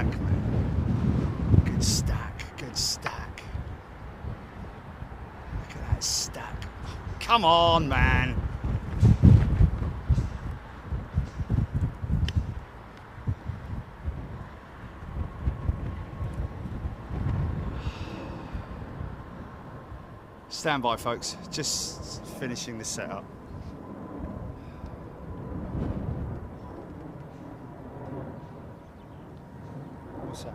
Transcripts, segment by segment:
stack, man. Good stack, good stack. Look at that stack. Come on, man. Stand by, folks. Just finishing the setup. What's that?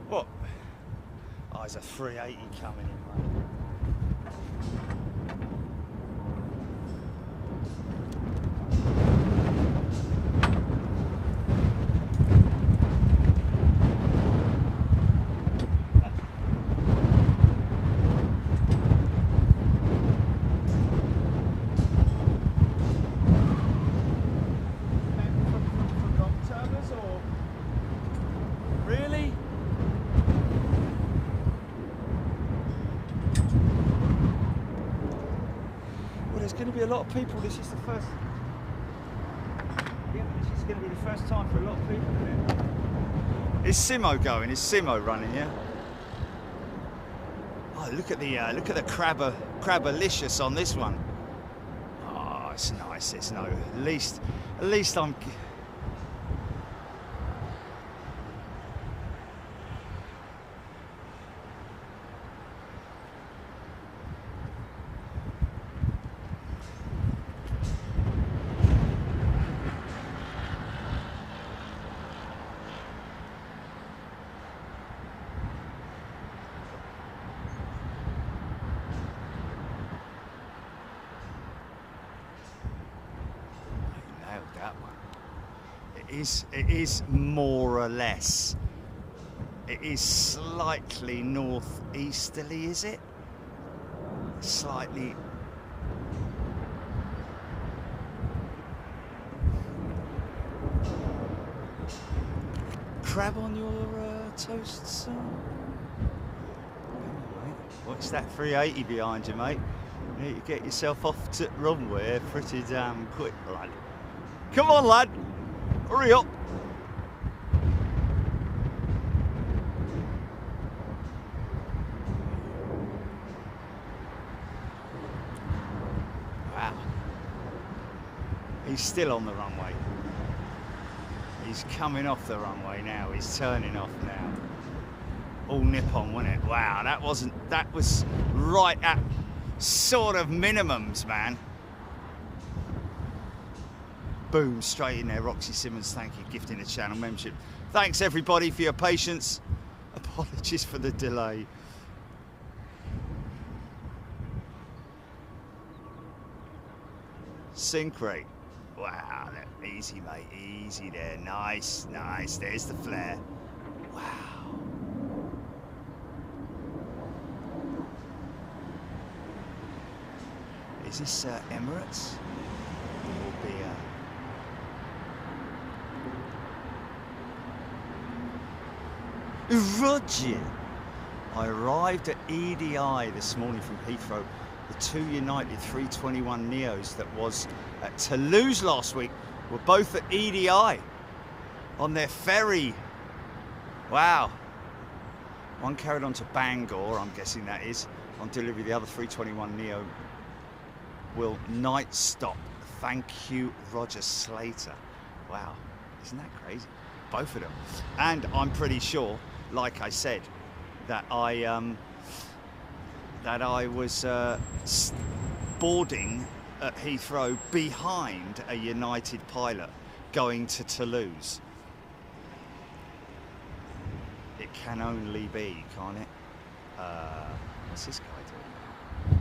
What? Oh, there's a 380 coming in, mate. A lot of people. This is the first. Yeah, this is going to be the first time for a lot of people. Isn't it? Is Simo going? Is Simo running? Yeah. Oh, look at the Crabbalicious on this one. Oh, it's nice. It's no. At least I'm. It is more or less. It is slightly northeasterly, is it? Slightly. Crab on your toast, sir? What's that 380 behind you, mate? You need to get yourself off to runway pretty damn quick, lad. Come on, lad. Hurry up! Wow. He's still on the runway. He's coming off the runway now. He's turning off now. All Nippon, wasn't it? Wow, that was right at sort of minimums, man. Boom, straight in there. Roxy Simmons, thank you, gifting a channel membership. Thanks everybody for your patience. Apologies for the delay. Sync rate. Wow, easy, mate, easy there. Nice, nice. There's the flare. Wow. Is this Emirates? It will be Roger. I arrived at EDI this morning from Heathrow. The two United 321 Neos that was at Toulouse last week were both at EDI on their ferry. Wow. One carried on to Bangor, I'm guessing that is, on delivery. The other 321 Neo will night stop. Thank you, Roger Slater. Wow, isn't that crazy? Both of them. And I'm pretty sure, like I said, that I was boarding at Heathrow behind a United pilot going to Toulouse. It can only be, can't it? What's this guy doing?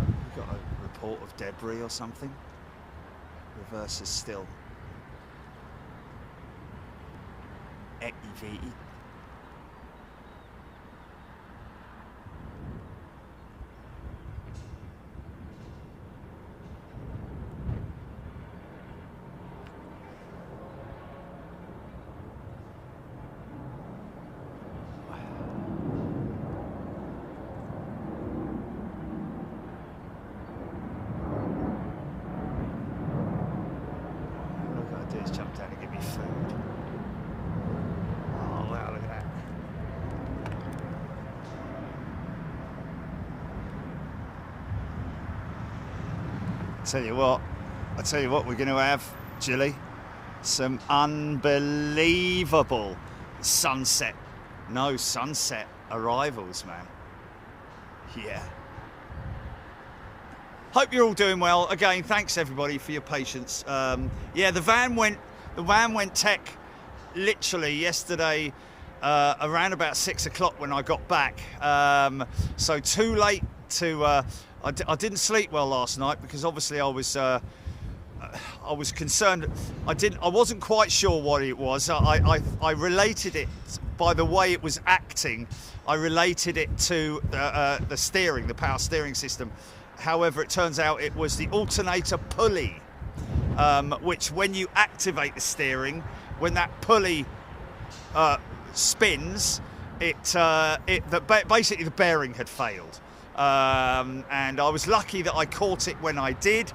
We've got a report of debris or something. Reverse is still. EV. tell you what, we're going to have, Gilly, some unbelievable sunset arrivals, man. Yeah. Hope you're all doing well. Again, thanks everybody for your patience. Yeah, the van went tech literally yesterday around about 6 o'clock when I got back. So too late to. I didn't sleep well last night because obviously I was concerned. I wasn't quite sure what it was. I related it by the way it was acting. I related it to the steering, the power steering system. However, it turns out it was the alternator pulley, which when you activate the steering, when that pulley spins, basically the bearing had failed. And I was lucky that I caught it when I did,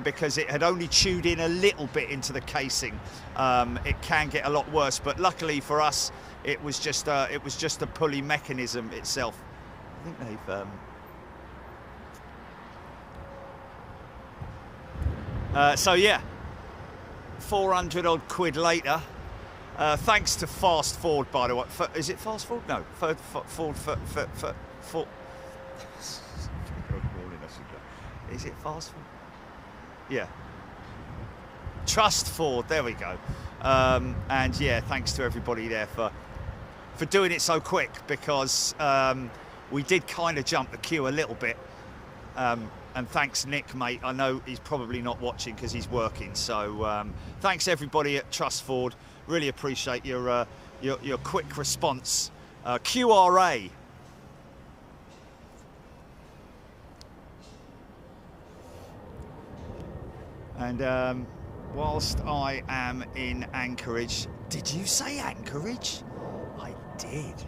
because it had only chewed in a little bit into the casing. It can get a lot worse, but luckily for us, it was just the pulley mechanism itself. I think they've. So yeah, 400 odd quid later. Thanks to Fast Forward, by the way. Is it Fast Forward? No, Ford. Is it Fast Forward? Yeah. Trust Ford. There we go. And yeah, thanks to everybody there for doing it so quick, because we did kind of jump the queue a little bit. And thanks, Nick, mate. I know he's probably not watching because he's working. So thanks everybody at Trust Ford. Really appreciate your quick response. QRA. And whilst I am in Anchorage, did you say Anchorage? I did.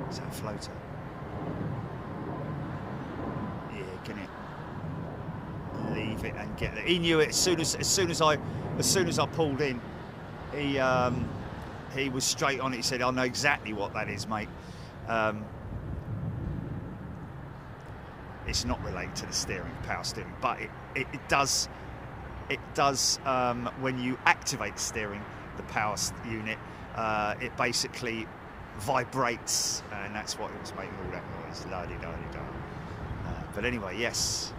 Is that a floater? Yeah, can it leave it and get it? He knew it as soon as I pulled in. He was straight on it. He said, "I know exactly what that is, mate." It's not related to the steering, power steering, but it does when you activate the steering, the power unit, it basically vibrates, and that's what it was making all that noise. La-di-da-di-da. But anyway, yes,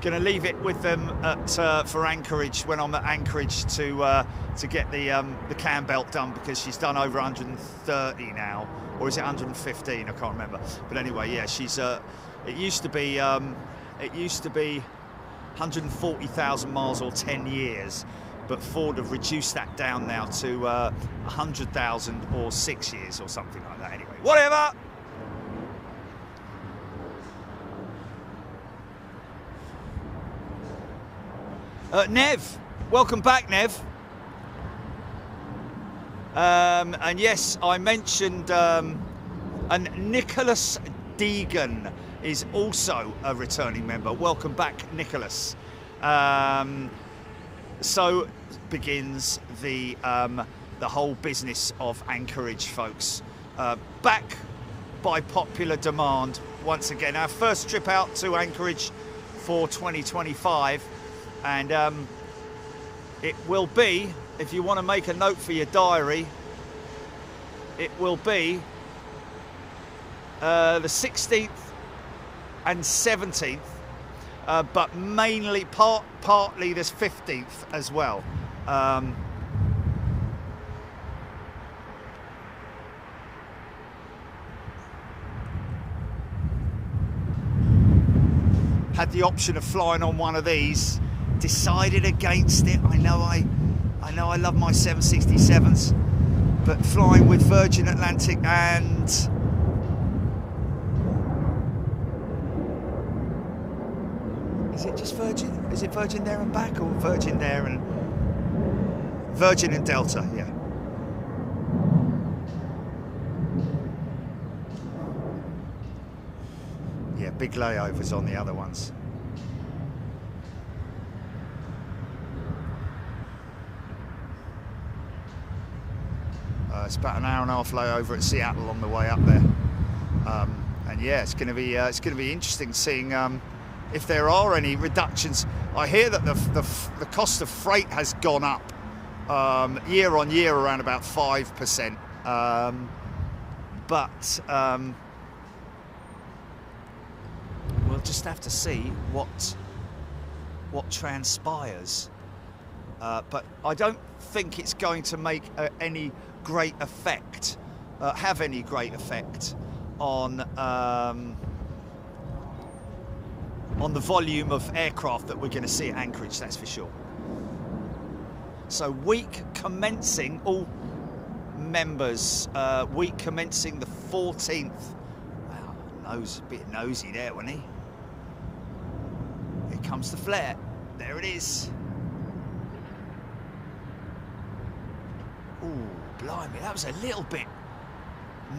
gonna leave it with them for Anchorage, when I'm at Anchorage, to get the cam belt done, because she's done over 130 now, or is it 115? I can't remember. But anyway, yeah, she's it used to be 140,000 miles or 10 years. But Ford have reduced that down now to 100,000 or 6 years or something like that. Anyway, whatever. Nev, welcome back, Nev. And yes, I mentioned, and Nicholas Deegan is also a returning member. Welcome back, Nicholas. So begins the whole business of Anchorage, folks. Back by popular demand once again. Our first trip out to Anchorage for 2025, and it will be, if you want to make a note for your diary, it will be the 16th and 17th. But mainly, partly this 15th as well. Had the option of flying on one of these, decided against it. I know I love my 767s, but flying with Virgin Atlantic and is it just Virgin? Is it Virgin there and back, or Virgin there and Virgin and Delta? Yeah. Yeah, big layovers on the other ones. It's about an hour and a half layover at Seattle on the way up there. And yeah, it's going to be interesting seeing if there are any reductions. I hear that the cost of freight has gone up year on year around about 5%. But we'll just have to see what transpires. But I don't think it's going to make any great effect, have any great effect on the volume of aircraft that we're going to see at Anchorage, that's for sure. So week commencing, all members, week commencing the 14th. Wow, a bit nosy there, wasn't he? Here comes the flare. There it is. Ooh, blimey, that was a little bit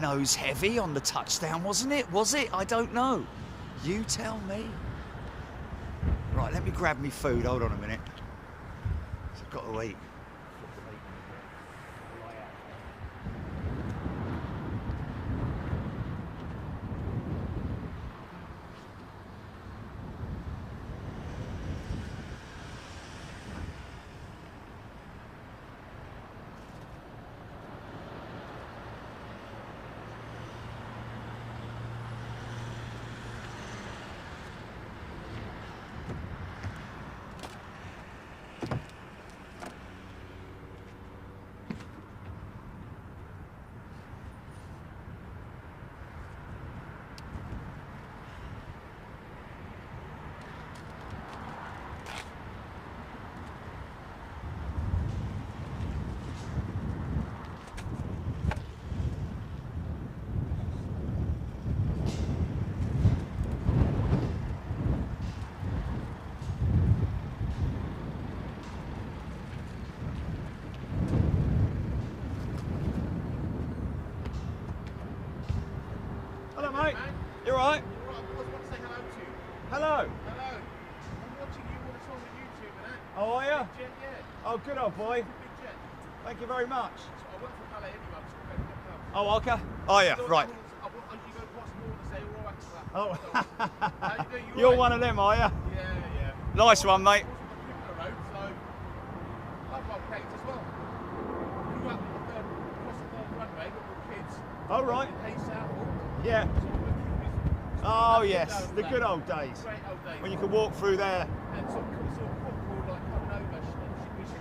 nose heavy on the touchdown, wasn't it? Was it? I don't know. You tell me. Right, let me grab me food. Hold on a minute. I've got to eat. Mate, you're right. I just want to say hello to you. Hello. Hello. I'm watching you all the time on YouTube and that. Oh, are you? Big jet, yeah. Oh, good old boy. Big jet. Thank you very much. So I work for Malaysia anyway. I'm just going to pick up. Oh, okay. Oh, yeah, right. You go past more to say all right to that. Oh, how you doing? you're one of them, are you? Yeah. Nice one, mate. I'm road, so I've got cakes as well. You up across the whole runway with the kids. Oh, right. Hey, Southall. Yeah. Oh, yes. The good old days. Great old days. When you could walk through there. And sort of like coming over.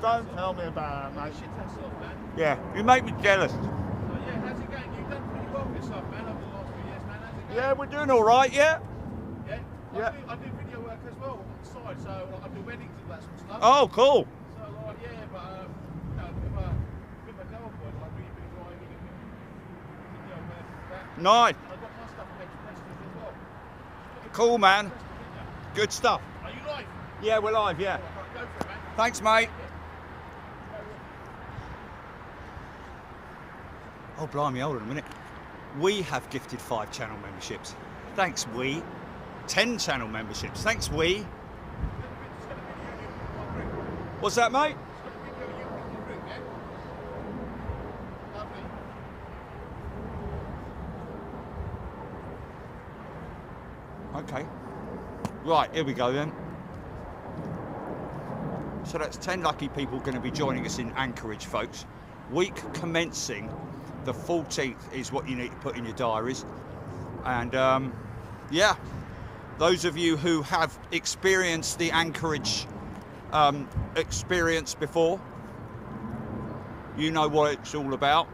Don't tell me about it, mate. Shit herself, man. Yeah, you make me jealous. So yeah, how's it going? You've done pretty well for yourself, man, over the last few years, man. How's it going? Yeah, we're doing all right, yeah. Yeah? Yeah. I do video work as well on the side, so I do weddings and that sort of stuff. Oh, cool. So like, yeah, but a bit of a girl boy, like really big driving and video work and that. Nice. And I've got my stuff next Preston as well. Cool, man. Good stuff. Are you live? Yeah, we're live, yeah. Right, go for it, man. Thanks, mate. Oh, blimey, hold on a minute. We have gifted 5 channel memberships. Thanks, we. 10 channel memberships. Thanks, we. What's that, mate? Okay. Right, here we go then. So that's 10 lucky people going to be joining us in Anchorage, folks. Week commencing the 14th is what you need to put in your diaries. And yeah, those of you who have experienced the Anchorage experience before, you know what it's all about.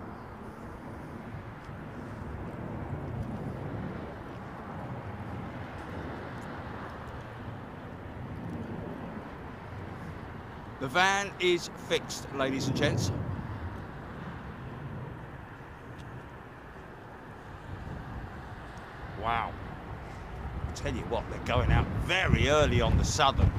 The van is fixed, ladies and gents. Wow. I tell you what, they're going out very early on the Southern.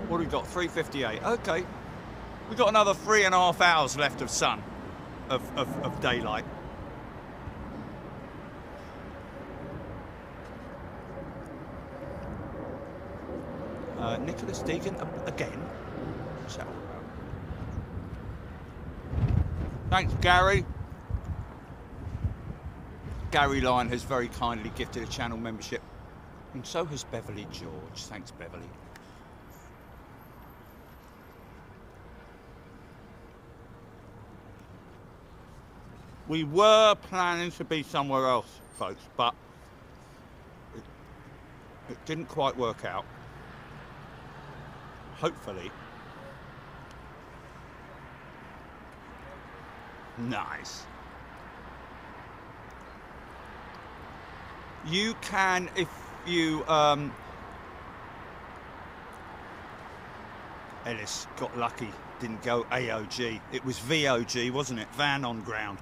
What have we got? 358. Okay. We've got another 3.5 hours left of sun, of daylight. Nicholas Deegan again. So, thanks, Gary. Gary Lyon has very kindly gifted a channel membership, and so has Beverly George. Thanks, Beverly. We were planning to be somewhere else, folks, but it didn't quite work out. Hopefully. Nice. You can, if you Ellis got lucky, didn't go AOG. It was VOG, wasn't it? Van on ground.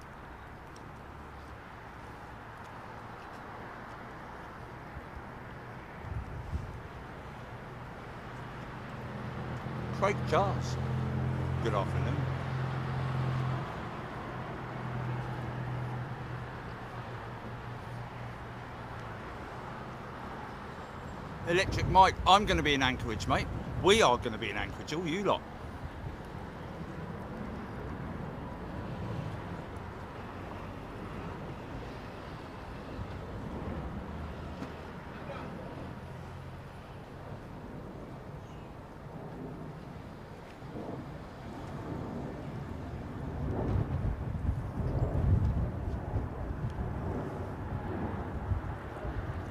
Craig Charles. Good afternoon. Electric Mike, I'm going to be in Anchorage, mate. We are going to be in Anchorage, all you lot.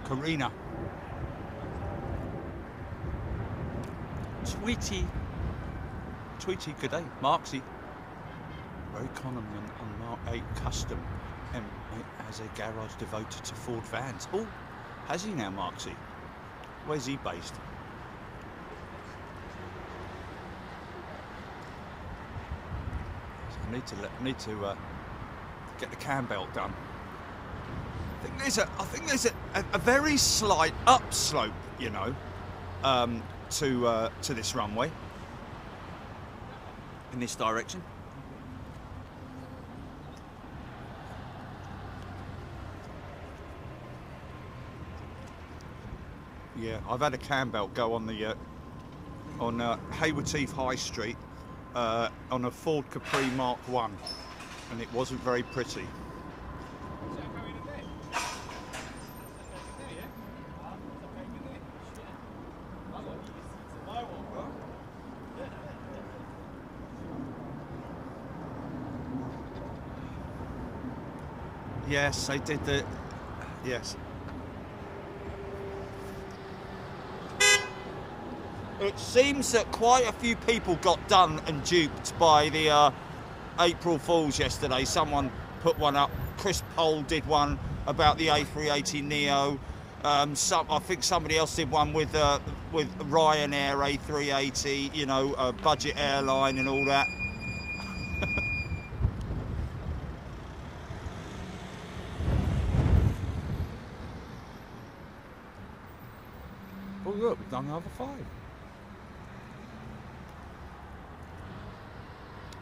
Karina. Tweety, good day. Marksy. Very common on Mark 8 Custom. Has a garage devoted to Ford vans. Oh, has he now, Marksy? Where's he based? So I need to get the cam belt done. I think there's a very slight upslope, you know, to this runway in this direction. Yeah, I've had a cam belt go on the on Hayward Heath High Street on a Ford Capri Mark 1, and it wasn't very pretty. Yes, I did the... Yes. It seems that quite a few people got done and duped by the April Fools yesterday. Someone put one up. Chris Poll did one about the A380-neo. I think somebody else did one with Ryanair A380, you know, a budget airline and all that. Oh look, we've done another 5.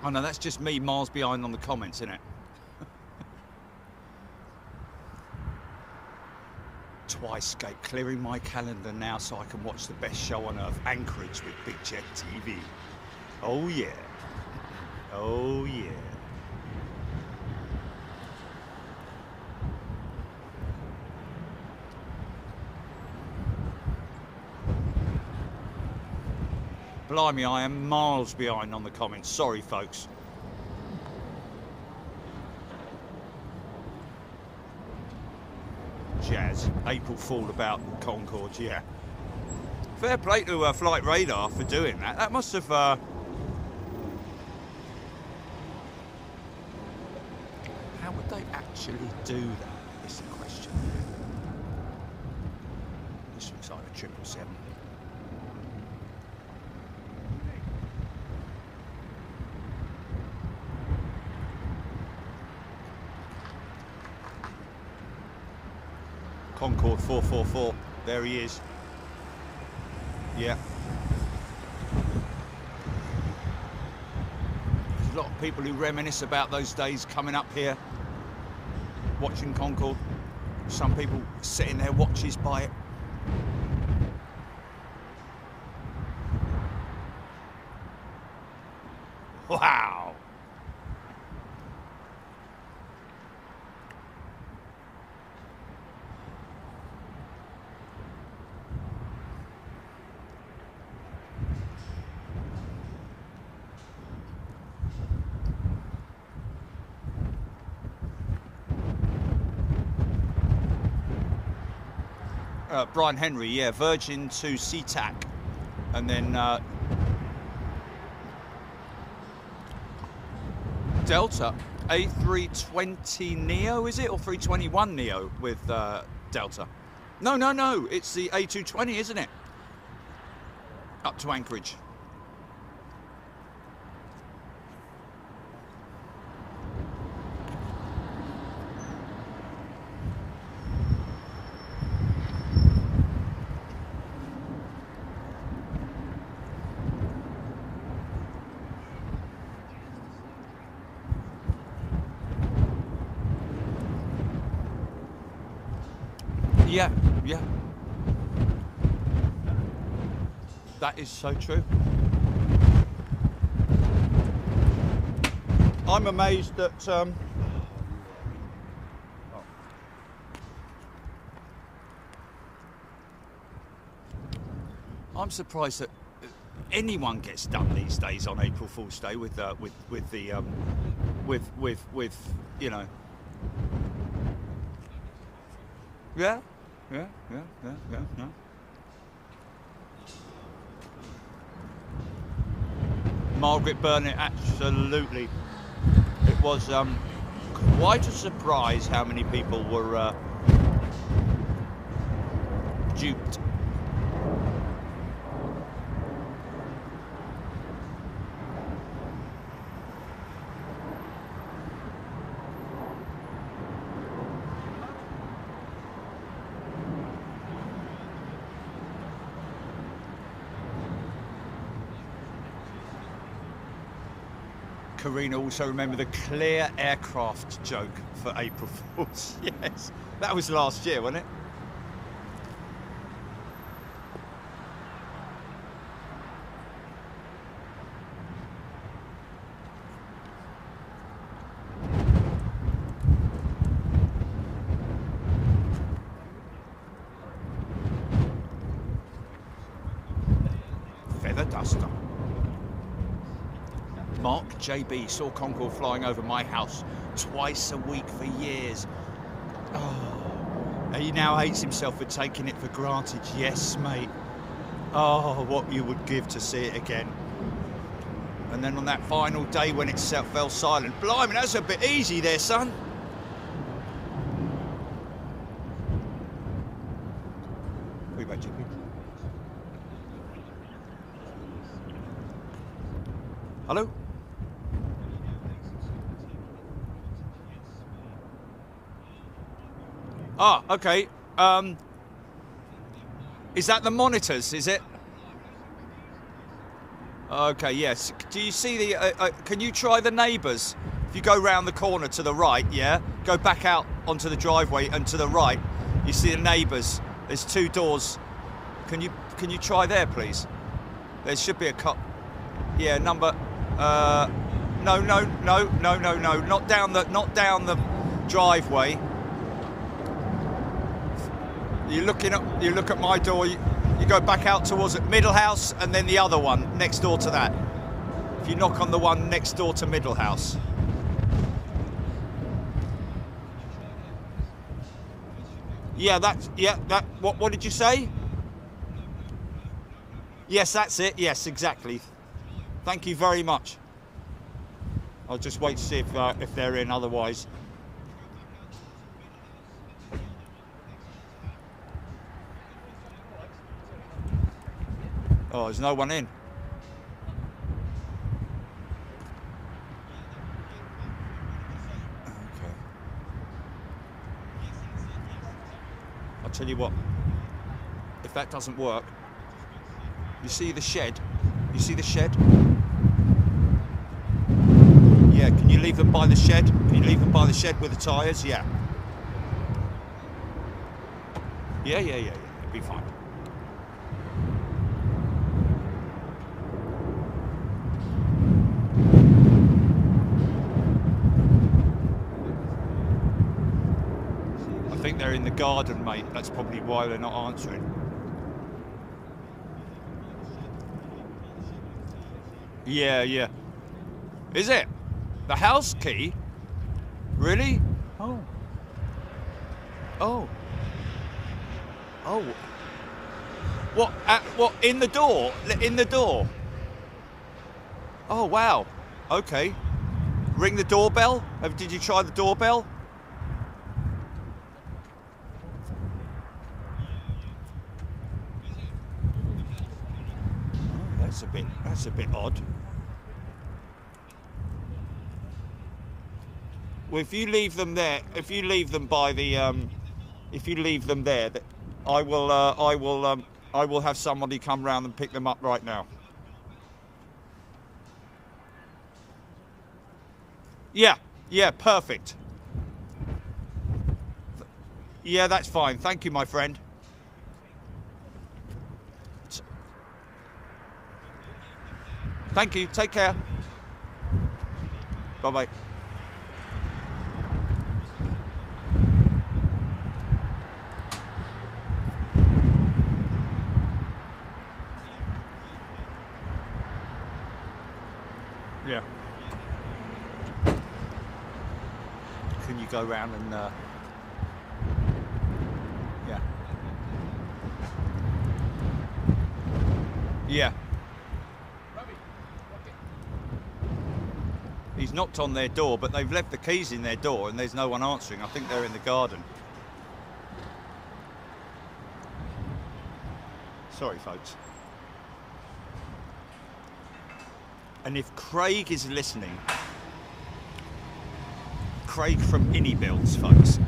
Oh no, that's just me miles behind on the comments, isn't it? Twicegate, clearing my calendar now so I can watch the best show on earth, Anchorage with Big Jet TV. Oh yeah. Oh yeah. Blimey, I am miles behind on the comments. Sorry, folks. Jazz. April Fool about Concorde, yeah. Fair play to Flight Radar for doing that. That must have... How would they actually do that, is the question. This looks like a 777. Concorde 444, there he is. Yeah. a lot of people who reminisce about those days coming up here, watching Concorde. Some people setting their watches by it. Wow! Brian Henry, yeah, Virgin to SeaTac, and then Delta A320neo, is it, or 321neo with Delta? No, it's the A220, isn't it? Up to Anchorage. Yeah. That is so true. I'm amazed that I'm surprised that anyone gets done these days on April Fool's Day with the you know. Yeah. Margaret Burnett, absolutely. It was quite a surprise how many people were duped. Karina also remember the clear aircraft joke for April Fools. Yes, that was last year, wasn't it? Feather duster. Mark JB saw Concorde flying over my house twice a week for years. Oh, he now hates himself for taking it for granted. Yes, mate. Oh, what you would give to see it again. And then on that final day when it fell silent, blimey, that's a bit easy there, son. Hello? Ah, okay. Is that the monitors, is it? Okay, yes. Do you see the... can you try the neighbours? If you go round the corner to the right, yeah? Go back out onto the driveway and to the right, you see the neighbours. There's two doors. Can you try there, please? There should be a cop. Yeah, number... No. Not down the driveway. You look at my door. You go back out towards it, Middle House, and then the other one next door to that. If you knock on the one next door to Middle House. Yeah, that. What did you say? Yes, that's it. Yes, exactly. Thank you very much. I'll just wait to see if they're in. Otherwise. Oh, there's no one in. Okay. I'll tell you what. If that doesn't work, you see the shed? You see the shed? Yeah, can you leave them by the shed? Can you leave them by the shed with the tyres? Yeah. Yeah. It'll be fine. I think they're in the garden, mate. That's probably why they're not answering. Yeah. Is it? The house key? Really? Oh. What, in the door? In the door? Oh, wow. Okay. Ring the doorbell? Did you try the doorbell? Oh, that's a bit odd. Well, if you leave them there, if you leave them by the, if you leave them there, I will have somebody come round and pick them up right now. Yeah, perfect. Yeah, that's fine. Thank you, my friend. Thank you. Take care. Bye-bye. Yeah. Can you go round and yeah. He's knocked on their door, but they've left the keys in their door and there's no one answering. I think they're in the garden. Sorry, folks. And if Craig is listening, Craig from Builds, folks,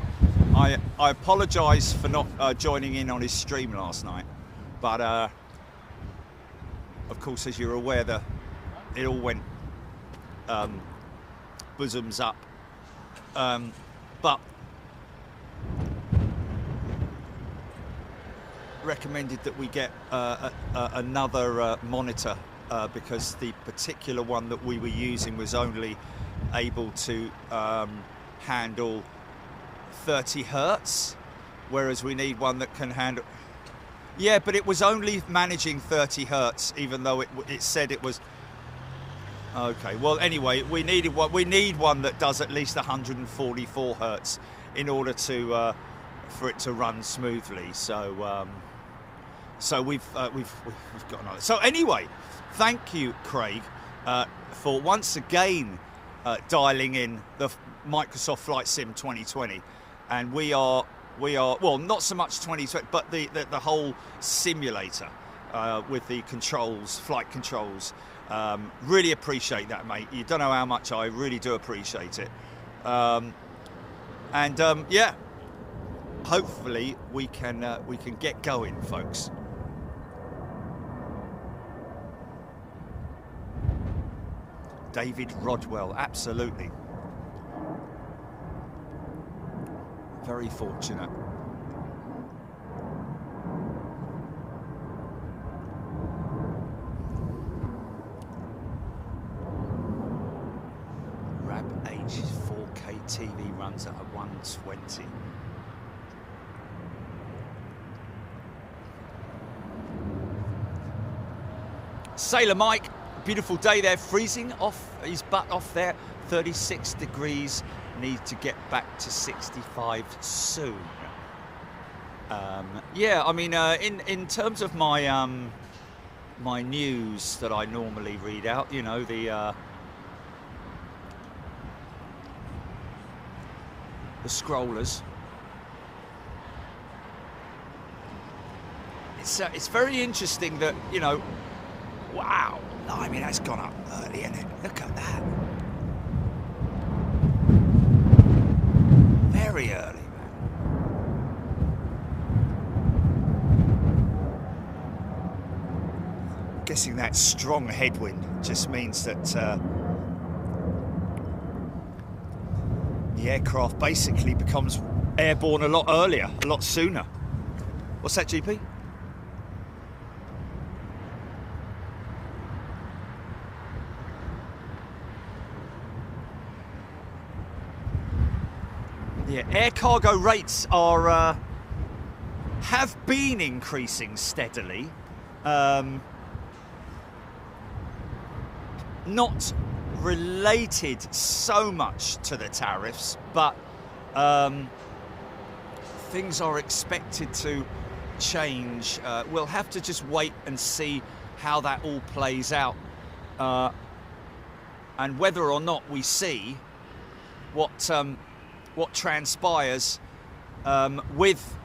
I apologise for not joining in on his stream last night, but of course, as you're aware, it all went bosoms up, but recommended that we get another monitor because the particular one that we were using was only able to handle 30 hertz, whereas we need one that can handle. Yeah, but it was only managing 30 hertz, even though it said it was. Okay, well, anyway, we need one that does at least 144 hertz in order to for it to run smoothly. So we've got another. So anyway, thank you, Craig, for once again dialing in the Microsoft Flight Sim 2020, and we are well, not so much 2020, but the whole simulator with the controls, flight controls. Really appreciate that, mate. You don't know how much I really do appreciate it. Yeah, hopefully we can get going, folks. David Rodwell, absolutely. Very fortunate. Rab H 4K TV runs at a 120. Sailor Mike, beautiful day there, freezing off his butt off there, 36 degrees. Need to get back to 65 soon. Yeah, I mean, in terms of my my news that I normally read out, you know, the scrollers. It's very interesting that, you know, wow, I mean, that's gone up early, isn't it? Look at that. Very early, man. Guessing that strong headwind just means that the aircraft basically becomes airborne a lot earlier, a lot sooner. What's that, GP? Yeah, air cargo rates are have been increasing steadily. Not related so much to the tariffs, but things are expected to change. We'll have to just wait and see how that all plays out, and whether or not we see what transpires with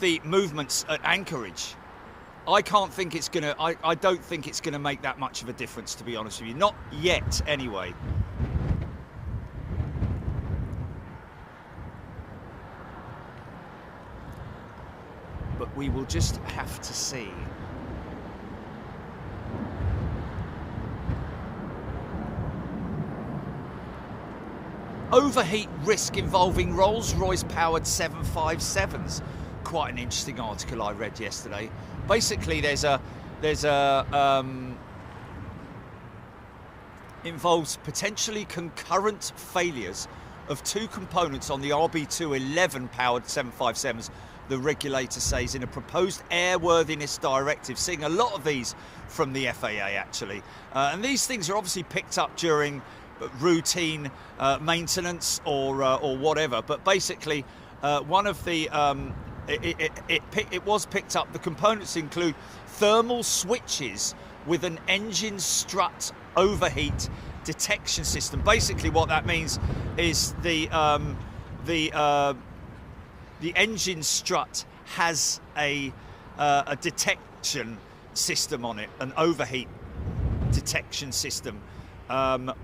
the movements at Anchorage. I can't think it's gonna. I don't think it's gonna make that much of a difference, to be honest with you. Not yet, anyway. But we will just have to see. Overheat risk involving Rolls-Royce powered 757s. Quite an interesting article I read yesterday. Basically, involves potentially concurrent failures of two components on the RB211 powered 757s, the regulator says, in a proposed airworthiness directive, seeing a lot of these from the FAA actually. And these things are obviously picked up during routine maintenance or whatever, but basically one of the it was picked up. The components include thermal switches with an engine strut overheat detection system. Basically what that means is the engine strut has a detection system on it, an overheat detection system,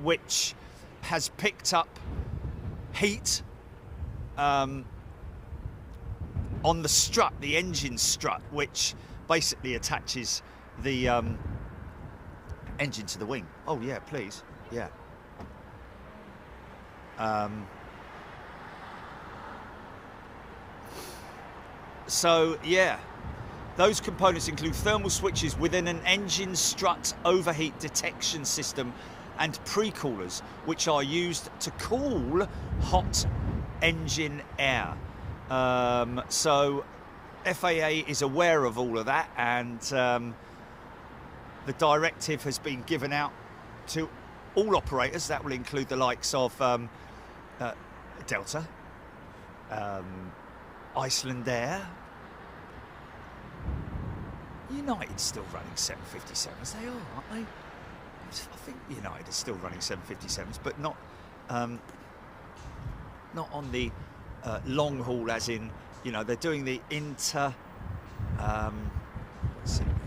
which has picked up heat on the strut, the engine strut, which basically attaches the engine to the wing. Oh yeah, please, yeah. So yeah, those components include thermal switches within an engine strut overheat detection system and pre-coolers, which are used to cool hot engine air. So FAA is aware of all of that, and the directive has been given out to all operators. That will include the likes of Delta, Iceland Air, United's still running 757s. They are, aren't they? I think United is still running 757s, but not on the long haul, as in, they're doing the inter what's it called,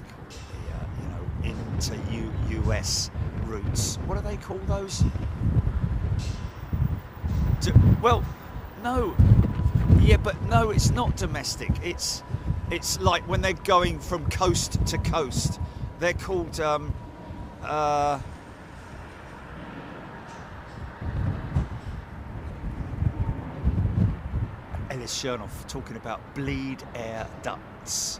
inter US routes. What do they call those? Well, no, yeah, but no, it's not domestic. It's like when they're going from coast to coast. They're called Ellis Chernoff talking about bleed air ducts.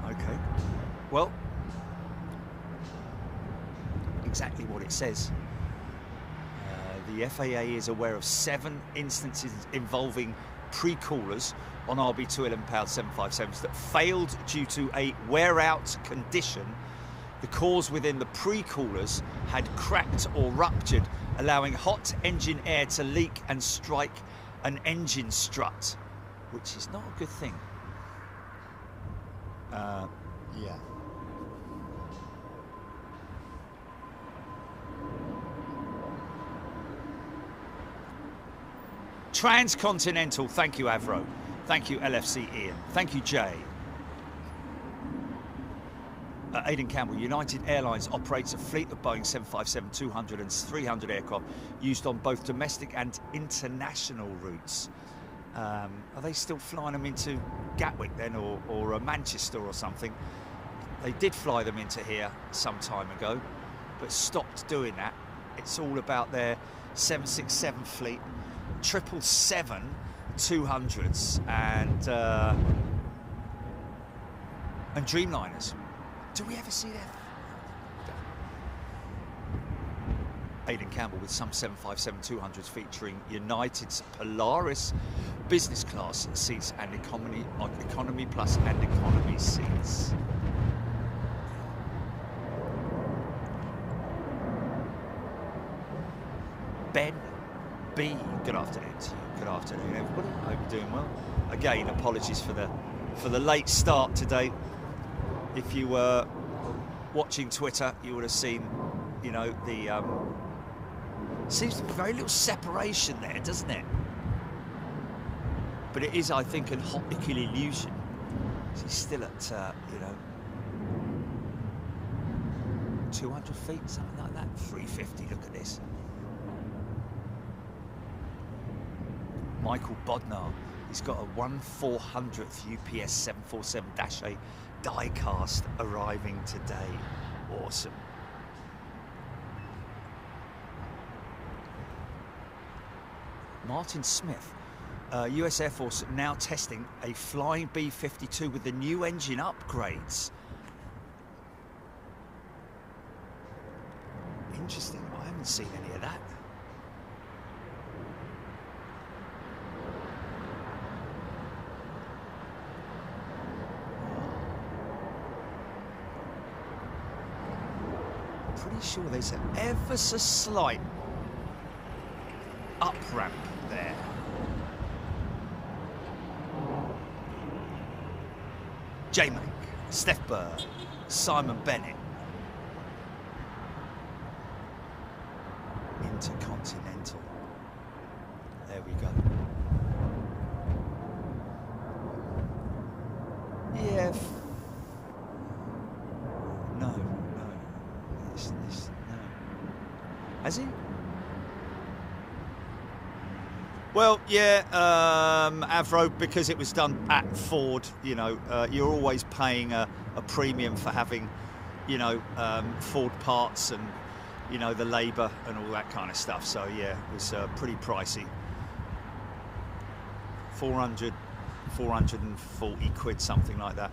Okay, well, exactly what it says. The FAA is aware of 7 instances involving pre-coolers on RB211 powered 757s that failed due to a wear-out condition. The cores within the pre-coolers had cracked or ruptured, allowing hot engine air to leak and strike an engine strut, which is not a good thing. Yeah. Transcontinental, thank you Avro, thank you LFC Ian, thank you Jay. Aidan Campbell, United Airlines operates a fleet of Boeing 757-200 and 300 aircraft used on both domestic and international routes. Are they still flying them into Gatwick then, or Manchester or something? They did fly them into here some time ago, but stopped doing that. It's all about their 767 fleet, 777-200s, and Dreamliners. Do we ever see that? Aidan Campbell with some 757-200s featuring United's Polaris business class seats and economy plus and economy seats. Ben B, good afternoon to you. Good afternoon, everybody. I hope you're doing well. Again, apologies for the late start today. If you were watching Twitter, you would have seen, you know, the seems to be very little separation there, doesn't it? But it is, I think, an optical illusion. He's still at, you know, 200 feet, something like that. 350. Look at this. Michael Bodnar, he's got a 1/400th UPS 747-8 die-cast arriving today. Awesome. Martin Smith, US Air Force now testing a flying B-52 with the new engine upgrades. Interesting, I haven't seen any of that. Pretty sure there's an ever so slight up ramp there. J-Mac, Steph Burr, Simon Bennett. Intercontinental. There we go. Yeah. No. No. Has he? Well, yeah, Avro, because it was done at Ford, you know, you're always paying a premium for having, you know, Ford parts and, you know, the labour and all that kind of stuff. So, yeah, it was pretty pricey. 440 quid, something like that.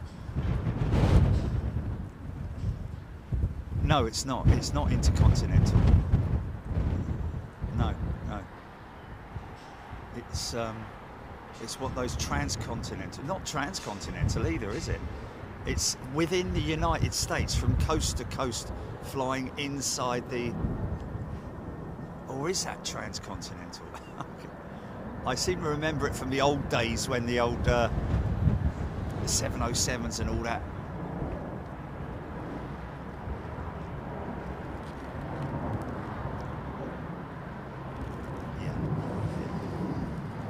No, it's not. It's not intercontinental. No. It's what those transcontinental, not transcontinental either, is it? It's within the United States, from coast to coast, flying inside the. Or is that transcontinental? I seem to remember it from the old days when the old the 707s and all that.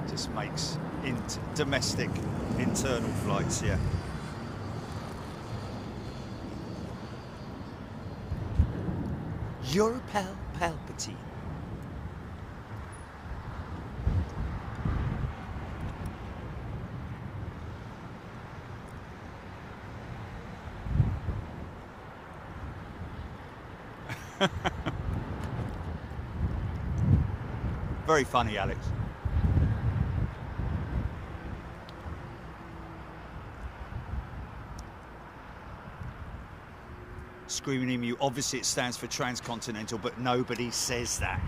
Just makes domestic internal flights, yeah. Your pal Palpatine. Very funny, Alex. Screaming Emu, obviously it stands for transcontinental, but nobody says that.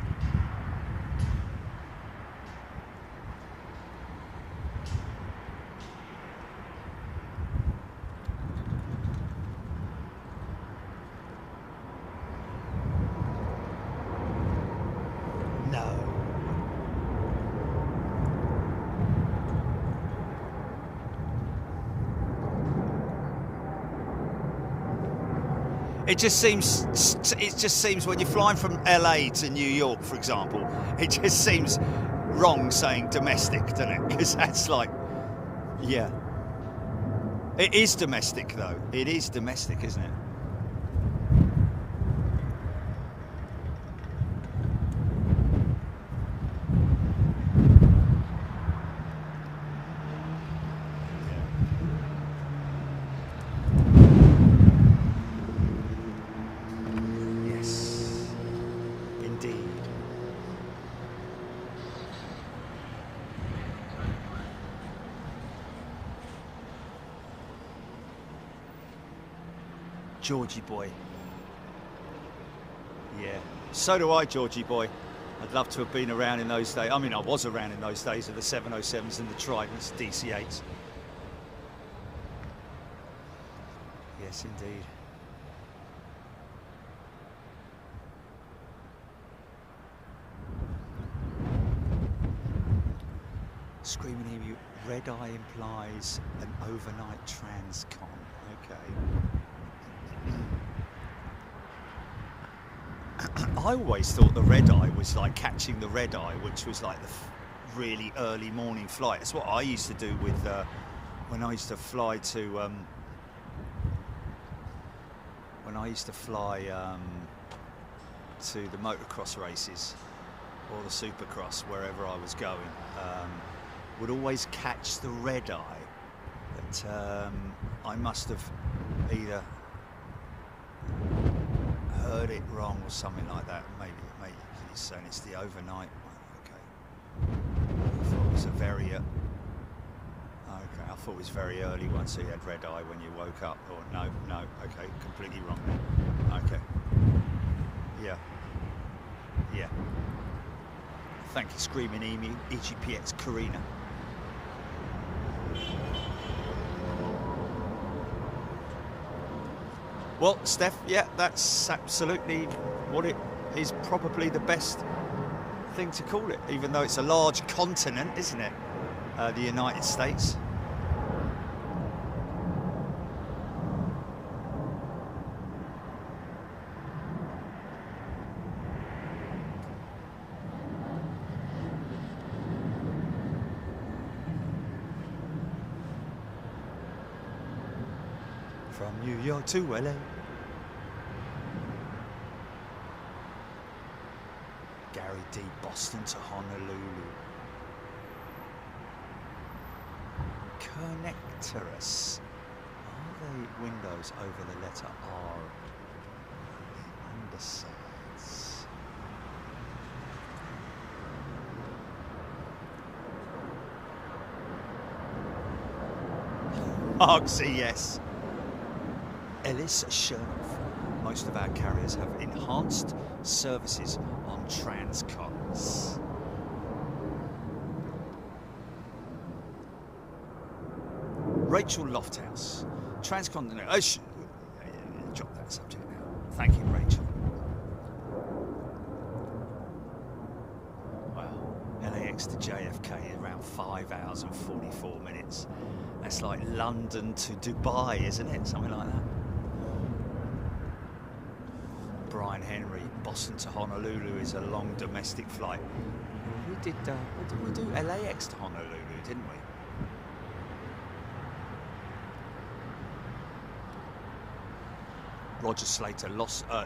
No. It just seems when you're flying from LA to New York, for example, it just seems wrong saying domestic, doesn't it? Because that's like, yeah. It is domestic though. It is domestic, isn't it? Georgie boy. Yeah, so do I, Georgie boy. I'd love to have been around in those days. I mean, I was around in those days of the 707s and the Tridents, DC-8s. Yes, indeed. Screaming Emu, red eye implies an overnight transcon. Okay. I always thought the red eye was like catching the red eye, which was like the really early morning flight. That's what I used to do with when I used to fly to to the motocross races or the supercross, wherever I was going. Would always catch the red eye. But I must have either heard it wrong or something like that. Maybe he's saying it's the overnight one. Okay. I thought it was a very okay. I thought it was very early one, so you had red eye when you woke up. Or no. Okay, completely wrong then. Okay. Yeah. Thank you, Screaming Emu, EGPX Karina. Well, Steph, yeah, that's absolutely what it is, probably the best thing to call it, even though it's a large continent, isn't it? The United States. From New York to LA. Gary D, Boston to Honolulu. Connectorus. Are they windows over the letter R? Undersides. Argsy, yes. Ellis Chernoff. Most of our carriers have enhanced services on transcons. Rachel Lofthouse. Transcontinental. Drop that subject now. Thank you, Rachel. Wow. LAX to JFK is around 5 hours and 44 minutes. That's like London to Dubai, isn't it? Something like that. Brian Henry, Boston to Honolulu is a long domestic flight. We did LAX to Honolulu, didn't we? Roger Slater,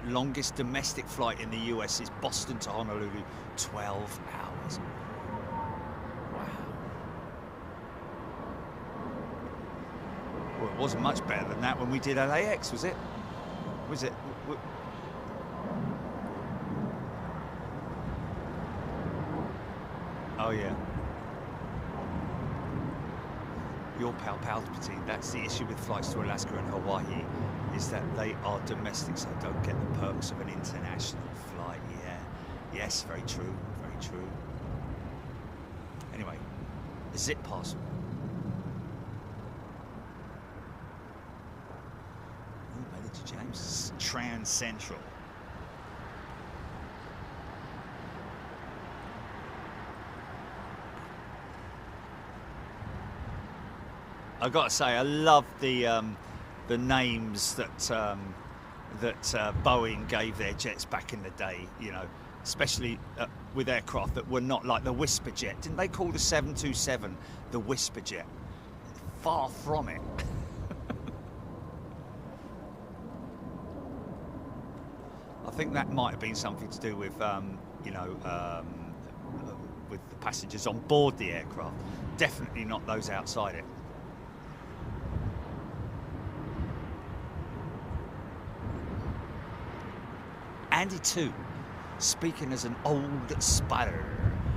longest domestic flight in the US is Boston to Honolulu, 12 hours. Wow. Well, it wasn't much better than that when we did LAX, was it? Was it? Oh yeah. Your pal Palpatine, that's the issue with flights to Alaska and Hawaii, is that they are domestic, so don't get the perks of an international flight. Yeah. Yes, very true, very true. Anyway, is it possible? Oh, Melody James, Trans Central. I've got to say, I love the names that Boeing gave their jets back in the day. You know, especially with aircraft that were not like the Whisper jet. Didn't they call the 727 the Whisper jet? Far from it. I think that might have been something to do with you know, with the passengers on board the aircraft. Definitely not those outside it. Andy 2, speaking as an old spotter.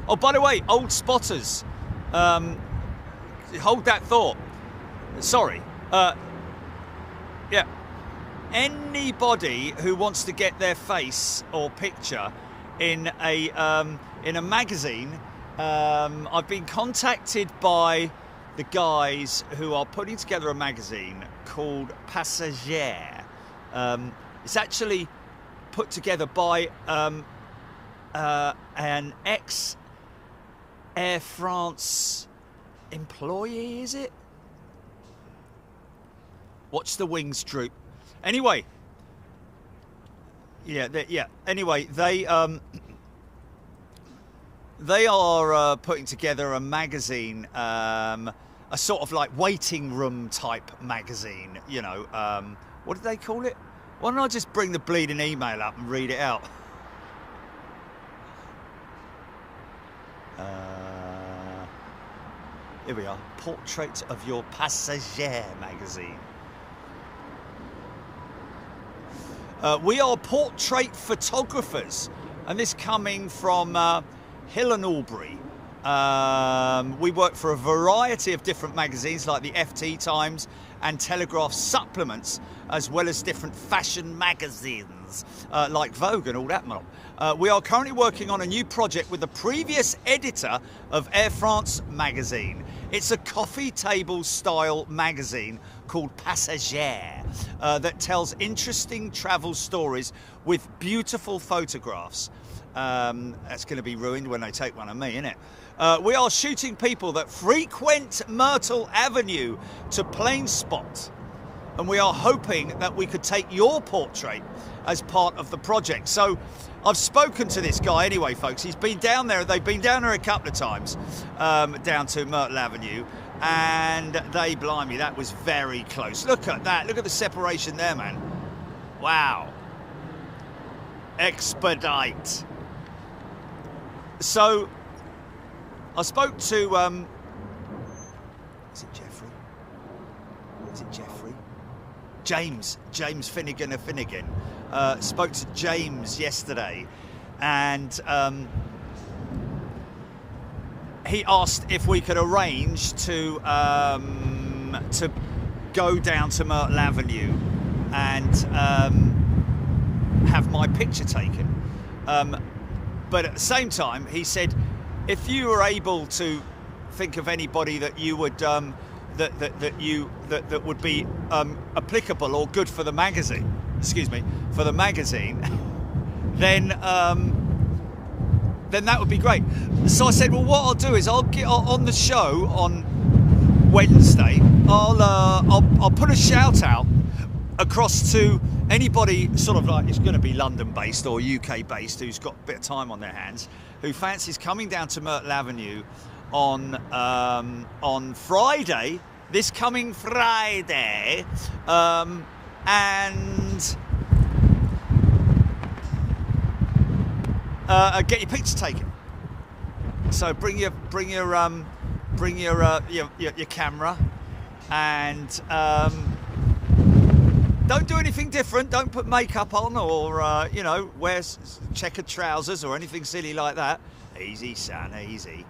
Oh, by the way, old spotters, hold that thought. Sorry. Yeah, anybody who wants to get their face or picture in a magazine, I've been contacted by the guys who are putting together a magazine called Passager. It's actually put together by an ex-Air France employee, is it? Watch the wings droop. Anyway, Anyway, they are putting together a magazine, a sort of like waiting room type magazine. You know, what do they call it? Why don't I just bring the bleeding email up and read it out? Here we are. Portrait of your Passager magazine. We are portrait photographers, and this coming from Hill and Albury. We work for a variety of different magazines like the FT Times and Telegraph supplements, as well as different fashion magazines like Vogue and all that mob. We are currently working on a new project with the previous editor of Air France magazine. It's a coffee table style magazine called Passager that tells interesting travel stories with beautiful photographs. That's going to be ruined when they take one of me, isn't it? We are shooting people that frequent Myrtle Avenue to plane spot, and we are hoping that we could take your portrait as part of the project. So I've spoken to this guy anyway, folks. He's been down there. They've been down there a couple of times, down to Myrtle Avenue, and they, blimey, that was very close. Look at that. Look at the separation there, man. Wow. Expedite. So I spoke to, is it Jeffrey? Is it Jeffrey? James Finnegan of Finnegan. Spoke to James yesterday, and he asked if we could arrange to go down to Myrtle Avenue and have my picture taken. But at the same time, he said, if you were able to think of anybody that you would that would be applicable or good for the magazine, for the magazine, then that would be great. So I said, well, what I'll do is I'll get on the show on Wednesday. I'll put a shout out across to anybody sort of like, it's going to be London based or UK based, who's got a bit of time on their hands, who fancies coming down to Myrtle Avenue on Friday, this coming Friday, and get your picture taken. So bring your camera, and don't do anything different. Don't put makeup on or you know, wear checkered trousers or anything silly like that. Easy, son, easy.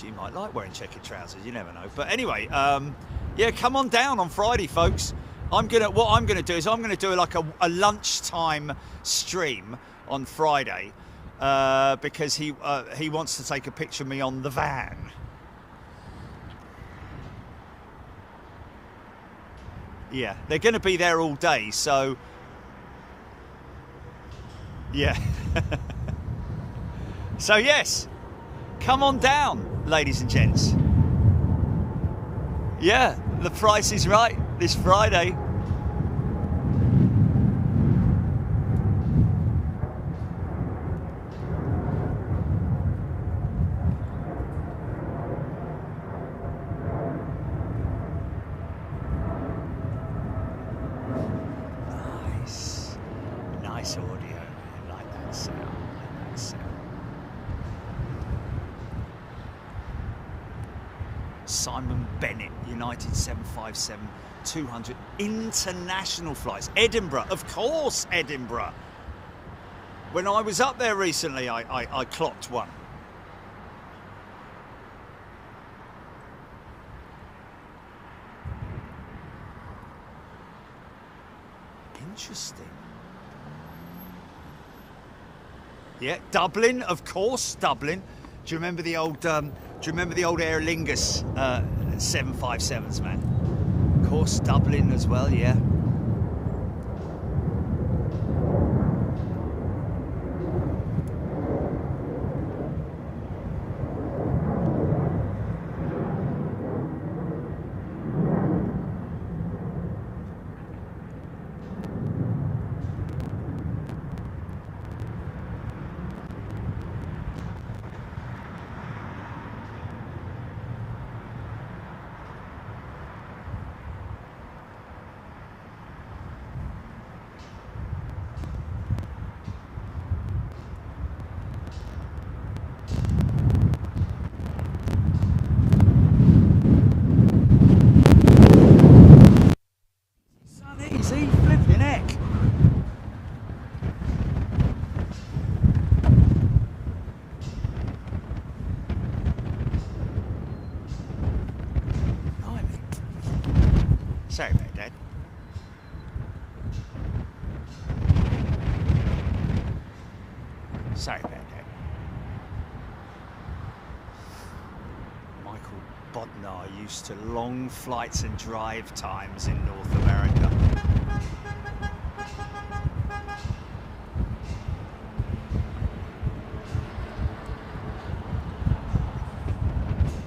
You might like wearing checkered trousers, you never know. But anyway, yeah, come on down on Friday, folks. What I'm gonna do is I'm gonna do like a lunchtime stream on Friday, because he wants to take a picture of me on the van. Yeah, they're gonna be there all day, so yeah. So yes, come on down, ladies and gents. Yeah, the price is right this Friday. Nice audio. I like that sound. Simon Bennett, United 757-200 international flights. Edinburgh, of course, Edinburgh. When I was up there recently, I clocked one. Interesting. Yeah, Dublin, of course, Dublin. Do you remember the old Aer Lingus 757s, man? Of course, Dublin as well, yeah. Sorry about that. Sorry about that. Michael Bodnar used to long flights and drive times in North America.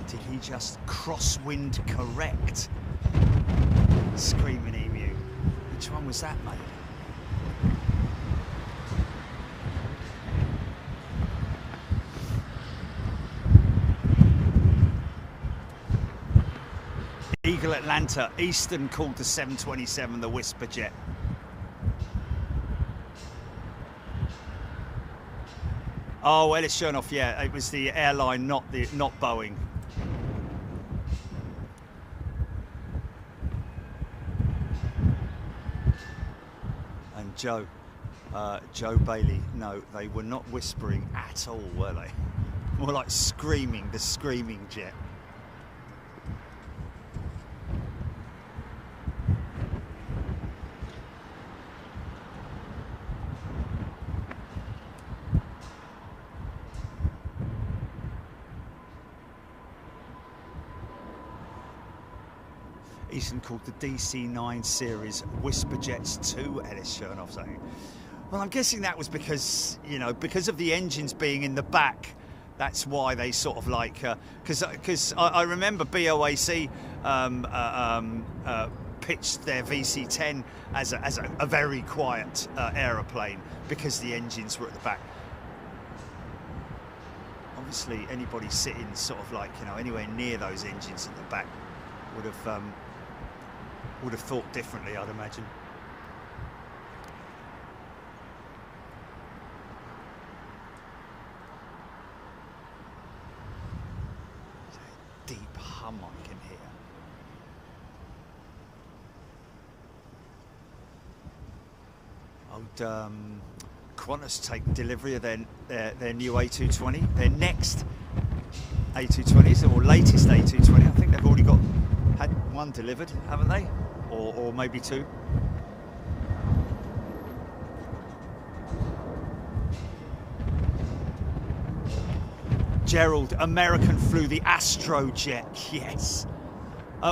Did he just crosswind correct? Screaming Emu. Which one was that, mate? Eagle Atlanta, Eastern called the 727 the Whisper Jet. Oh, Ellis Chernoff, yeah, it was the airline, not Boeing. Joe Bailey, no, they were not whispering at all, were they? More like screaming, the screaming jet. Eastern called the DC-9 series Whisper Jets 2, Ellis Chernoff saying. Well, I'm guessing that was because, you know, because of the engines being in the back. That's why they sort of like, because I remember BOAC pitched their VC-10 as a very quiet aeroplane because the engines were at the back. Obviously, anybody sitting sort of like, you know, anywhere near those engines at the back would have thought differently, I'd imagine. Deep hum I can hear. Old Qantas take delivery of their new A220, their next A220s, or latest A220. I think they've already had one delivered, haven't they? Or maybe two. Gerald, American flew the Astrojet, yes.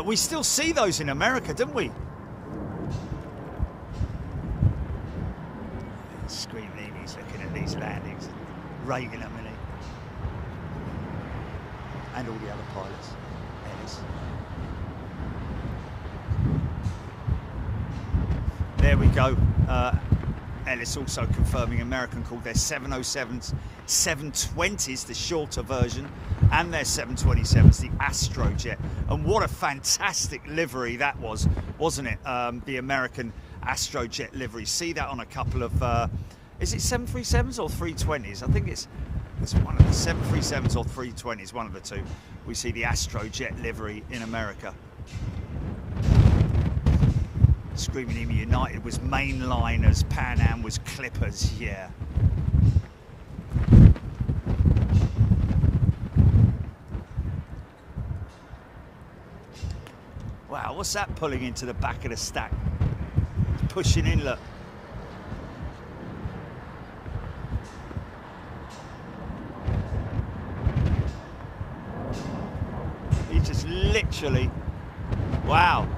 We still see those in America, don't we? Screaming, he's looking at these landings, rating them, isn't he? And all the other pilots. Ellis. There we go. Ellis also confirming American called their 707s, 720s, the shorter version, and their 727s, the Astrojet. And what a fantastic livery that was, wasn't it? The American Astrojet livery. See that on a couple of, is it 737s or 320s? I think it's one of the 737s or 320s, one of the two. We see the Astrojet livery in America. Screaming Emu United was mainliners, Pan Am was Clippers, yeah. Wow, what's that pulling into the back of the stack? It's pushing in, look. literally. Wow.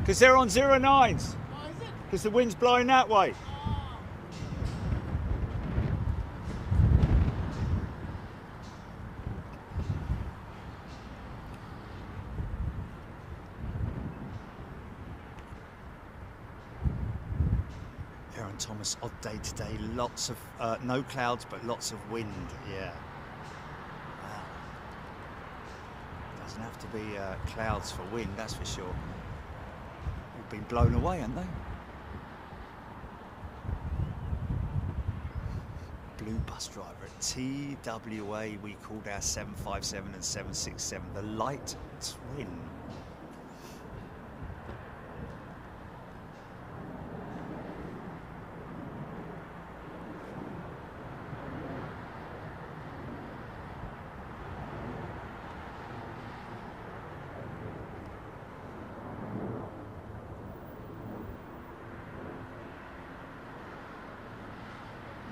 Because they're on 09s. Oh, is it? Because the wind's blowing that way. Aaron Thomas, odd day today. Lots of, no clouds, but lots of wind. Yeah. Wow. Doesn't have to be clouds for wind, that's for sure. All been blown away, haven't they? Blue bus driver at TWA, we called our 757 and 767 the light twin.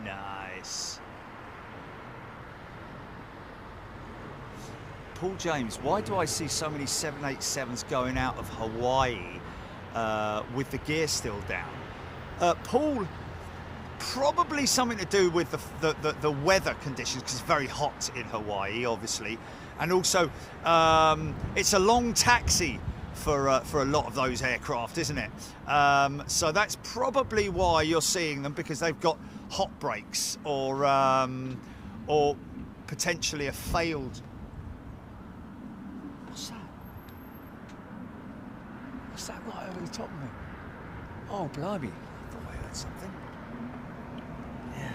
Nice. Paul James, why do I see so many 787s going out of Hawaii with the gear still down? Paul, probably something to do with the weather conditions, because it's very hot in Hawaii, obviously, and also it's a long taxi for a lot of those aircraft, isn't it? So that's probably why you're seeing them, because they've got hot brakes or potentially a failed. What's that? What's that right over the top of me? Oh, blimey! I thought I heard something. Yeah.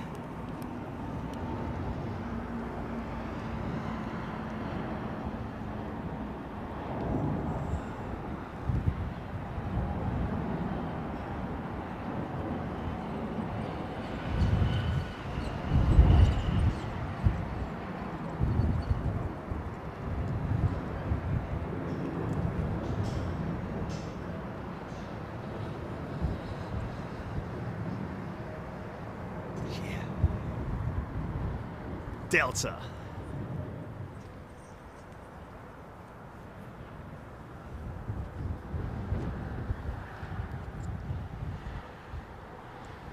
Delta.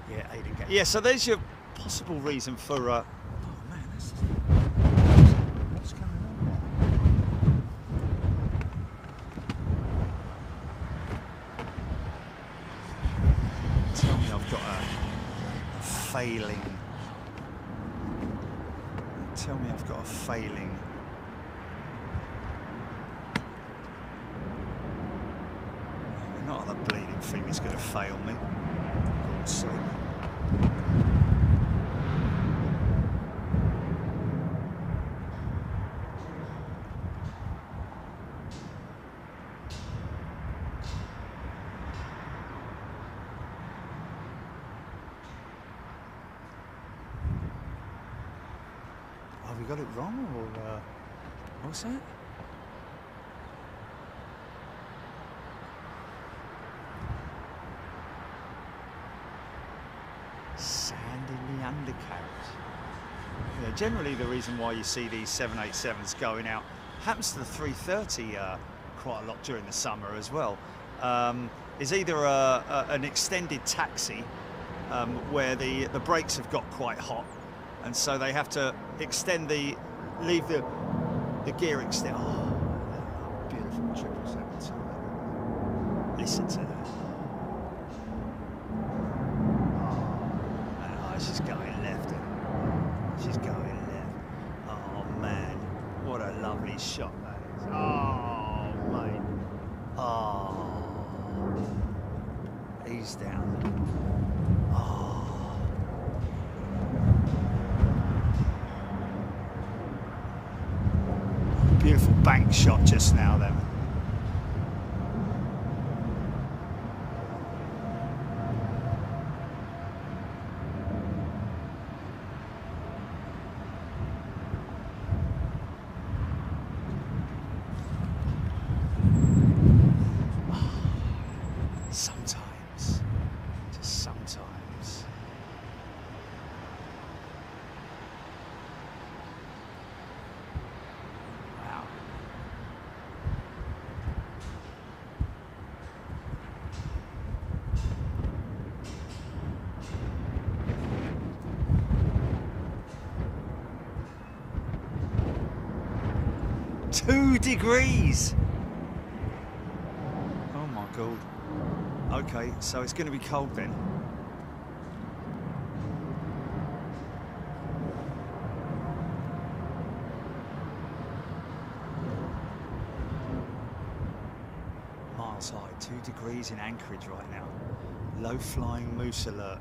Yeah, Aiden. Yeah, so there's your possible reason for. Oh man, this is... what's going on there? Tell me I've got a failing. Tell me I've got a failing. No, not that bleeding thing is going to fail me. For God's sake. Have we got it wrong, or what's that? Sand in the undercarriage. Yeah, generally the reason why you see these 787s going out happens to the 330 quite a lot during the summer as well. Is either an extended taxi where the brakes have got quite hot, and so they have to extend leave the gear extend. Oh, beautiful 777. Listen to that. Oh, she's going left. She's going left. Oh man, what a lovely shot that is. Oh mate. Oh, he's down. Oh. Beautiful bank shot just now then. 2 degrees. Oh my God. Okay, so it's going to be cold then. Miles high, 2 degrees in Anchorage right now. Low flying moose alert.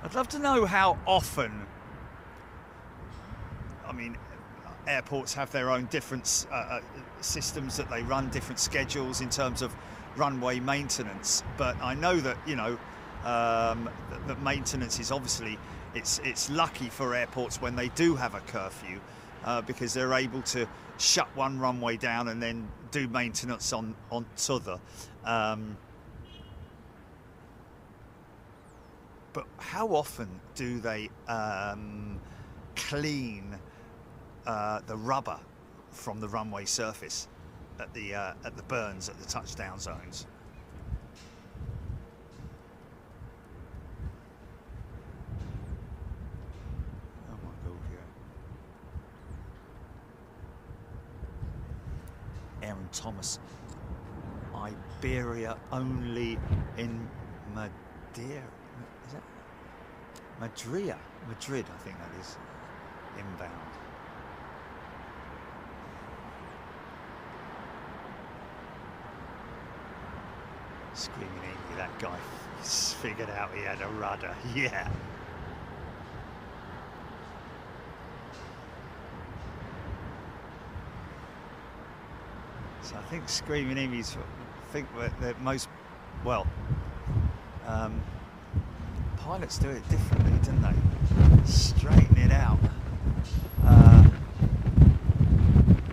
I'd love to know how often, I mean, airports have their own different systems that they run, different schedules in terms of runway maintenance. But I know that, you know, that maintenance is obviously, it's lucky for airports when they do have a curfew because they're able to shut one runway down and then do maintenance on t'other. But how often do they clean the rubber from the runway surface at the burns, at the touchdown zones? Oh my God, yeah. Aaron Thomas, Iberia only in Madeira. Is that Madrid, I think that is, inbound. Screaming Amy, that guy figured out he had a rudder, yeah. So I think Screaming Amy's, I think that most, well, pilots do it differently, don't they? Straighten it out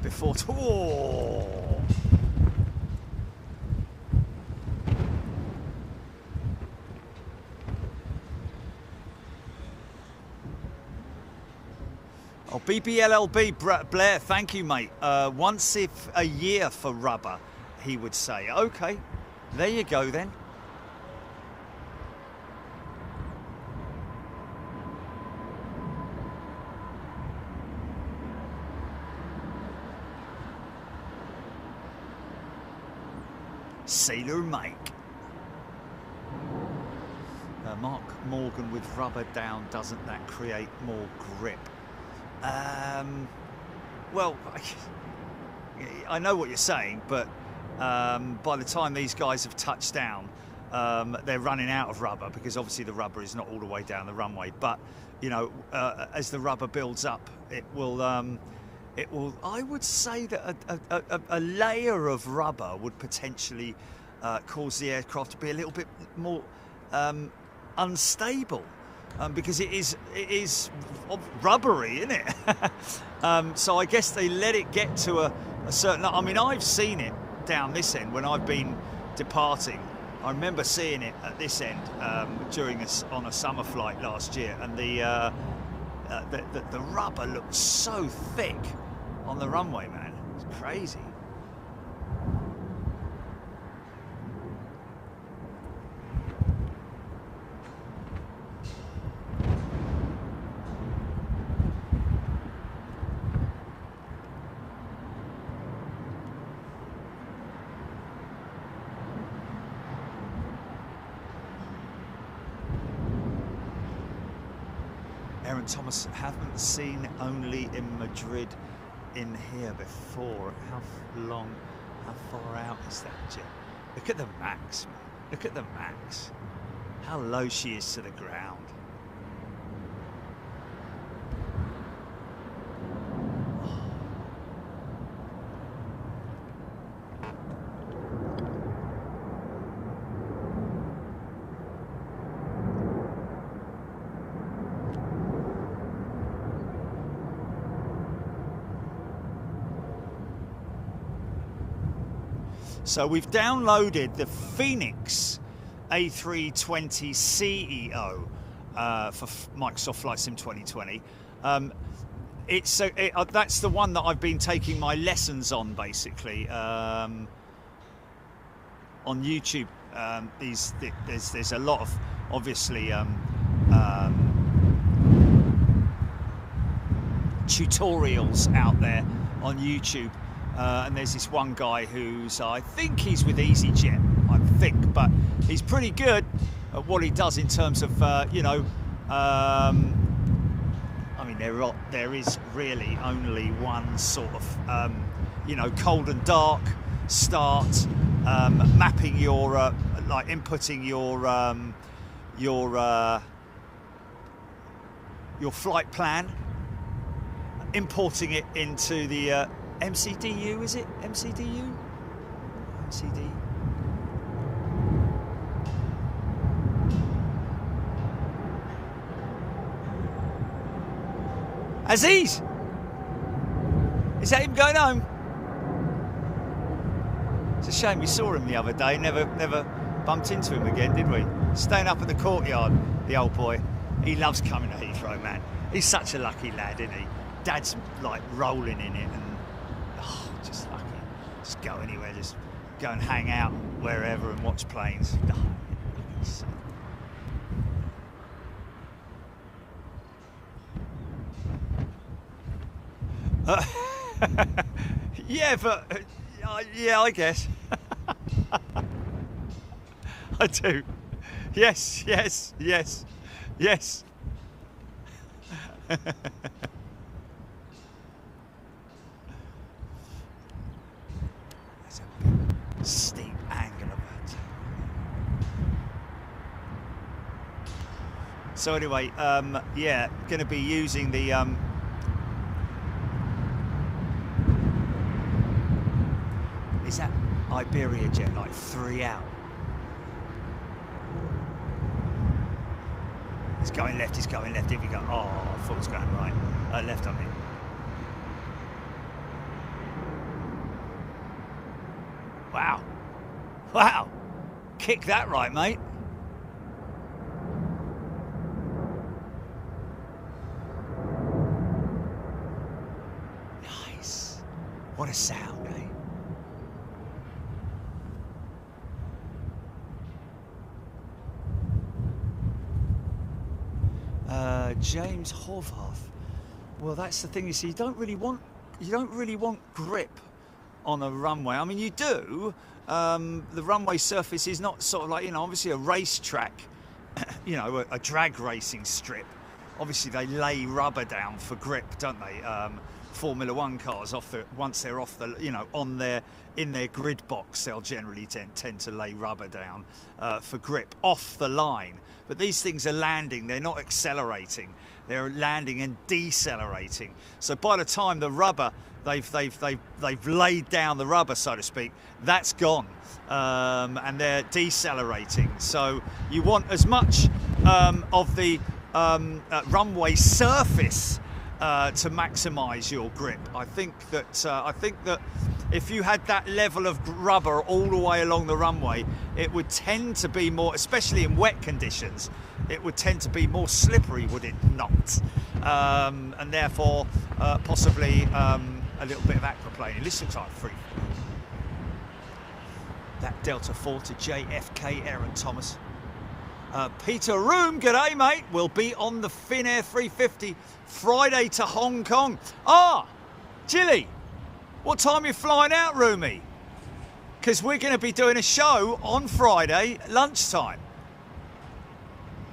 before. Oh. Oh, BBLLB, Blair, thank you, mate. Once a year for rubber, he would say. Okay, there you go then. Sailor Mike. Mark Morgan with rubber down, doesn't that create more grip? Well, I know what you're saying, but by the time these guys have touched down, they're running out of rubber because obviously the rubber is not all the way down the runway. But, you know, as the rubber builds up, it will, I would say that a layer of rubber would potentially cause the aircraft to be a little bit more unstable. Because it is rubbery, isn't it? So I guess they let it get to a certain. I mean, I've seen it down this end when I've been departing. I remember seeing it at this end on a summer flight last year, and the rubber looked so thick on the runway, man. It's crazy. Aaron Thomas, haven't seen only in Madrid in here before. How far out is that jet? Look at the max, man. Look at the max. How low she is to the ground. So we've downloaded the Phoenix A320 CEO for Microsoft Flight Sim 2020. that's the one that I've been taking my lessons on, basically, on YouTube. There's a lot of, obviously, tutorials out there on YouTube, and there's this one guy who's, I think he's with EasyJet, I think, but he's pretty good at what he does in terms of, you know, I mean, there is really only one sort of, you know, cold and dark start, mapping your, like inputting your flight plan, importing it into the MCDU, is it? MCDU? MCD? Aziz! Is that him going home? It's a shame we saw him the other day, never bumped into him again, did we? Staying up at the courtyard, the old boy. He loves coming to Heathrow, man. He's such a lucky lad, isn't he? Dad's like rolling in it and just lucky. Just go anywhere, just go and hang out wherever and watch planes. Yeah, but yeah, I guess. I do. Yes, yes, yes, yes. There's a big steep angle of it. So anyway, yeah, going to be using the is that Iberia jet, like 3 out? He's going left, he's going left. Here we go. Oh, I thought it was going right. Left, I mean. Wow. Wow. Kick that right, mate. Nice. What a sound, eh? James Horvath. Well, that's the thing. You see, you don't really want grip on a runway. I mean, you do. The runway surface is not sort of like, you know, obviously a racetrack, you know, a drag racing strip. Obviously, they lay rubber down for grip, don't they? Formula One cars, once they're off the, you know, in their grid box, they'll generally tend to lay rubber down for grip off the line. But these things are landing; they're not accelerating; they're landing and decelerating. So by the time the rubber, they've laid down the rubber, so to speak, that's gone, and they're decelerating. So you want as much of the runway surface to maximise your grip. I think that if you had that level of rubber all the way along the runway, it would tend to be more, especially in wet conditions, it would tend to be more slippery, would it not? And therefore, possibly a little bit of aquaplaning. This looks like free. That Delta 4 to JFK, Aaron Thomas. Peter Room, g'day mate, will be on the Finnair 350 Friday to Hong Kong. Ah, Jilly, what time are you flying out, Roomy? Because we're going to be doing a show on Friday lunchtime.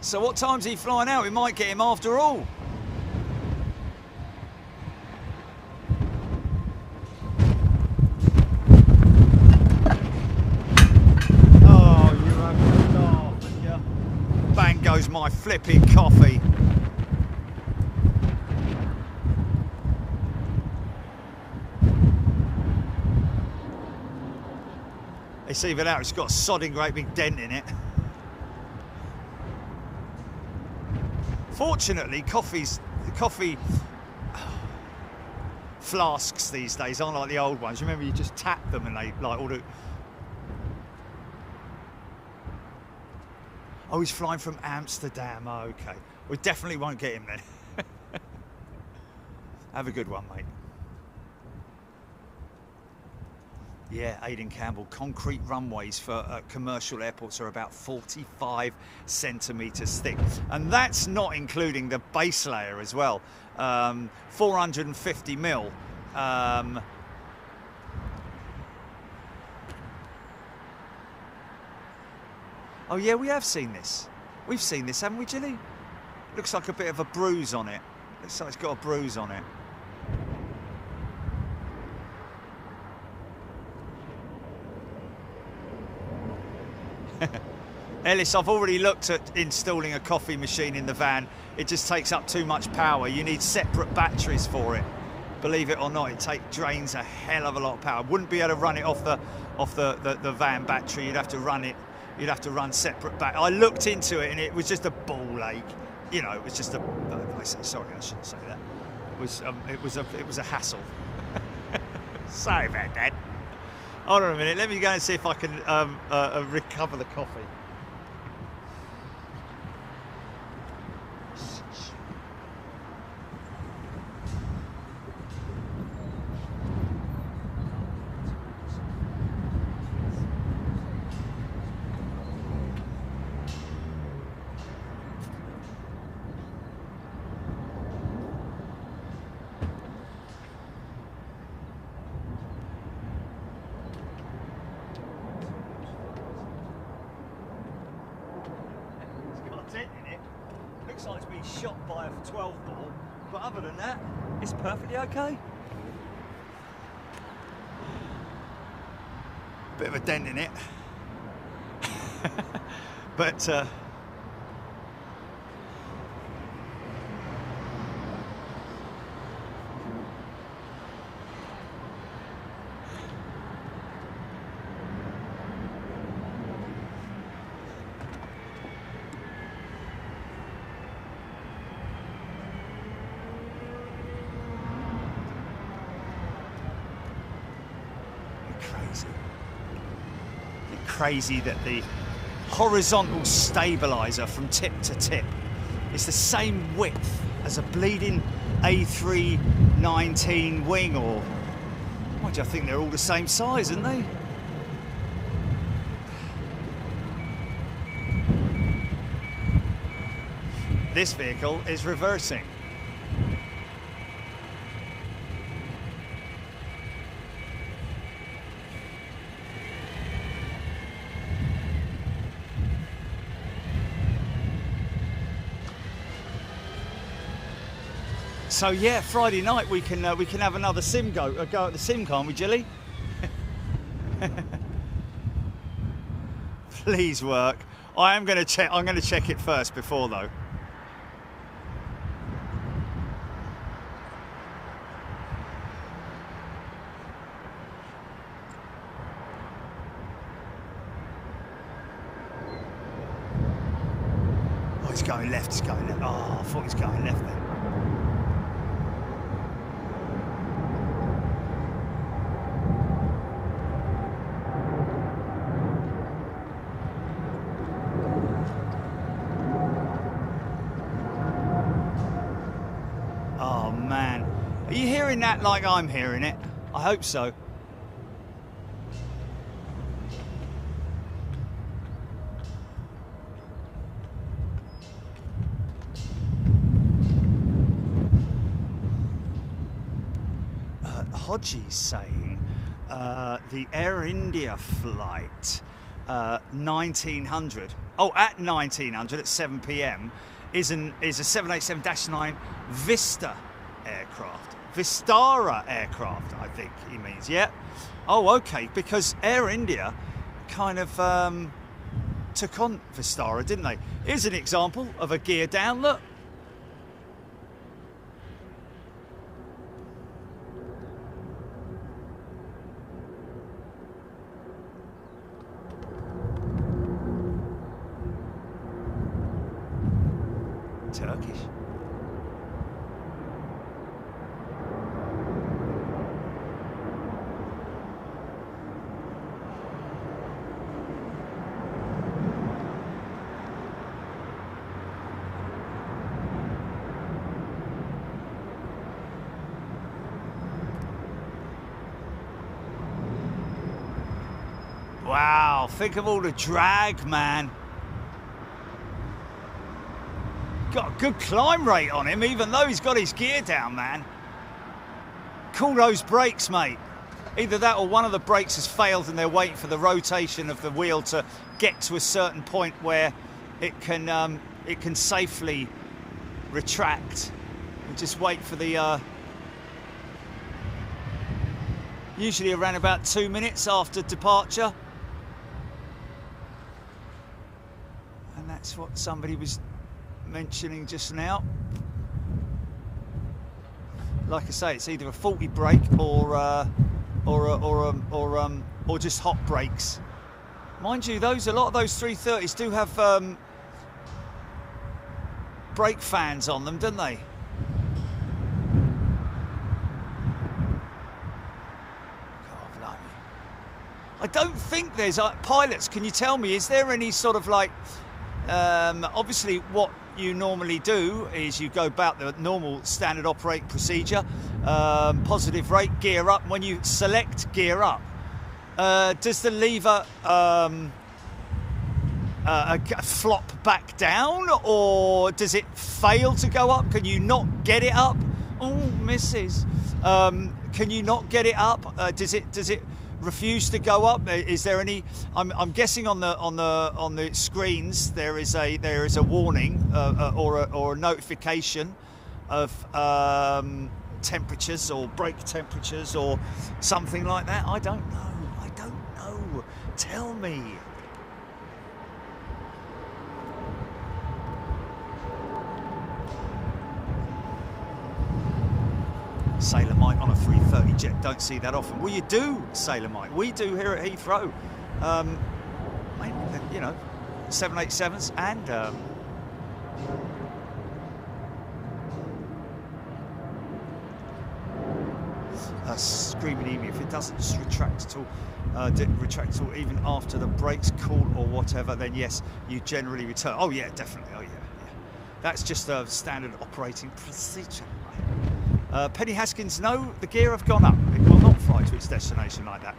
So what time's he flying out? We might get him after all. Bang goes my flipping coffee. It's even out, it's got a sodding great big dent in it. Fortunately, coffee flasks these days aren't like the old ones. Remember, you just tap them and they like all the... Oh, he's flying from Amsterdam. Oh, okay. We definitely won't get him then. Have a good one, mate. Yeah, Aidan Campbell, concrete runways for commercial airports are about 45 centimetres thick. And that's not including the base layer as well. 450 mil. Oh yeah, we have seen this. We've seen this, haven't we, Gilly? Looks like a bit of a bruise on it. Looks like it's got a bruise on it. Ellis, I've already looked at installing a coffee machine in the van. It just takes up too much power. You need separate batteries for it. Believe it or not, it drains a hell of a lot of power. Wouldn't be able to run it off the van battery. You'd have to run it. You'd have to run separate I looked into it and it was just a ball ache. You know, it was just a. Sorry, I shouldn't say that. It was a hassle. Sorry about that. Hold on a minute. Let me go and see if I can recover the coffee. Like it's been shot by a 12 ball, but other than that, it's perfectly okay. Bit of a dent in it, but crazy that the horizontal stabilizer from tip to tip is the same width as a bleeding A319 wing, or why do you think they're all the same size, aren't they? This vehicle is reversing. So yeah, Friday night we can have another go at the sim, can't we, Gilly? Please work. I'm going to check it first before though. Oh, it's going left. It's going left. Oh, I thought it's going left then. Are you hearing that like I'm hearing it? I hope so. Hodgie's saying the Air India flight 1900. Oh, at 1900 at 7 p.m. is a 787-9 Vistara aircraft, I think he means, yeah. Oh, okay, because Air India kind of took on Vistara, didn't they? Here's an example of a gear down, look. Turkish. Wow, think of all the drag, man. Got a good climb rate on him, even though he's got his gear down, man. Call those brakes, mate. Either that or one of the brakes has failed and they're waiting for the rotation of the wheel to get to a certain point where it can safely retract. And just wait for the usually around about 2 minutes after departure. And that's what somebody was mentioning just now. Like I say, it's either a faulty brake or just hot brakes. Mind you, a lot of those 330s do have brake fans on them, don't they? God, blimey. I don't think there's pilots. Can you tell me? Is there any sort of like? Obviously, what you normally do is you go about the normal standard operating procedure, positive rate, gear up. When you select gear up, does the lever flop back down, or does it fail to go up? Can you not get it up? Oh, misses. Can you not get it up? Does it refuse to go up? Is there any? I'm guessing on the screens there is a warning or a notification of temperatures or brake temperatures or something like that. I don't know. Tell me. Sailor Mike on a 330 jet, don't see that often. Well, you do, Sailor Mike. We do here at Heathrow. You know, 787s and Screaming Emu, if it doesn't just retract at all, even after the brakes cool or whatever, then yes, you generally return. Oh yeah, definitely. Oh yeah. That's just a standard operating procedure. Penny Haskins, no, the gear have gone up. It will not fly to its destination like that.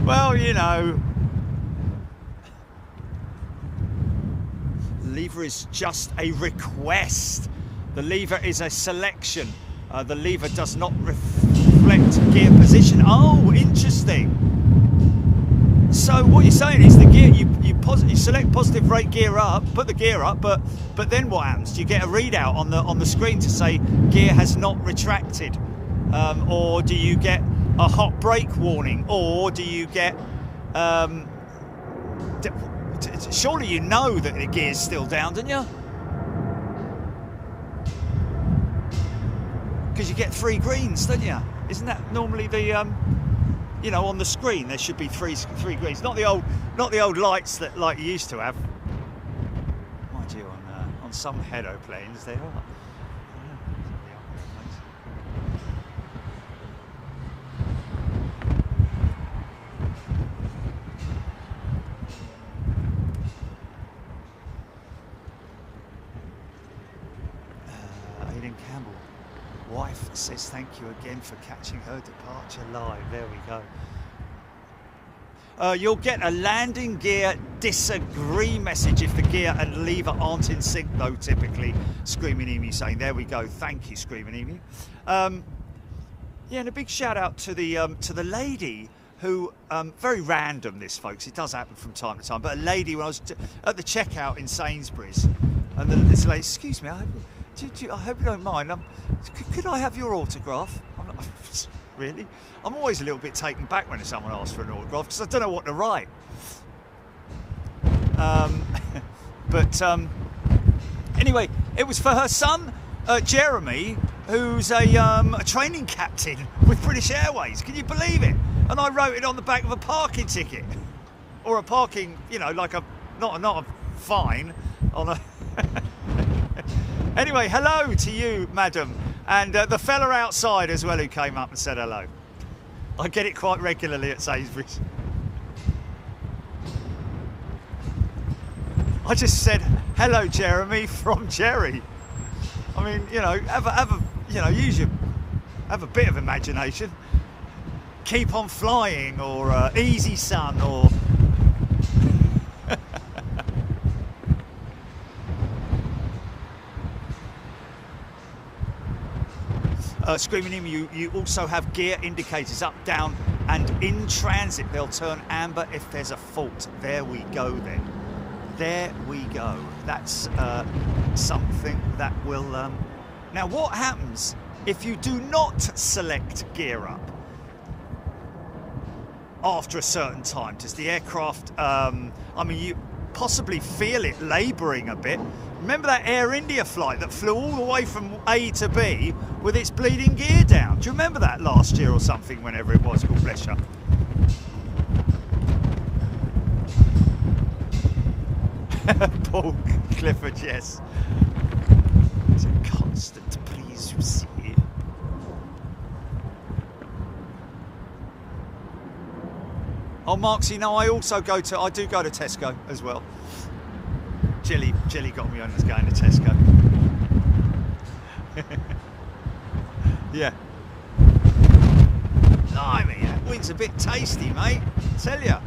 Well, you know, lever is just a request. The lever is a selection. The lever does not reflect gear position. Oh, interesting. So what you're saying is the gear, you select positive rate gear up, put the gear up, but then what happens? Do you get a readout on the screen to say gear has not retracted, or do you get a hot brake warning, or do you get? Surely you know that the gear's still down, don't you? Because you get 3 greens, don't you? Isn't that normally the you know, on the screen there should be three greens, not the old lights that like you used to have. Mind you, on some headoplanes they are. Wife says thank you again for catching her departure live. There we go. You'll get a landing gear disagree message if the gear and lever aren't in sync, though, typically. Screaming Emu saying, there we go. Thank you, Screaming Emu. Yeah, and a big shout out to the lady who, very random this, folks. It does happen from time to time. But a lady, when I was at the checkout in Sainsbury's, and this lady, excuse me, I hope you don't mind. Could I have your autograph? Really? I'm always a little bit taken back when someone asks for an autograph because I don't know what to write. Anyway, it was for her son, Jeremy, who's a training captain with British Airways. Can you believe it? And I wrote it on the back of a parking ticket, or a parking, you know, like not a fine on a. Anyway, hello to you, madam, and the fella outside as well who came up and said hello. I get it quite regularly at Sainsbury's. I just said, hello, Jeremy, from Jerry. I mean, you know, have a have a bit of imagination. Keep on flying, or easy son, or screaming in, you also have gear indicators up, down, and in transit they'll turn amber if there's a fault. There we go then. There we go. That's something that will... Now, what happens if you do not select gear up after a certain time? Does the aircraft... I mean, you possibly feel it labouring a bit. Remember that Air India flight that flew all the way from A to B with its bleeding gear down? Do you remember that last year or something, whenever it was? God bless you. Paul Clifford, yes. It's a constant breeze you see. Oh, Marksy, no, I do go to Tesco as well. Jilly got me on as going to Tesco. Yeah. Blimey, that wind's a bit tasty, mate. Tell ya.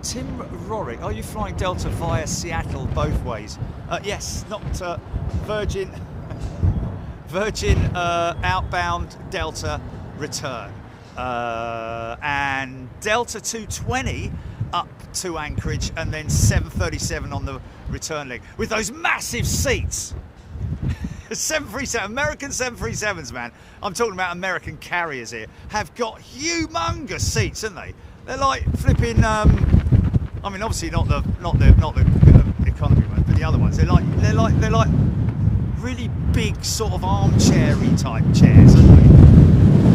Tim Rorick, are you flying Delta via Seattle both ways? Yes, not Virgin outbound, Delta return. And Delta 220 up to Anchorage, and then 737 on the return leg with those massive seats. 737, American 737s, man. I'm talking about American carriers here. Have got humongous seats, haven't they? They're like flipping. I mean, obviously not the economy ones, but the other ones. They're like really big, sort of armchair-y type chairs, aren't they?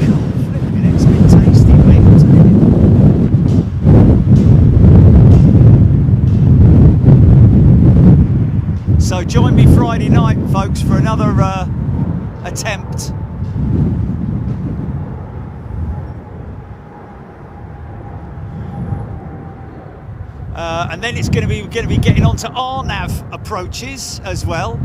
God, flipping, it's a bit tasty, mate. So join me Friday night, folks, for another attempt. And then it's going to be getting onto RNAV approaches as well,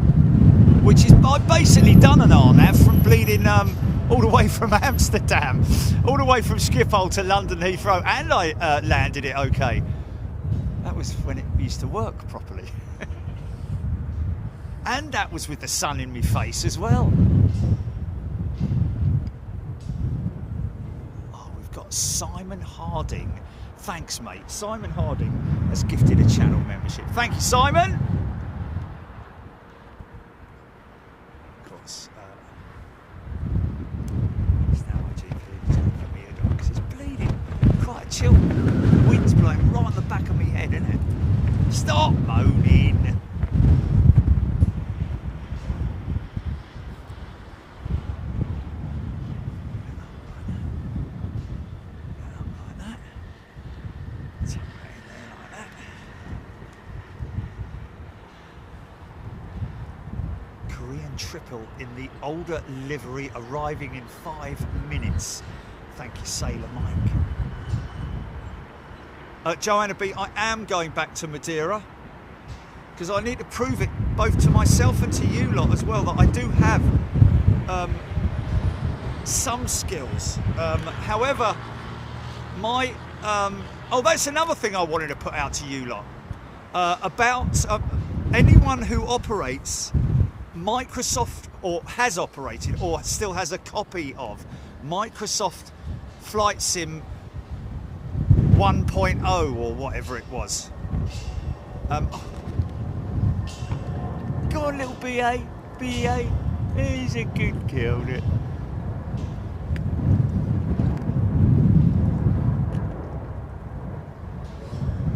which is, I've basically done an RNAV from bleeding all the way from Amsterdam, all the way from Schiphol to London Heathrow, and I landed it okay. That was when it used to work properly. And that was with the sun in my face as well. Oh, we've got Simon Harding. Thanks, mate. Simon Harding has gifted a channel membership. Thank you, Simon. Of course, it's now my GP. He's going to put me a dog because it's bleeding. Quite a chill. The wind's blowing right on the back of my head, isn't it? Stop moaning. Triple in the older livery, arriving in 5 minutes. Thank you, Sailor Mike. Joanna B, I am going back to Madeira because I need to prove it both to myself and to you lot as well that I do have some skills. However, my oh, that's another thing I wanted to put out to you lot about anyone who operates Microsoft, or has operated, or still has a copy of Microsoft Flight Sim 1.0 or whatever it was. Go on, little BA. He's a good girl.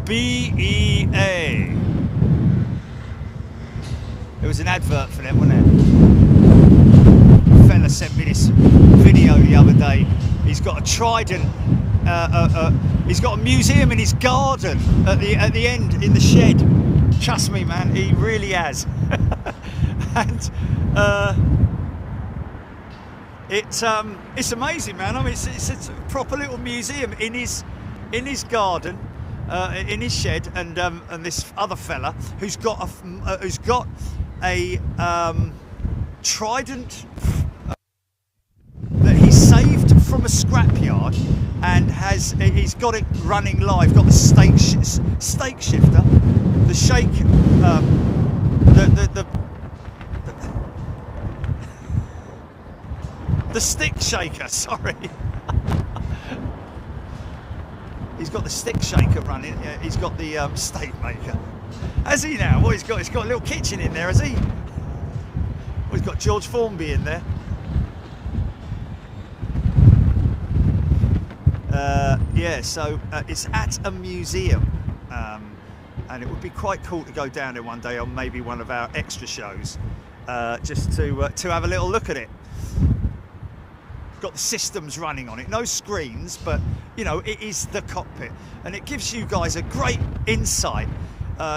BEA. There was an advert for them, wasn't there? A fella sent me this video the other day. He's got a Trident. He's got a museum in his garden at the end in the shed. Trust me, man, he really has. And It's amazing, man. I mean, it's a proper little museum in his garden, in his shed, and this other fella who's got a trident that he saved from a scrapyard, and he's got it running live. Got the stake shifter, the shake, the stick shaker, sorry. He's got the stick shaker running. He's got the steak maker. Has he now? What he's got? He's got a little kitchen in there, has he? Well, he's got George Formby in there. Yeah, so it's at a museum, and it would be quite cool to go down there one day on maybe one of our extra shows, just to have a little look at it. Got the systems running on it, no screens, but you know, it is the cockpit, and it gives you guys a great insight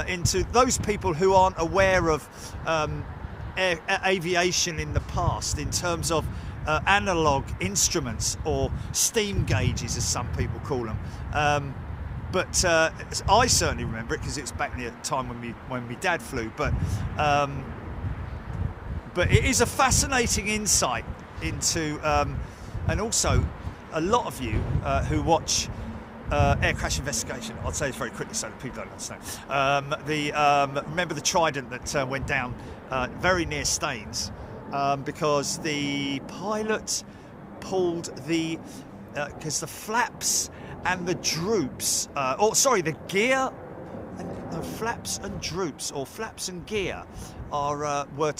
into those people who aren't aware of aviation in the past, in terms of analog instruments, or steam gauges as some people call them. But I certainly remember it because it's back in the time when my dad flew. But it is a fascinating insight into, and also a lot of you who watch air crash investigation. I'll say this very quickly so that people don't understand. Remember the Trident that went down very near Staines, because the pilot pulled the because the flaps and the droops, the gear, no, flaps and droops, or flaps and gear, were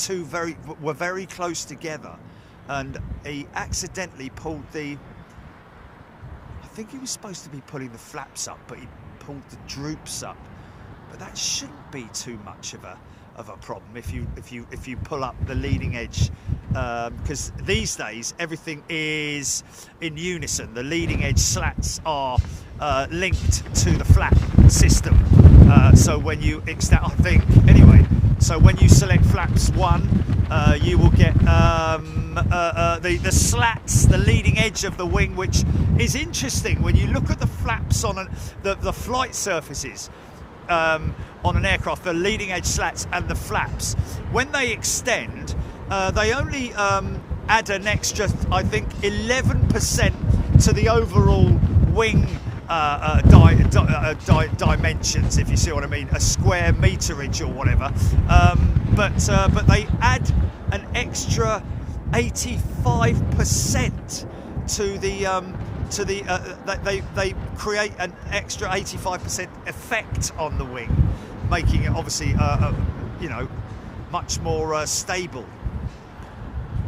very close together, and he accidentally pulled the. I think he was supposed to be pulling the flaps up, but he pulled the droops up. But that shouldn't be too much of a problem if you pull up the leading edge, because these days everything is in unison. The leading edge slats are linked to the flap system, so when you extend, I think anyway, so when you select flaps 1, you will get the slats, the leading edge of the wing, which is interesting when you look at the flaps on the flight surfaces on an aircraft. The leading edge slats and the flaps, when they extend, they only add an extra, I think, 11% to the overall wing dimensions, if you see what I mean, a square meterage or whatever. But they add an extra 85% to the they create an extra 85% effect on the wing, making it obviously you know, much more stable,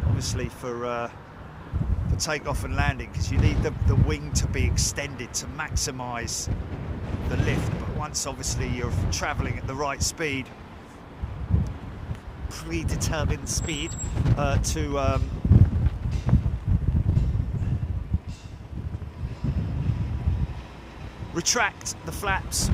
obviously for takeoff and landing, because you need the wing to be extended to maximize the lift. But once obviously you're traveling at the right speed, predetermined speed, to retract the flaps.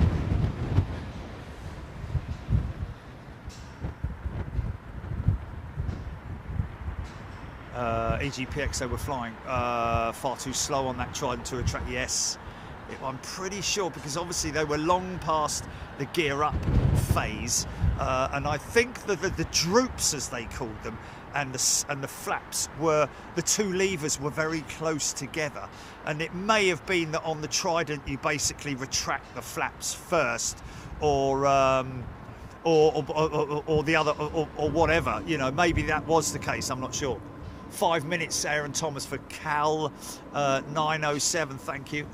EGPX, they were flying far too slow on that Trident to retract. Yes, I'm pretty sure, because obviously they were long past the gear up phase, and I think that the droops, as they called them, and the flaps were, the two levers were very close together, and it may have been that on the Trident you basically retract the flaps first, or the other, or whatever, you know, maybe that was the case, I'm not sure. 5 minutes, Aaron Thomas, for Cal 907, thank you.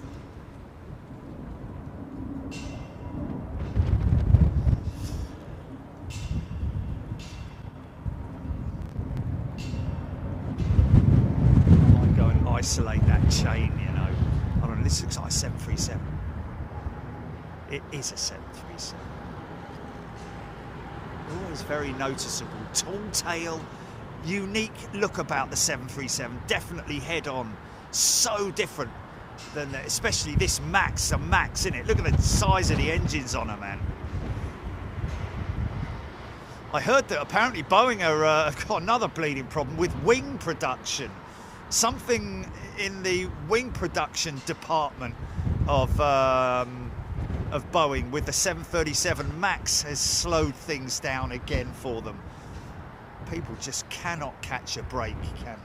I might go and isolate that chain, you know. I don't know, this looks like a 737. It is a 737. Always very noticeable. Tall tail. Unique look about the 737, definitely head on, so different than, especially this Max, a Max, isn't it? Look at the size of the engines on her, man. I heard that apparently Boeing are got another bleeding problem with wing production. something in the wing production department of Boeing with the 737 MAX has slowed things down again for them. People just cannot catch a break, can they?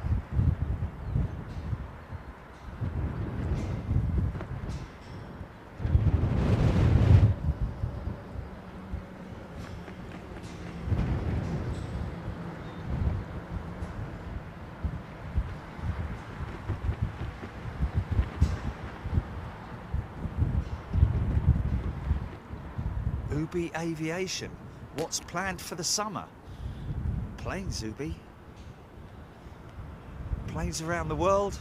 Ubi Aviation, what's planned for the summer? Planes, Ubi. Planes around the world.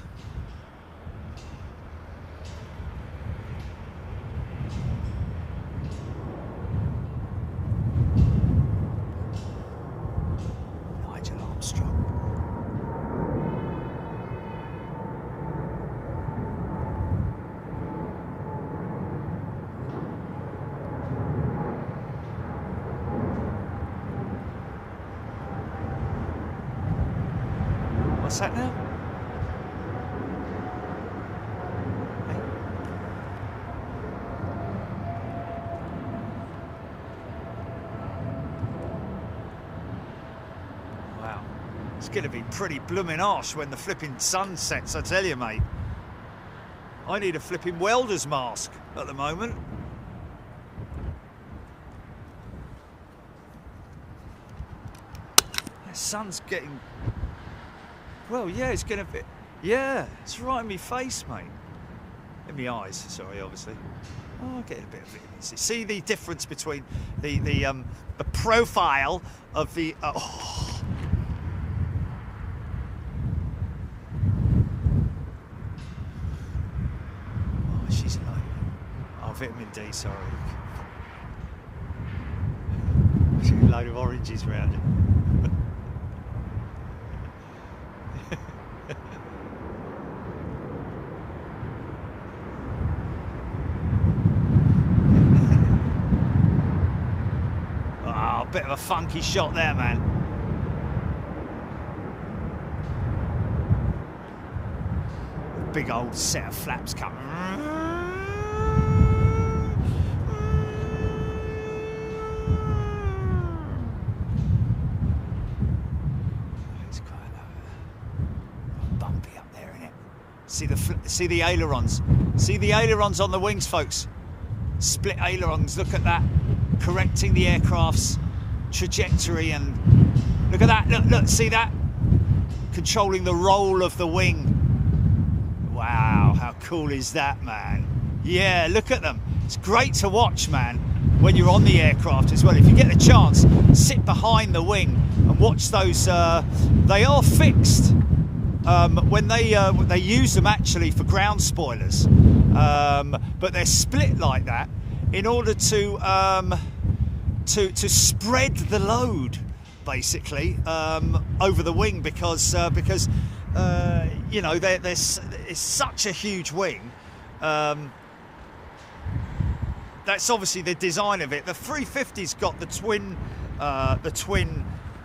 Nigel Armstrong. What's that now? Hey. Wow, it's going to be pretty blooming harsh when the flipping sun sets, I tell you, mate. I need a flipping welder's mask at the moment. The sun's getting... Well, yeah, it's going to be... Yeah, it's right in my face, mate. In my eyes, sorry, obviously. Oh, I'm getting a bit of vitamin C. See the difference between the profile of the... oh, she's low. Oh, vitamin D, sorry. A load of oranges around it. Bit of a funky shot there, man. Big old set of flaps coming. It's quite bumpy up there, isn't it? See the ailerons. See the ailerons on the wings, folks. Split ailerons. Look at that, correcting the aircraft's trajectory, and look at that, look, see that? Controlling the roll of the wing. Wow, how cool is that, man? Yeah, look at them. It's great to watch, man, when you're on the aircraft as well. If you get the chance, sit behind the wing and watch those. They are fixed when they use them actually for ground spoilers, but they're split like that in order to spread the load, basically, over the wing, because you know, it's such a huge wing. That's obviously the design of it. The 350's got the twin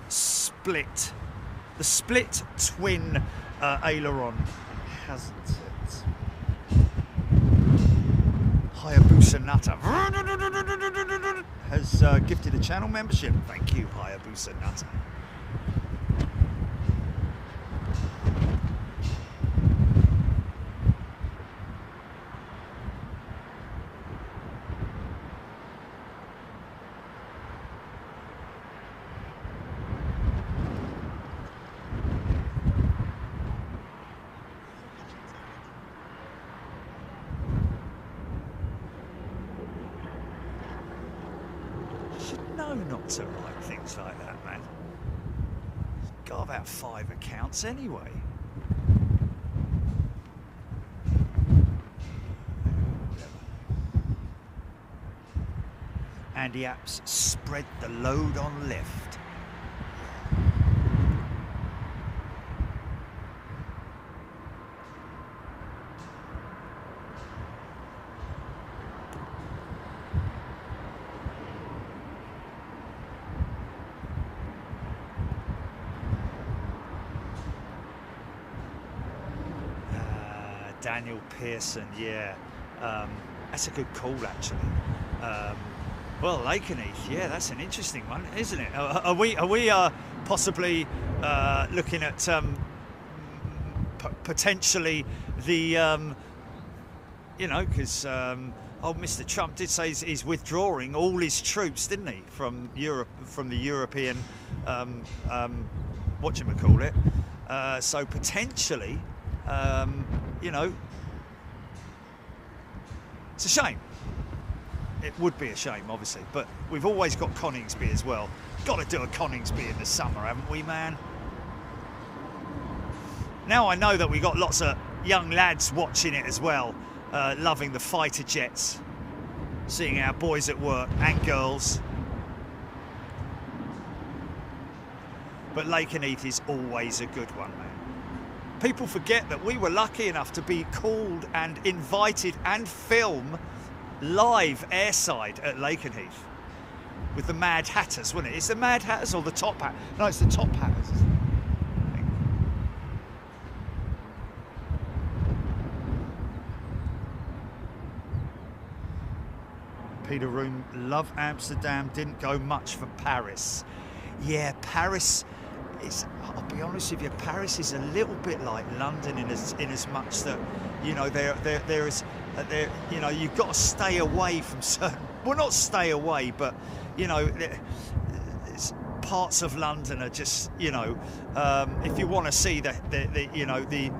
split, the split twin aileron, hasn't it? Hayabusa Nutter has gifted a channel membership. Thank you, Hayabusa Nutter. Not to write things like that, man. Got about 5 accounts anyway. Andy Apps, spread the load on lift. Daniel Pearson, yeah. That's a good call, actually. Well, Lakenheath, yeah, that's an interesting one, isn't it? Are we possibly looking at potentially the, you know, because old Mr. Trump did say he's withdrawing all his troops, didn't he, from Europe, from the European, whatchamacallit. So potentially, you know, it's a shame. It would be a shame, obviously, but we've always got Coningsby as well. Got to do a Coningsby in the summer, haven't we, man? Now I know that we got lots of young lads watching it as well, loving the fighter jets, seeing our boys at work and girls. But Lakenheath is always a good one, man. People forget that we were lucky enough to be called and invited and film live airside at Lakenheath with the Mad Hatters, wasn't it? It's the Mad Hatters or the Top Hat? No, it's the Top Hatters. Peter Room, love Amsterdam, didn't go much for Paris. Yeah, Paris is, I'll be honest with you, Paris is a little bit like London in as much that, you know, there is, you know, you've got to stay away from certain, well, not stay away, but, you know, parts of London are just, you know, if you want to see the you know, the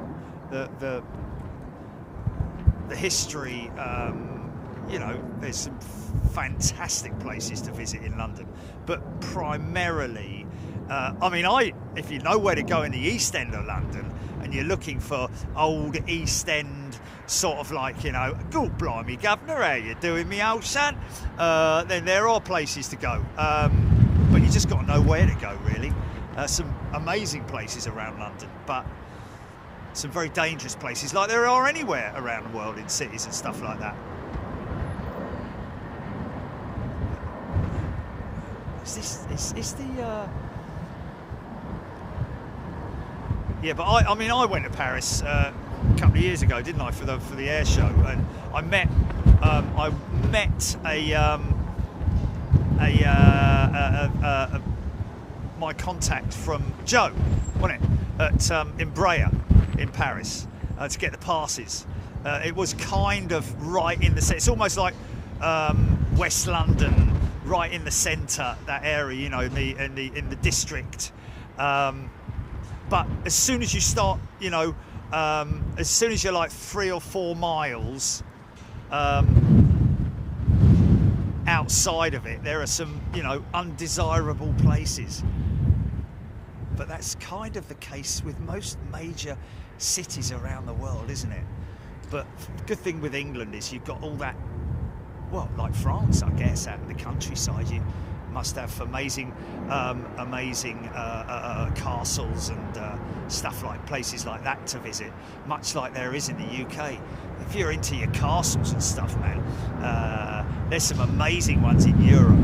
history, you know, there's some fantastic places to visit in London, but primarily, I mean, if you know where to go in the East End of London and you're looking for old East End sort of like, you know, good blimey, governor, how you doing, me old son? Then there are places to go, but you just got to know where to go, really. Some amazing places around London, but some very dangerous places like there are anywhere around the world in cities and stuff like that. Is the yeah, but I mean, I went to Paris a couple of years ago, didn't I, for the air show, and I met my contact from Joe, wasn't it, at Embraer in Paris, to get the passes. It was kind of right in the, it's almost like West London, right in the centre, that area, you know, in the district. But as soon as you start, you know, as soon as you're like 3 or 4 miles outside of it, there are some, you know, undesirable places. But that's kind of the case with most major cities around the world, isn't it? But the good thing with England is you've got all that, well, like France, I guess, out in the countryside, you must have amazing, castles and stuff, like places like that to visit, much like there is in the UK. If you're into your castles and stuff, man, there's some amazing ones in Europe.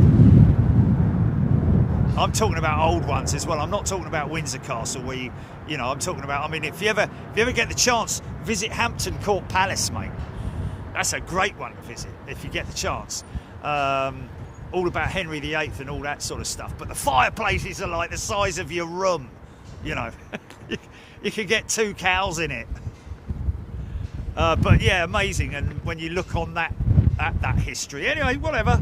I'm talking about old ones as well. I'm not talking about Windsor Castle, where you know, I'm talking about, I mean, if you ever get the chance, visit Hampton Court Palace, mate. That's a great one to visit if you get the chance. All about Henry VIII and all that sort of stuff. But the fireplaces are like the size of your room, you know. You can get 2 cows in it. But yeah, amazing. And when you look on that at that history, anyway, whatever.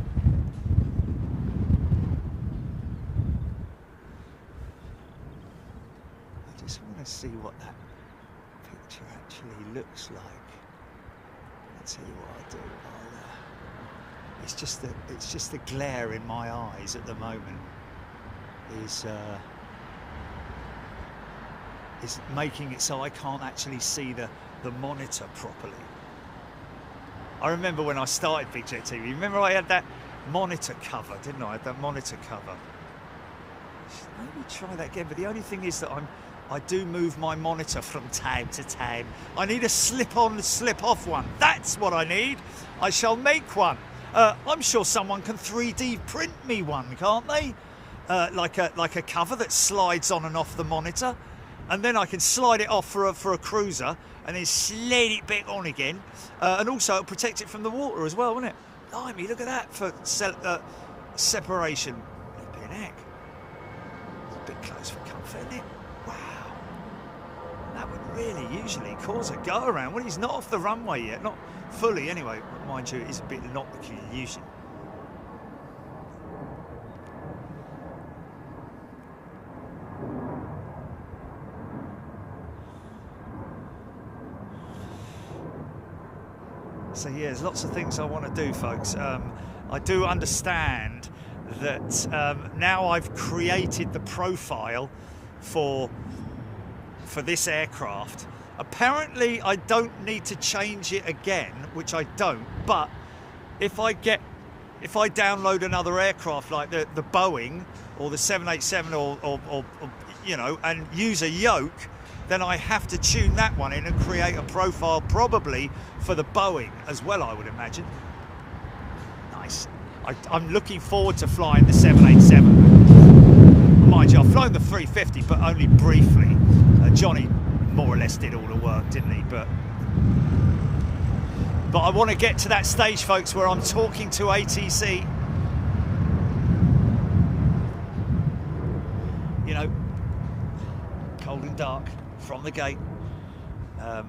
I just want to see what that picture actually looks like. I'll tell you what I'll do. It's just the glare in my eyes at the moment is making it so I can't actually see the monitor properly. I remember when I started Big Jet TV, remember I had that monitor cover, didn't I? I had that monitor cover. Maybe try that again, but the only thing is that I do move my monitor from time to time. I need a slip-on, slip-off one. That's what I need. I shall make one. I'm sure someone can 3D print me one, can't they? Like a cover that slides on and off the monitor. and then I can slide it off for a cruiser, and then slide it back on again, and also it'll protect it from the water as well, won't it? Blimey, look at that for separation. Flipping heck. It's a bit close for comfort, isn't it? Wow. That would really usually cause a go around. Well, he's not off the runway yet, not fully anyway. Mind you, it is a bit not the usual. So yeah, there's lots of things I want to do, folks. I do understand that now I've created the profile for this aircraft. Apparently, I don't need to change it again, which I don't. But if I download another aircraft like the Boeing or the 787 or you know, and use a yoke, then I have to tune that one in and create a profile probably for the Boeing as well, I would imagine. Nice. I'm looking forward to flying the 787. Mind you, I've flown the 350, but only briefly. Johnny more or less did all the work, didn't he? But I want to get to that stage, folks, where I'm talking to ATC. You know, cold and dark from the gate. Oh,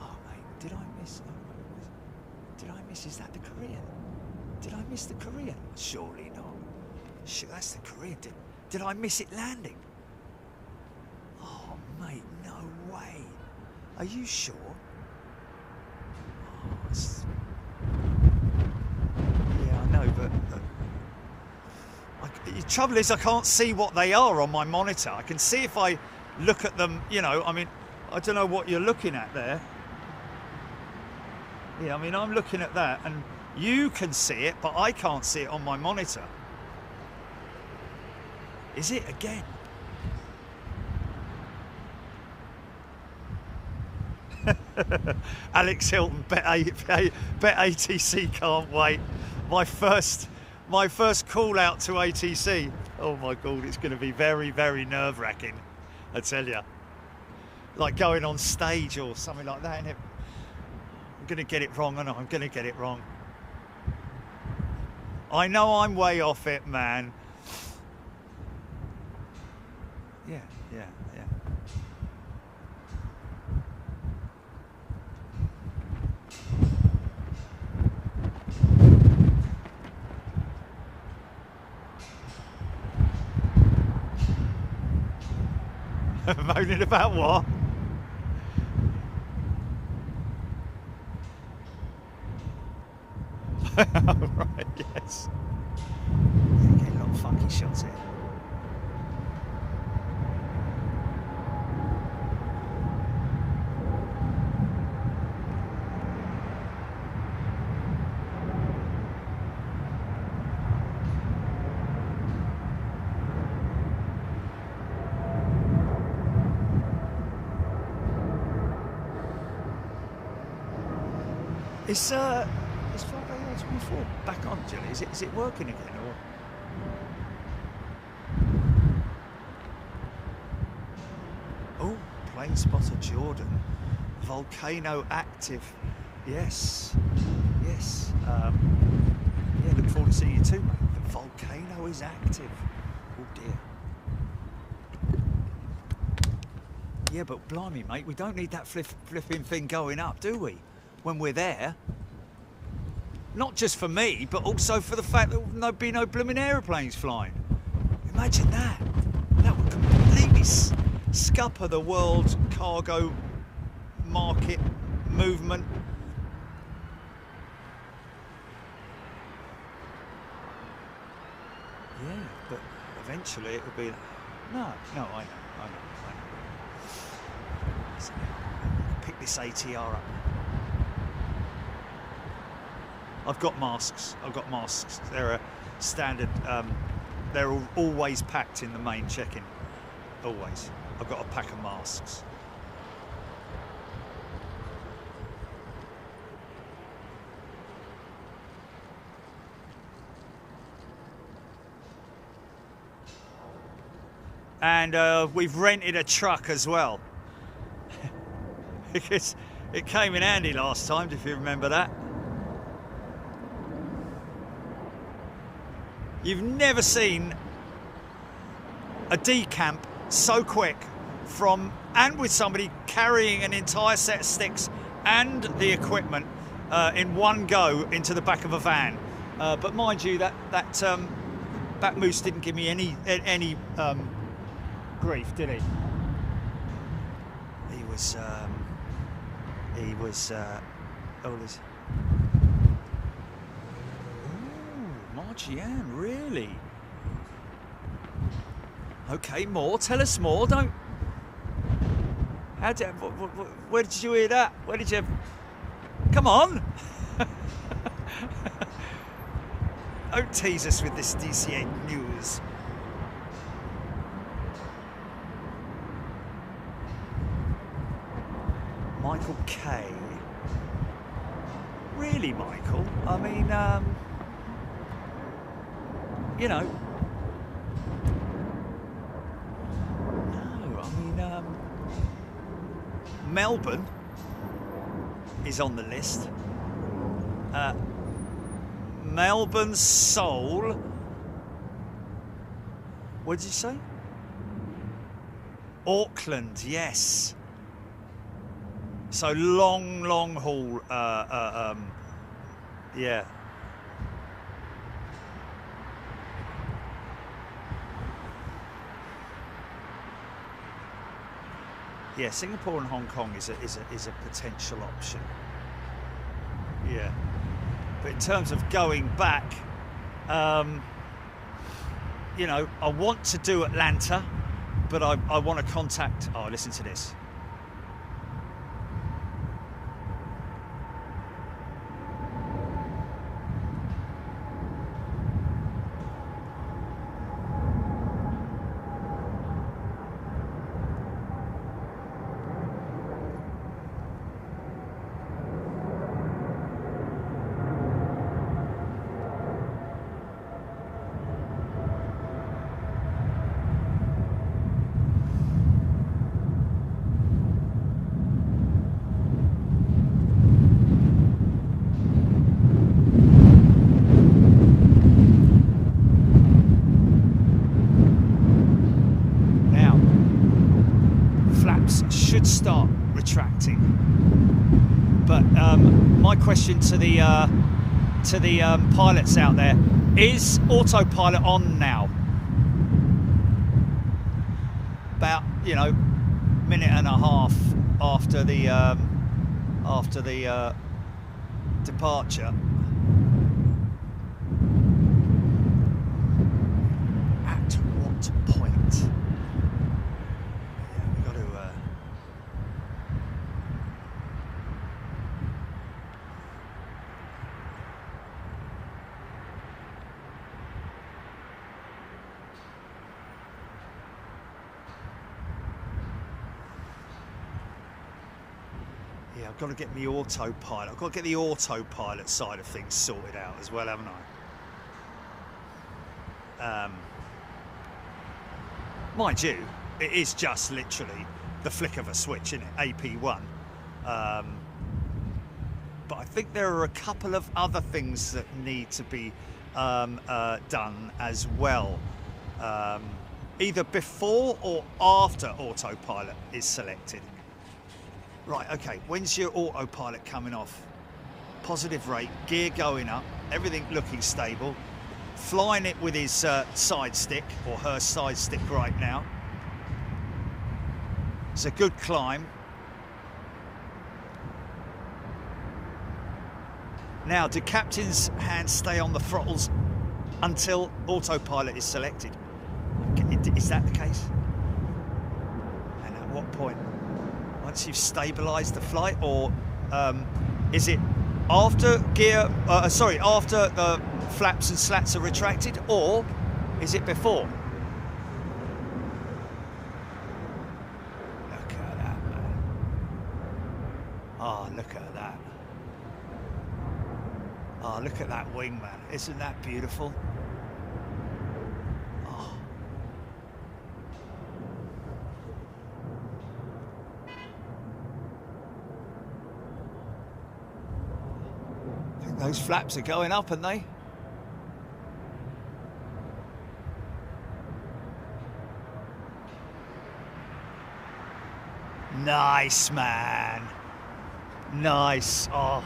mate, did I miss? Is that the Korean? Did I miss the Korean? Surely not. Shit, that's the Korean. Did I miss it landing? Oh, mate, no way. Are you sure? Oh, yeah, I know, but the trouble is I can't see what they are on my monitor. I can see if I look at them, you know, I mean, I don't know what you're looking at there. Yeah, I mean, I'm looking at that and you can see it, but I can't see it on my monitor. Is it again? Alex Hilton, bet ATC can't wait. My first call out to ATC. Oh my God, it's going to be very, very nerve-wracking, I tell you. Like going on stage or something like that, innit? I'm going to get it wrong, and I'm going to get it wrong. I know I'm way off it, man. Yeah. Moaning about what? Right, yes. You get a lot of funky shots here. Is 5AR24 back on, Jilly? Is it working again, or? Oh, plane spotter Jordan. Volcano active. Yes. Yeah, look forward to seeing you too, mate. The volcano is active. Oh dear. Yeah, but blimey, mate, we don't need that flipping thing going up, do we? When we're there. Not just for me, but also for the fact that there'll be no blooming aeroplanes flying. Imagine that. That would completely scupper the world's cargo market movement. Yeah, but eventually it would be... No, I know. So, pick this ATR up. I've got masks. They're a standard. They're always packed in the main check-in. Always. I've got a pack of masks. And we've rented a truck as well. Because it came in handy last time, if you remember that. You've never seen a decamp so quick and with somebody carrying an entire set of sticks and the equipment in one go into the back of a van. But mind you, that moose didn't give me any grief, did he? He was oh, this. Ooh, Margiane, really? Okay, more. Tell us more. Don't. Where did you hear that? Where did you? Come on! Don't tease us with this DC8 news. Michael K. Really, Michael? I mean, you know. No, I mean, Melbourne is on the list. Melbourne, Seoul. What did you say? Auckland, yes. So long haul. Yeah. Yeah, Singapore and Hong Kong is a potential option. Yeah. But in terms of going back, you know, I want to do Atlanta, but I want to contact. Oh, listen to this. Start retracting, but my question to the pilots out there, is autopilot on now? About, you know, minute and a half after the departure. At what point? I've got to get the autopilot. I've got to get the autopilot side of things sorted out as well, haven't I? Mind you, it is just literally the flick of a switch, isn't it? AP1. But I think there are a couple of other things that need to be done as well. Either before or after autopilot is selected. Right, okay, when's your autopilot coming off? Positive rate, gear going up, everything looking stable. Flying it with his side stick, or her side stick right now. It's a good climb. Now, do captain's hands stay on the throttles until autopilot is selected? Is that the case? And at what point? Once you've stabilised the flight, or is it after after the flaps and slats are retracted, or is it before? Look at that, man. Oh, look at that. Oh, look at that wing, man. Isn't that beautiful? Oh. Those flaps are going up, aren't they? Nice, man. Nice. Oh.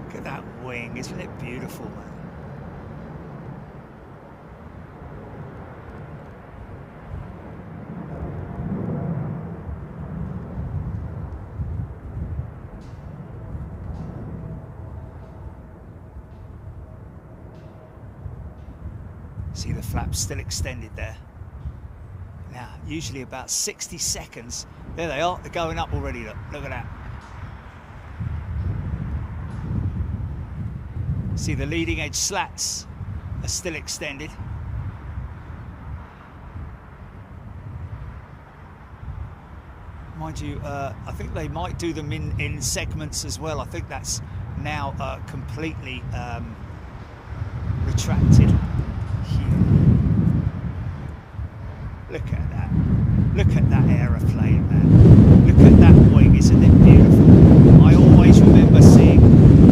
Look at that wing. Isn't it beautiful, man? See the flaps still extended there. Now, usually about 60 seconds. There they are, they're going up already, look at that. See the leading edge slats are still extended. Mind you, I think they might do them in segments as well. I think that's now completely retracted. Look at that. Look at that aeroplane, man. Look at that wing, isn't it beautiful? I always remember seeing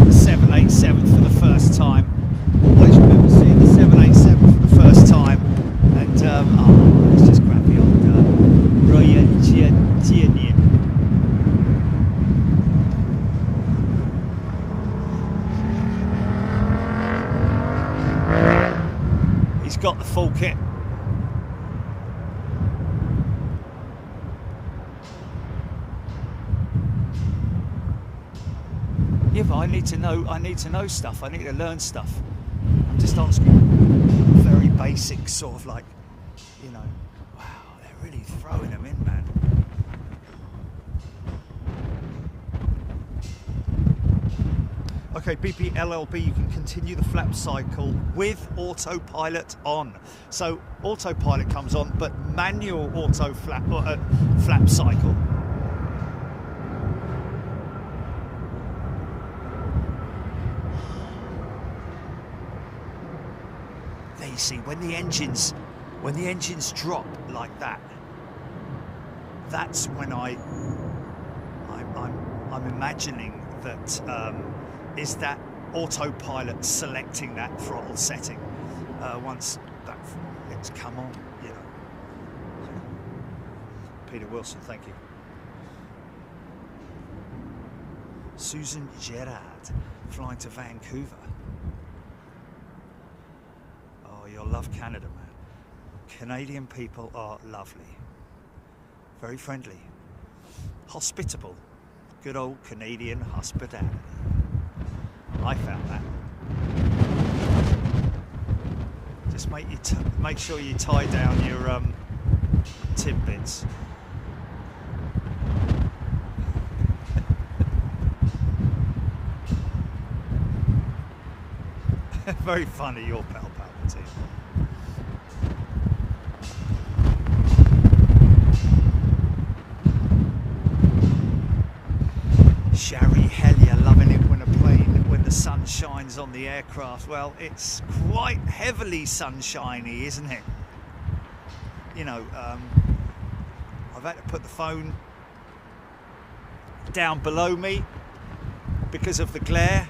the 787 for the first time. Always remember seeing the 787 for the first time. And, oh, let's just grab the old Royal Tianyin. He's got the full kit. Yeah, but I need to know stuff. I need to learn stuff. I'm just asking very basic sort of like, you know, wow, they're really throwing them in, man. Okay, BPLLB, you can continue the flap cycle with autopilot on. So autopilot comes on, but manual auto flap cycle. There you see, when the engines drop like that, that's when I'm imagining that is that autopilot selecting that throttle setting once that it's come on, you know. Peter Wilson, thank you. Susan Gerard, flying to Vancouver. Oh, you'll love Canada, man. Canadian people are lovely. Very friendly. Hospitable. Good old Canadian hospitality. I found that. Just make sure you tie down your tidbits. Very funny, your pal Palpatine. Sherry, hell yeah, loving it when the sun shines on the aircraft. Well, it's quite heavily sunshiny, isn't it? You know, I've had to put the phone down below me because of the glare.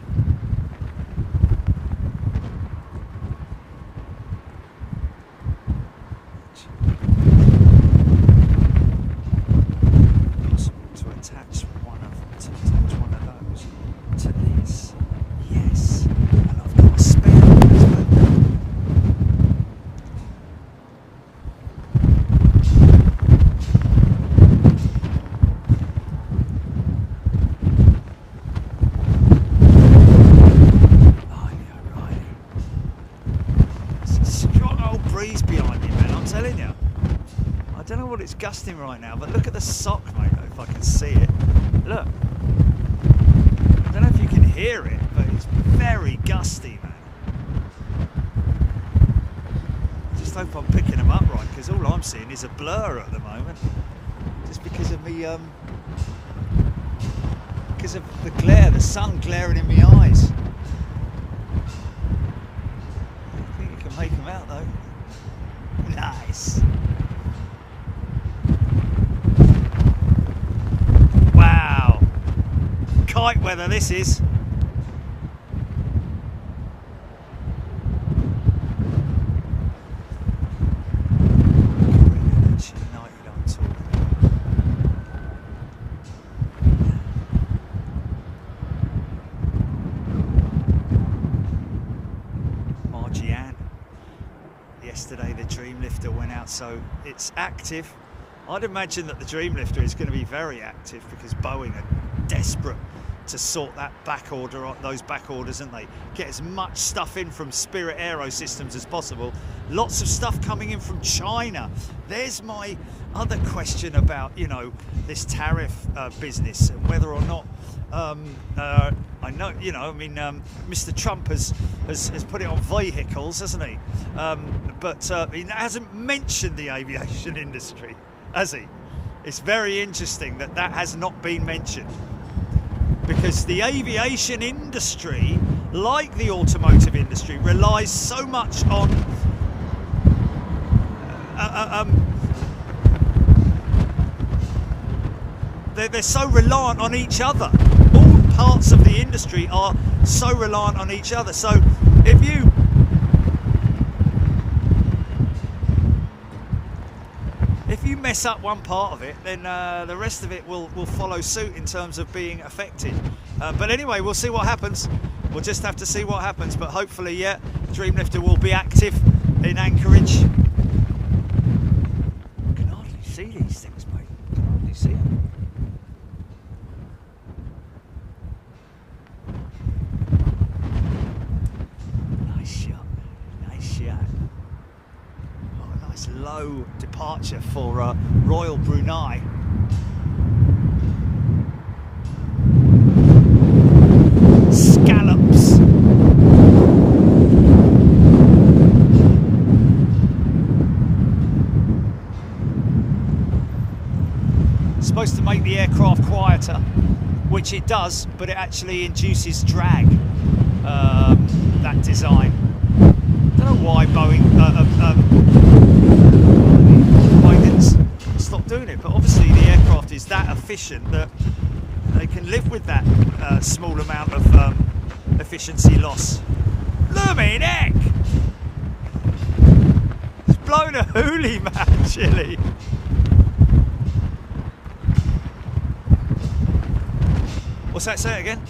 It's gusting right now, but look at the sock, mate, if I can see it. Look. I don't know if you can hear it, but it's very gusty, man. I just hope I'm picking them up right, because all I'm seeing is a blur at the moment. Just because of me, because of the glare, the sun glaring in my eyes. I think you can can make them out though. Nice. Wow. Kite weather this is. Yesterday the Dreamlifter went out, so it's active. I'd imagine that the Dreamlifter is going to be very active because Boeing are desperate to sort that back order, those back orders, aren't they? Get as much stuff in from Spirit Aerosystems as possible. Lots of stuff coming in from China. There's my other question about, you know, this tariff business and whether or not I know, you know, I mean, Mr. Trump has put it on vehicles, hasn't he? But he hasn't mentioned the aviation industry, has he? It's very interesting that that has not been mentioned, because the aviation industry, like the automotive industry, relies so much on they're so reliant on each other. All parts of the industry are so reliant on each other. So if you mess up one part of it, then the rest of it will follow suit in terms of being affected. But anyway, we'll see what happens. We'll just have to see what happens. But hopefully, yeah, Dreamlifter will be active in Anchorage. I can hardly see these things, mate. I can hardly see them. Low departure for Royal Brunei. Scallops. Supposed to make the aircraft quieter, which it does, but it actually induces drag, that design. I don't know why Boeing stop doing it, but obviously the aircraft is that efficient that they can live with that small amount of efficiency loss. Blooming heck! It's blown a hoolie, man, Chile. What's that? Say it again.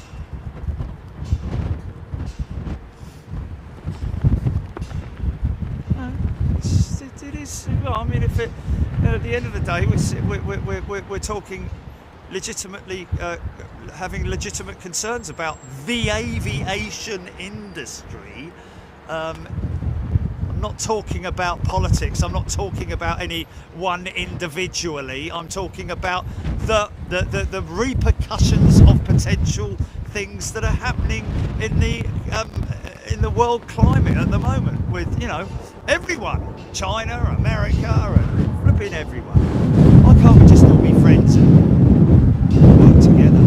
It is. Well, I mean, if it. At the end of the day, we're talking legitimately, having legitimate concerns about the aviation industry. I'm not talking about politics. I'm not talking about any one individually. I'm talking about the repercussions of potential things that are happening in the world climate at the moment, with, you know, everyone, China, America, and flipping everyone. Why can't we just all be friends and work together?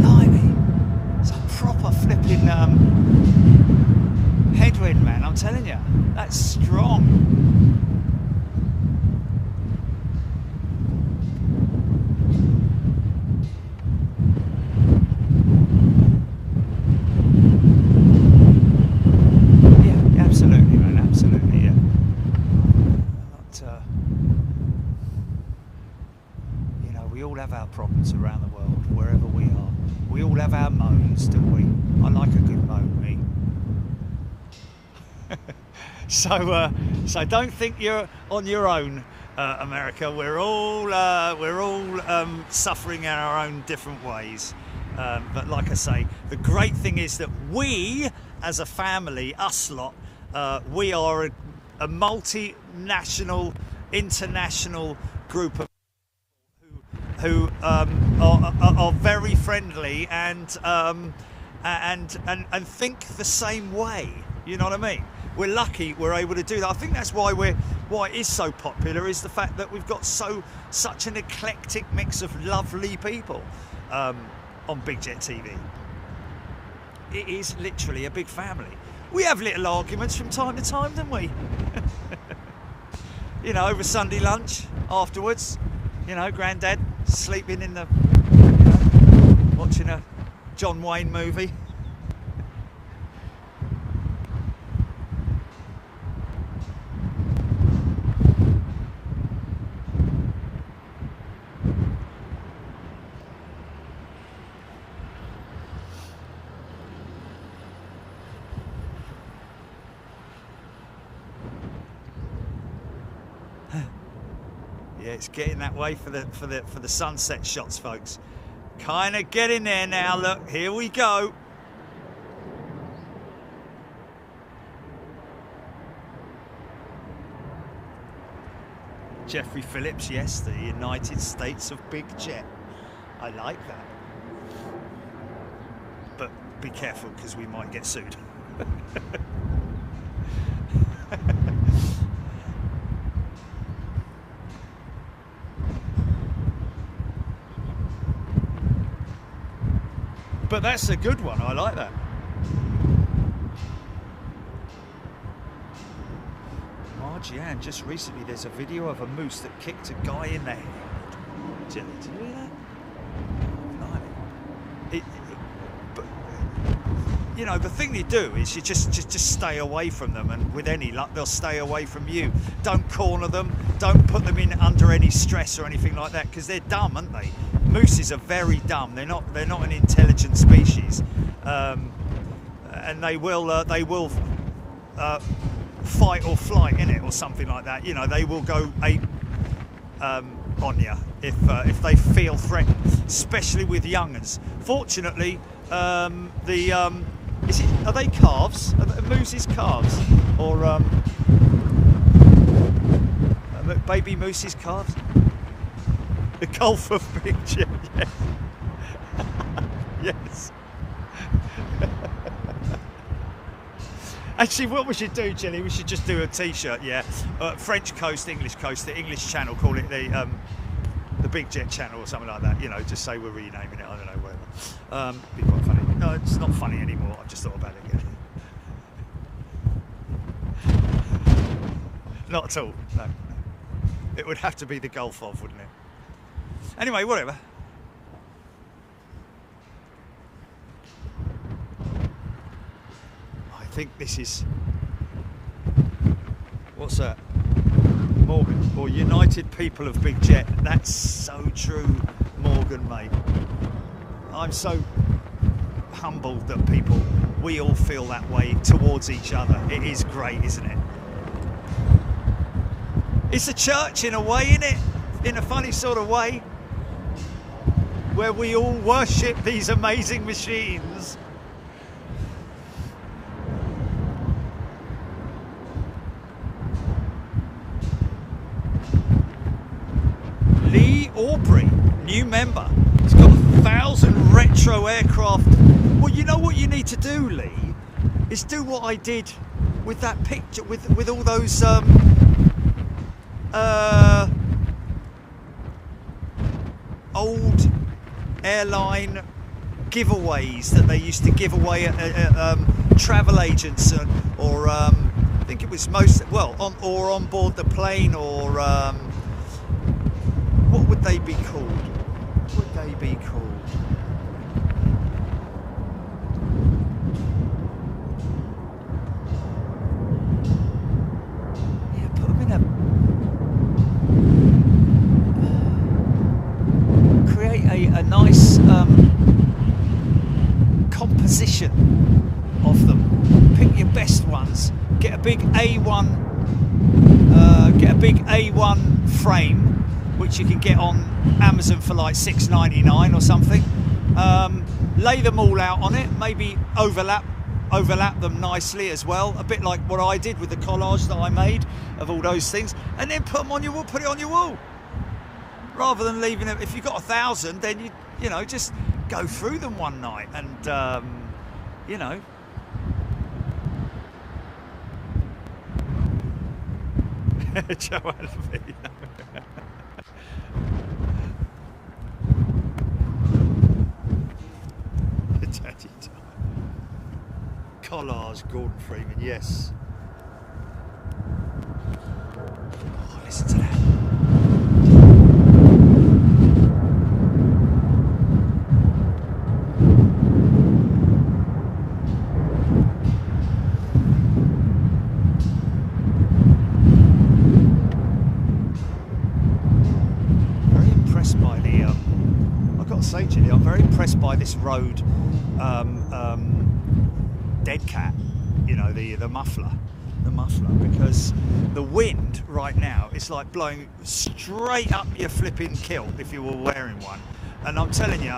Blimey, it's a proper flipping headwind, man. I'm telling you, that's strong. Problems around the world, wherever we are. We all have our moans, don't we? I like a good moan, me. So don't think you're on your own, America. We're all suffering in our own different ways. But like I say, the great thing is that we, as a family, us lot, we are a multinational, international group of who are very friendly and think the same way. You know what I mean? We're lucky we're able to do that. I think that's why it is so popular, is the fact that we've got such an eclectic mix of lovely people. on Big Jet TV. It is literally a big family. We have little arguments from time to time, don't we? You know, over Sunday lunch afterwards. You know, Granddad sleeping in the, watching a John Wayne movie. Yeah, it's getting that way for the sunset shots, folks. Kind of getting there now. Look, here we go. Jeffrey Phillips, yes, the United States of Big Jet. I like that. But be careful, because we might get sued. But that's a good one, I like that. Margiane, just recently there's a video of a moose that kicked a guy in the head. Did you hear that? But, you know, the thing you do is you just stay away from them, and with any luck they'll stay away from you. Don't corner them, don't put them in under any stress or anything like that, because they're dumb, aren't they? Mooses are very dumb. They're not an intelligent species, and they will fight or flight in it or something like that. You know, they will go ape on you if they feel threatened, especially with young'uns. Fortunately, are they calves? Are mooses calves, or baby mooses calves? The Gulf of Big Jet, yes. Yes. Actually, what we should do, Jilly, we should just do a T-shirt, yeah. French coast, English coast, the English channel, call it the Big Jet channel or something like that. You know, just say we're renaming it, I don't know, whatever. Be quite funny. No, it's not funny anymore, I've just thought about it again. Not at all, no. It would have to be the Gulf of, wouldn't it? Anyway, whatever. I think this is, what's that? Morgan, or United People of Big Jet. That's so true, Morgan, mate. I'm so humbled that we all feel that way towards each other. It is great, isn't it? It's a church in a way, isn't it? In a funny sort of way, where we all worship these amazing machines. Lee Aubrey, new member. He's got 1,000 retro aircraft. Well, you know what you need to do, Lee, is do what I did with that picture, with all those old airline giveaways that they used to give away at travel agents, or I think it was on board the plane, or what would they be called? What would they be called? Yeah, put them in a nice composition of them. Pick your best ones. Get a big A1 frame, which you can get on Amazon for like $6.99 or something. Lay them all out on it. Maybe overlap them nicely as well. A bit like what I did with the collage that I made of all those things, and then put them on your wall. Put it on your wall. Rather than leaving it, if you've got 1,000, then you know, just go through them one night, and you know. Joanna V. collage, Gordon Freeman, yes. Oh, listen to that. I'm very impressed by this road dead cat, you know, the muffler, because the wind right now is like blowing straight up your flipping kilt if you were wearing one, and I'm telling you,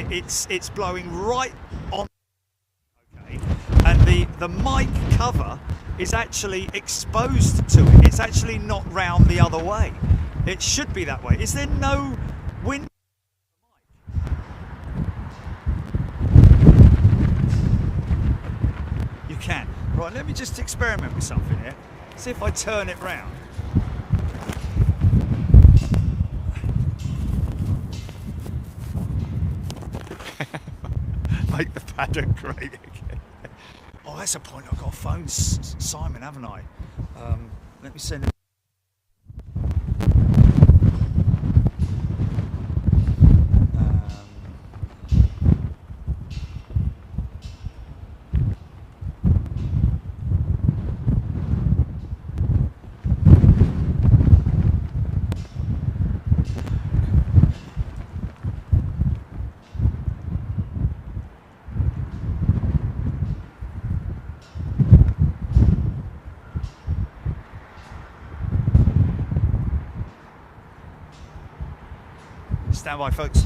it's blowing right on. Okay, and the mic cover is actually exposed to it. It's actually not round the other way. It should be that way. Is there no wind? Can. Right, let me just experiment with something here. See if I turn it round. Make the paddock great again. Oh, that's a point. I've got to phone Simon, haven't I? Let me send it. Stand by, folks.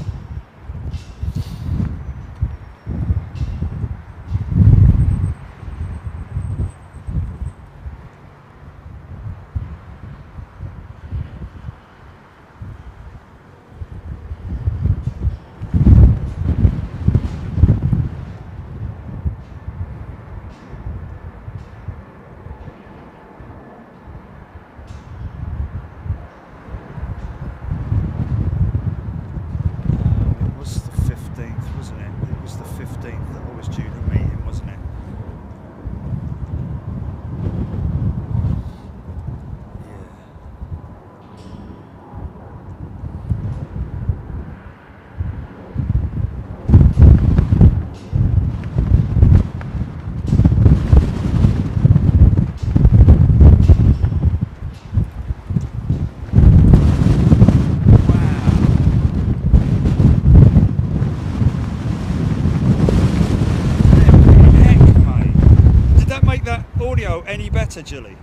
Any better, Julie?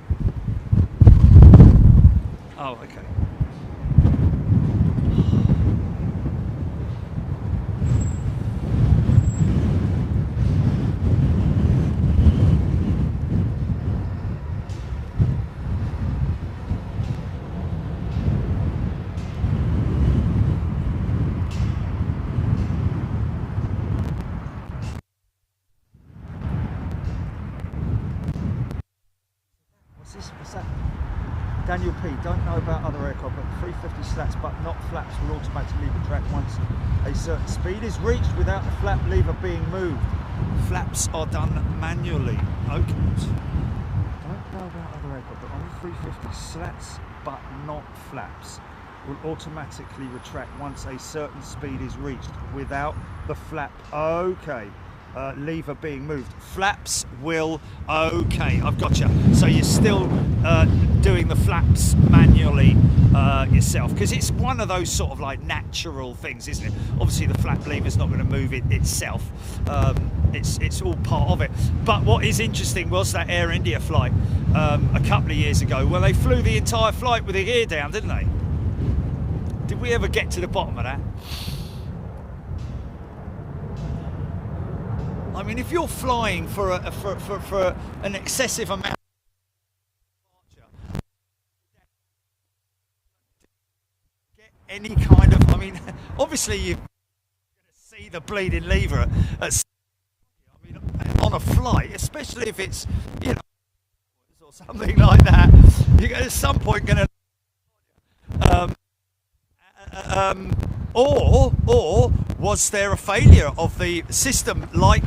Oh, okay. What's that? Daniel P. Don't know about other aircraft, but 350 slats but not flaps will automatically retract once a certain speed is reached without the flap lever being moved. Flaps are done manually. Okay. Don't know about other aircraft, but on 350 slats but not flaps will automatically retract once a certain speed is reached without the flap. Okay. Lever being moved. Flaps will, okay, I've got you. So you're still doing the flaps manually yourself, because it's one of those sort of like natural things, isn't it? Obviously the flap lever's not going to move it itself. It's all part of it. But what is interesting was that Air India flight a couple of years ago, where they flew the entire flight with the gear down, didn't they? Did we ever get to the bottom of that? I mean, if you're flying for an excessive amount of get any kind of, I mean, obviously you're going to see the bleeding lever at I mean, on a flight, especially if it's, you know, or something like that, you're at some point going to or was there a failure of the system like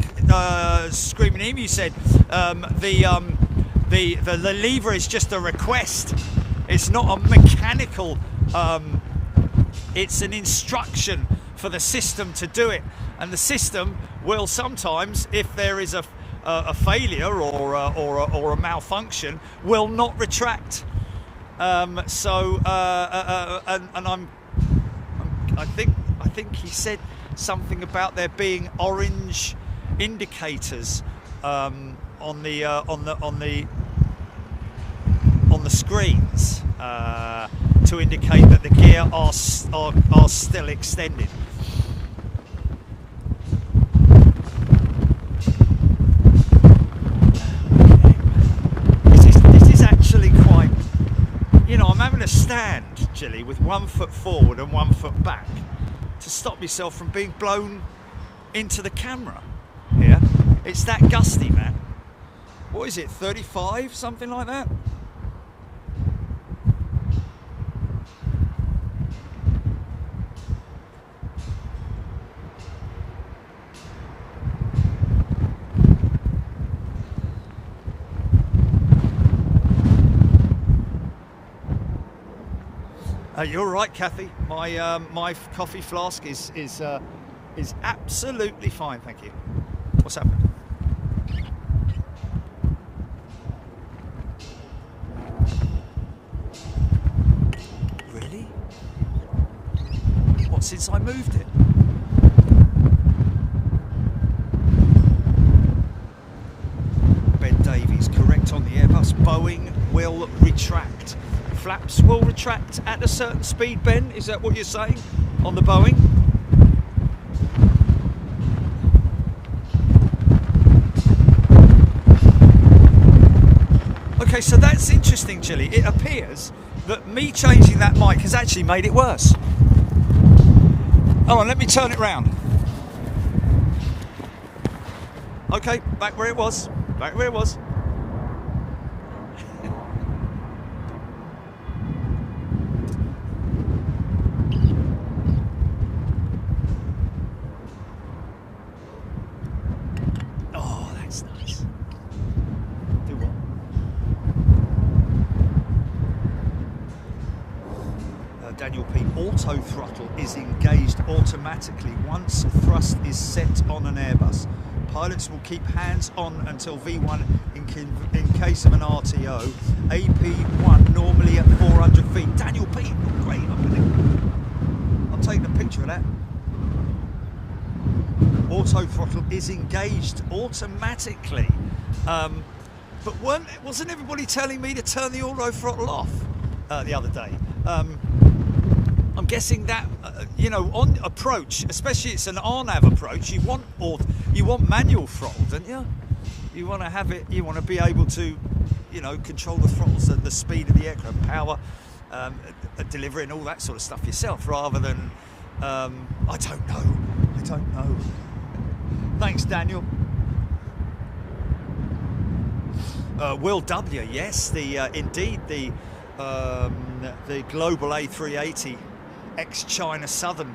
Screaming Emu said the lever is just a request. It's not a mechanical. It's an instruction for the system to do it, and the system will sometimes, if there is a failure or a malfunction, will not retract. I think he said something about there being orange indicators on the screens to indicate that the gear are still extended. This is actually quite, I'm having to stand, Gilly, with 1 foot forward and 1 foot back to stop myself from being blown into the camera here. It's that gusty, man. What is it, 35, something like that? You're right, Kathy. My coffee flask is absolutely fine, thank you. What's happening? Really? What, since I moved it? Ben Davies, correct on the Airbus. Boeing will retract. Flaps will retract at a certain speed, Ben? Is that what you're saying on the Boeing? Okay, so that's interesting, Chilly. It appears that me changing that mic has actually made it worse. Hold on, let me turn it round. Okay, back where it was. Back where it was. Auto throttle is engaged automatically once thrust is set on an Airbus. Pilots will keep hands on until V1 in case of an RTO. AP1 normally at 400 feet. Daniel P, great, I'm taking a picture of that. Auto throttle is engaged automatically. But wasn't everybody telling me to turn the auto throttle off the other day? I'm guessing that on approach, especially it's an RNAV approach, you want manual throttle, don't you? You want to have it. You want to be able to, control the throttles at the speed of the aircraft, power, delivery, and all that sort of stuff yourself, rather than I don't know. Thanks, Daniel. Will W, yes, indeed the global A380. Ex-China Southern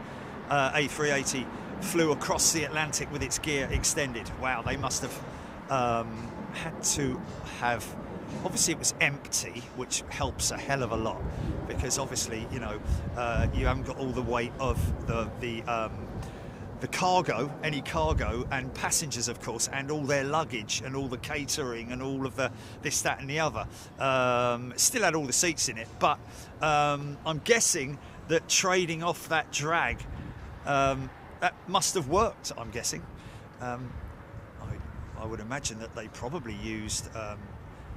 A380 flew across the Atlantic with its gear extended. Wow, they must have had to have, obviously it was empty, which helps a hell of a lot, because obviously you haven't got all the weight of the cargo, any cargo, and passengers, of course, and all their luggage and all the catering and all of the this, that and the other. Still had all the seats in it, but I'm guessing that trading off that drag, that must have worked, I'm guessing. I would imagine that they probably used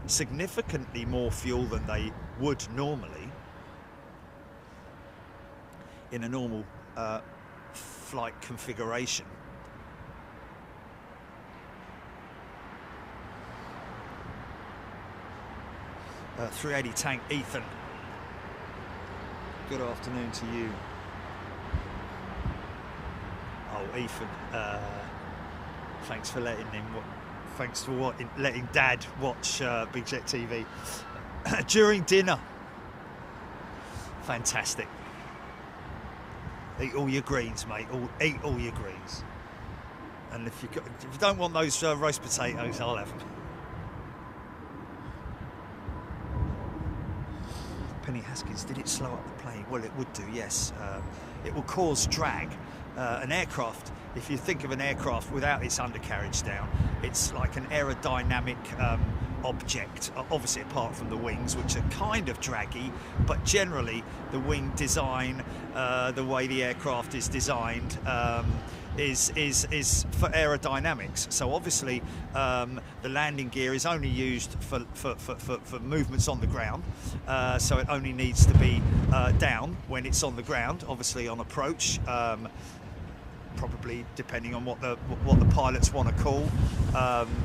significantly more fuel than they would normally in a normal flight configuration. .380 tank, Ethan. Good afternoon to you. Oh, Ethan, thanks for letting him. Thanks for letting Dad watch Big Jet TV during dinner. Fantastic. Eat all your greens, mate. Eat all your greens. And if you don't want those roast potatoes, I'll have them. Penny Haskins, did it slow up the plane? Well, it would do, yes. It will cause drag. An aircraft, if you think of an aircraft without its undercarriage down, it's like an aerodynamic object, obviously apart from the wings, which are kind of draggy, but generally the wing design, the way the aircraft is designed, is for aerodynamics. So obviously the landing gear is only used for movements on the ground, so it only needs to be down when it's on the ground, obviously on approach, probably depending on what the pilots want to call.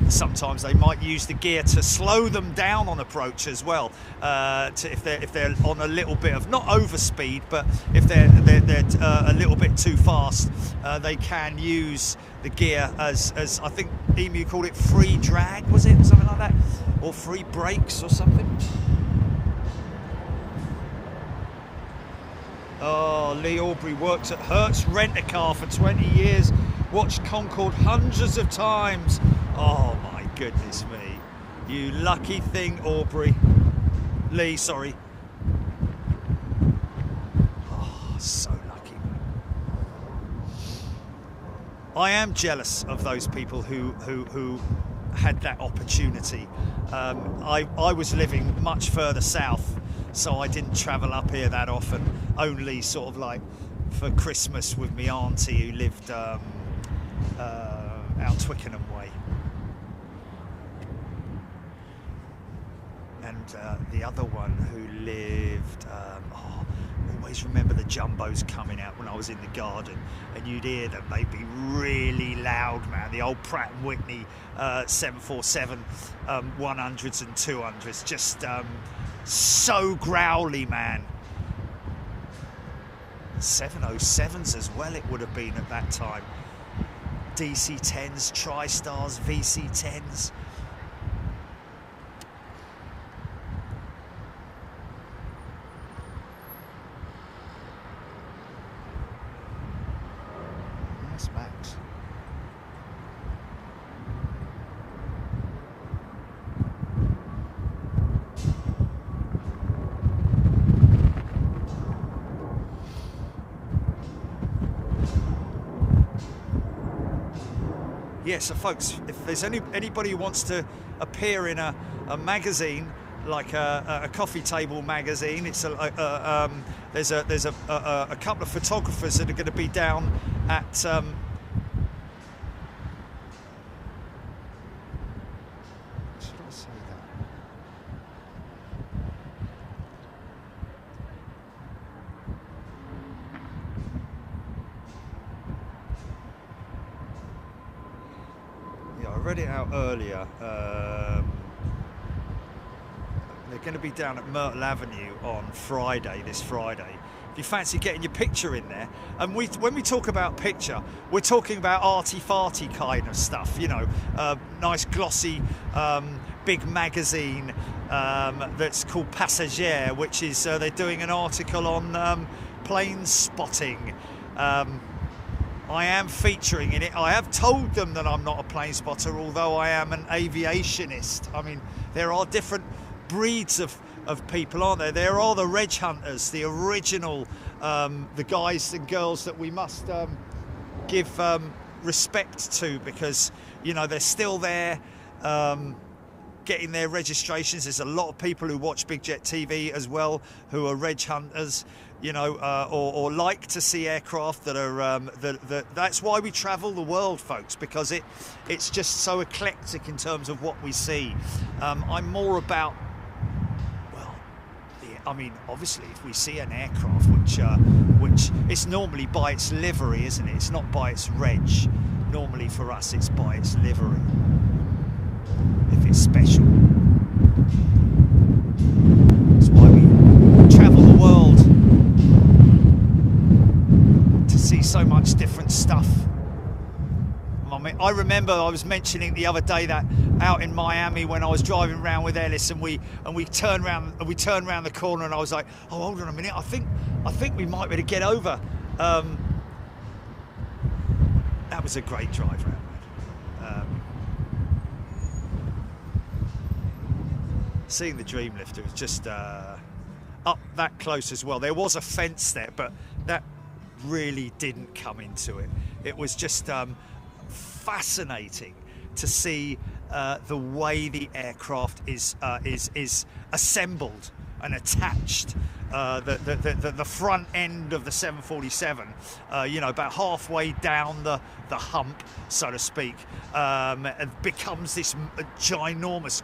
Sometimes they might use the gear to slow them down on approach as well, if they're on a little bit of, not overspeed, but if they're a little bit too fast, they can use the gear as I think Emu called it free drag, was it, something like that, or free brakes or something. Oh, Lee Aubrey worked at Hertz Rent-A-Car for 20 years, watched Concorde hundreds of times. Oh my goodness me. You lucky thing, Aubrey. Lee, sorry. Oh, so lucky. I am jealous of those people who had that opportunity. I was living much further south, so I didn't travel up here that often, only sort of like for Christmas with my auntie who lived out Twickenham way. And the other one who lived, always remember the jumbos coming out when I was in the garden, and you'd hear them, they'd be really loud, man. The old Pratt & Whitney 747 100s and 200s, just so growly, man. 707s as well it would have been at that time. DC-10s, TriStars, VC-10s. Nice Max. Yeah, so folks, if there's anybody who wants to appear in a magazine, like a coffee table magazine, it's there's a couple of photographers that are going to be down at should I say that? I read it out earlier. They're going to be down at Myrtle Avenue on Friday, this Friday. If you fancy getting your picture in there, and when we talk about picture, we're talking about arty-farty kind of stuff, you know, nice glossy big magazine that's called Passager, which is they're doing an article on plane spotting. I am featuring in it. I have told them that I'm not a plane spotter, although I am an aviationist. I mean, there are different breeds of people, aren't there? There are the reg hunters, the original, the guys and girls that we must give respect to, because, you know, they're still there getting their registrations. There's a lot of people who watch Big Jet TV as well who are reg hunters, you know, or like to see aircraft that are that's why we travel the world, folks, because it's just so eclectic in terms of what we see. I'm more about, well, I mean, obviously if we see an aircraft which it's normally by its livery, isn't it? It's not by its reg. Normally for us it's by its livery if it's special. That's why we travel the world, to see so much different stuff. I mean, I remember I was mentioning the other day that out in Miami when I was driving around with Ellis, and we turned around the corner, and I was like, oh, hold on a minute, I think we might be able to get over. That was a great drive round. seeing the Dreamlifter was just up that close as well. There was a fence there, but that really didn't come into it. It was just fascinating to see the way the aircraft is assembled and attached. The front end of the 747, you know, about halfway down the hump, so to speak, becomes this ginormous,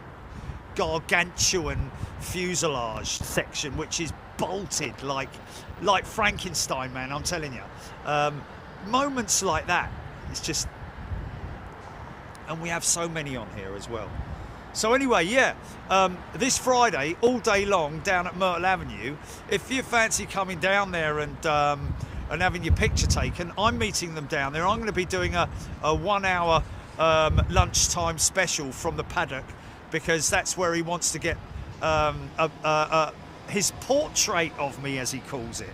gargantuan fuselage section, which is bolted like Frankenstein, man. I'm telling you, moments like that, it's just, and we have so many on here as well. So anyway, yeah, this Friday, all day long, down at Myrtle Avenue, if you fancy coming down there and having your picture taken, I'm meeting them down there. I'm going to be doing a 1 hour lunchtime special from the paddock, because that's where he wants to get his portrait of me, as he calls it.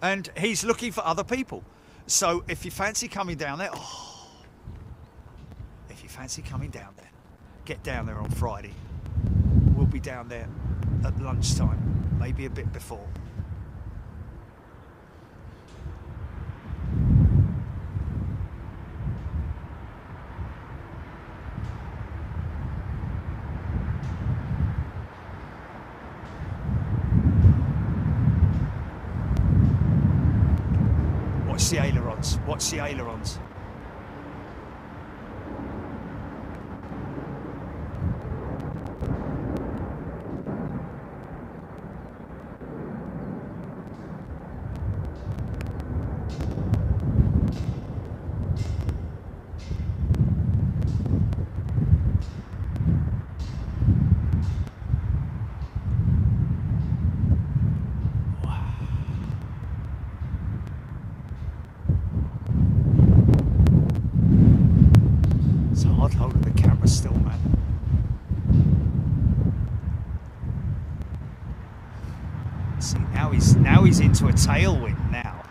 And he's looking for other people. So if you fancy coming down there, if you fancy coming down there, get down there on Friday. We'll be down there at lunchtime, maybe a bit before. Watch the ailerons, watch the ailerons. Now he's into a tailwind now.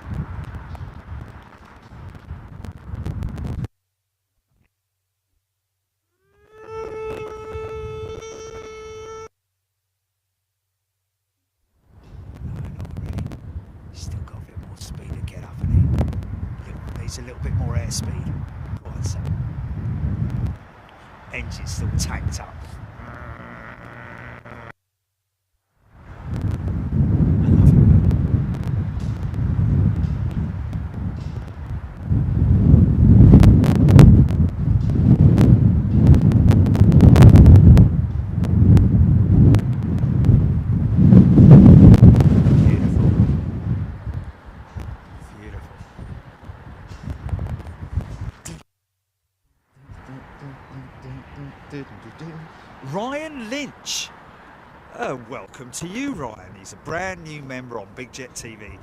No, not really. Still got a bit more speed to get up, and he needs a little bit more airspeed. Go on, son. Engine's still tanked up. Ryan Lynch. Welcome to you, Ryan. He's a brand new member on Big Jet TV.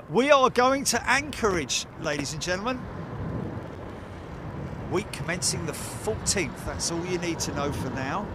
We are going to Anchorage, ladies and gentlemen. Week commencing the 14th. That's all you need to know for now.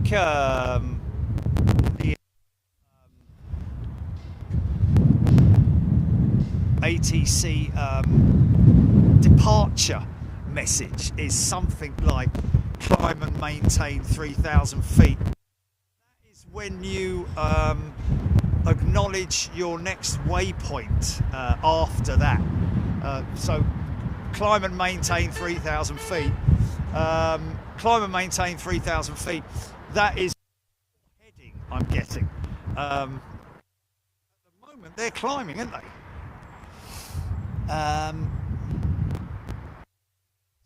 The ATC departure message is something like climb and maintain 3,000 feet. That is when you acknowledge your next waypoint after that. So climb and maintain 3,000 feet. Climb and maintain 3,000 feet. That is heading I'm getting. At the moment they're climbing, aren't they?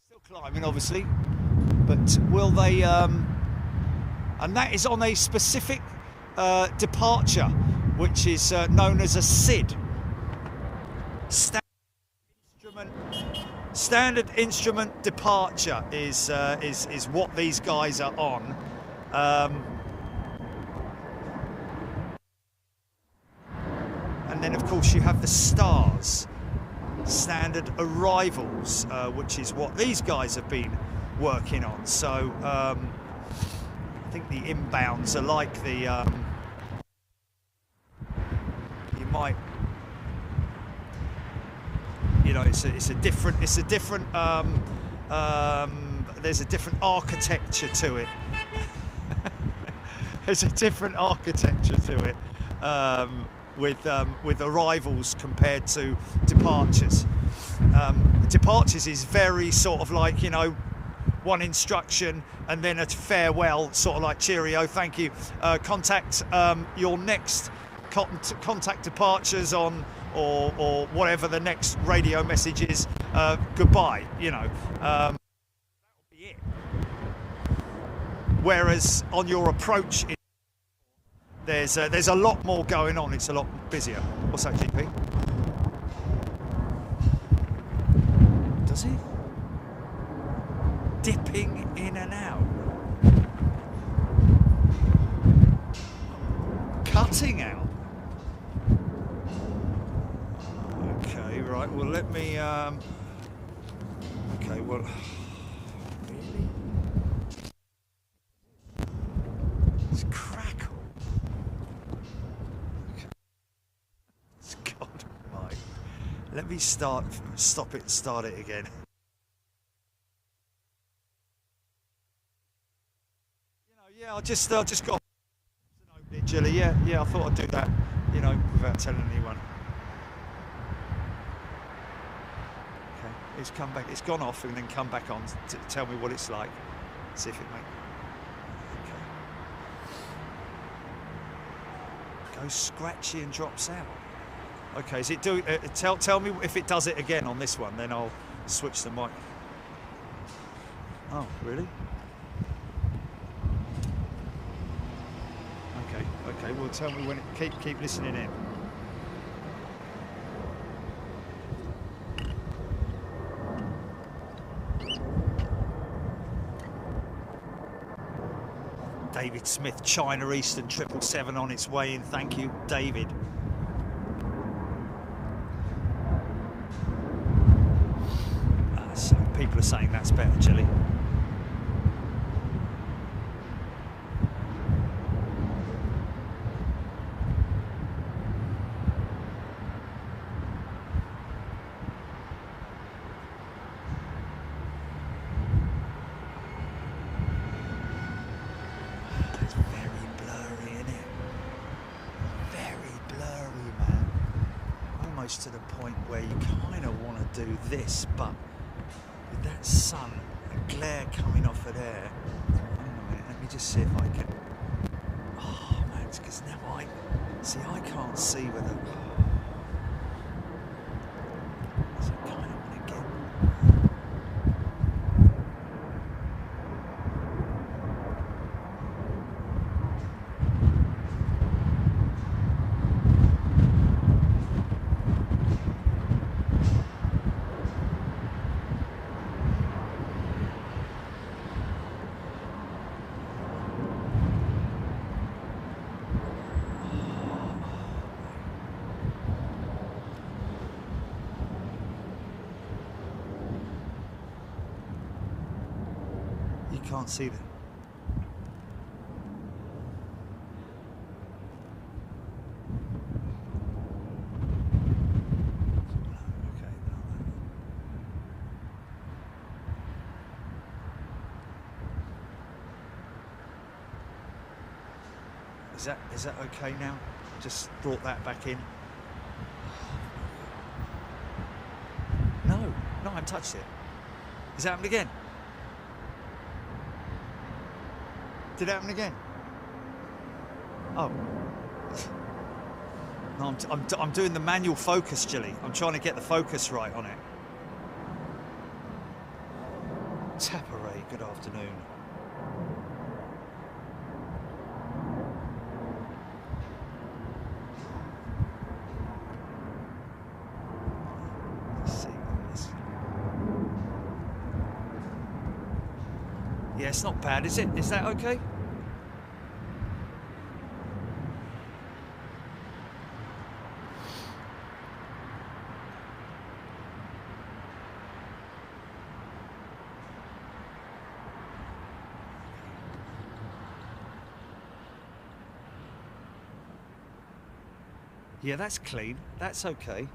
Still climbing, obviously, but will they? And that is on a specific departure, which is known as a SID. Standard instrument departure is what these guys are on. And then, of course, you have the stars. Standard arrivals, which is what these guys have been working on. So I think the inbounds are like the you might, you know, it's a different there's a different architecture to it. There's a different architecture to it. With arrivals compared to departures. Departures is very sort of like, you know, one instruction and then a farewell, sort of like cheerio, thank you. Contact your next contact departures on, or whatever the next radio message is. Goodbye, you know. That'll be it. Whereas on your approach, there's a lot more going on. It's a lot busier. What's that, GP? Does he? Dipping in and out. Cutting out. Okay, right. Well, let me. Okay, well. Really? It's crackle. God almighty. Let me stop it and start it again. You know, yeah, I just got to open it, Jilly. Yeah, I thought I'd do that, you know, without telling anyone. Okay, it's come back, it's gone off and then come back on to tell me what it's like. See if it makes. Okay. Goes scratchy and drops out. Okay, is it doing? Tell me if it does it again on this one, then I'll switch the mic. Oh, really? Okay. Well, tell me when it. Keep listening in. David Smith, China Eastern 777 on its way in. Thank you, David. So people are saying that's better, Chilly. It's very blurry, isn't it? Very blurry, man. Almost to the point where you kind of want to do this, but with that sun, the glare coming off of there. Hang on a minute, let me just see if I can. Oh man, it's because now I can't see whether. So I kind of want to get. Can't see them. Is that okay now? Just brought that back in. No, I haven't touched it. Has it happened again? Did it happen again? Oh. No, I'm doing the manual focus, Jilly. I'm trying to get the focus right on it. Taparay, good afternoon. Yeah, it's not bad, is it? Is that okay? Yeah, that's clean. That's okay.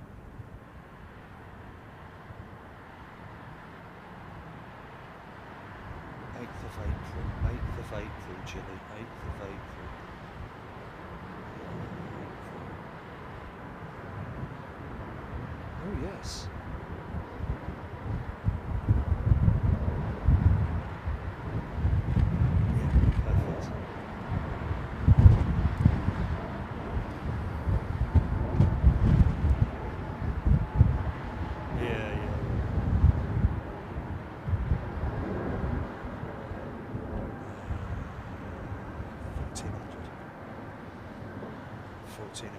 April, 8th of April, Jilly, 8th of April. Oh, yes. Yeah, perfect. Yeah. 1400.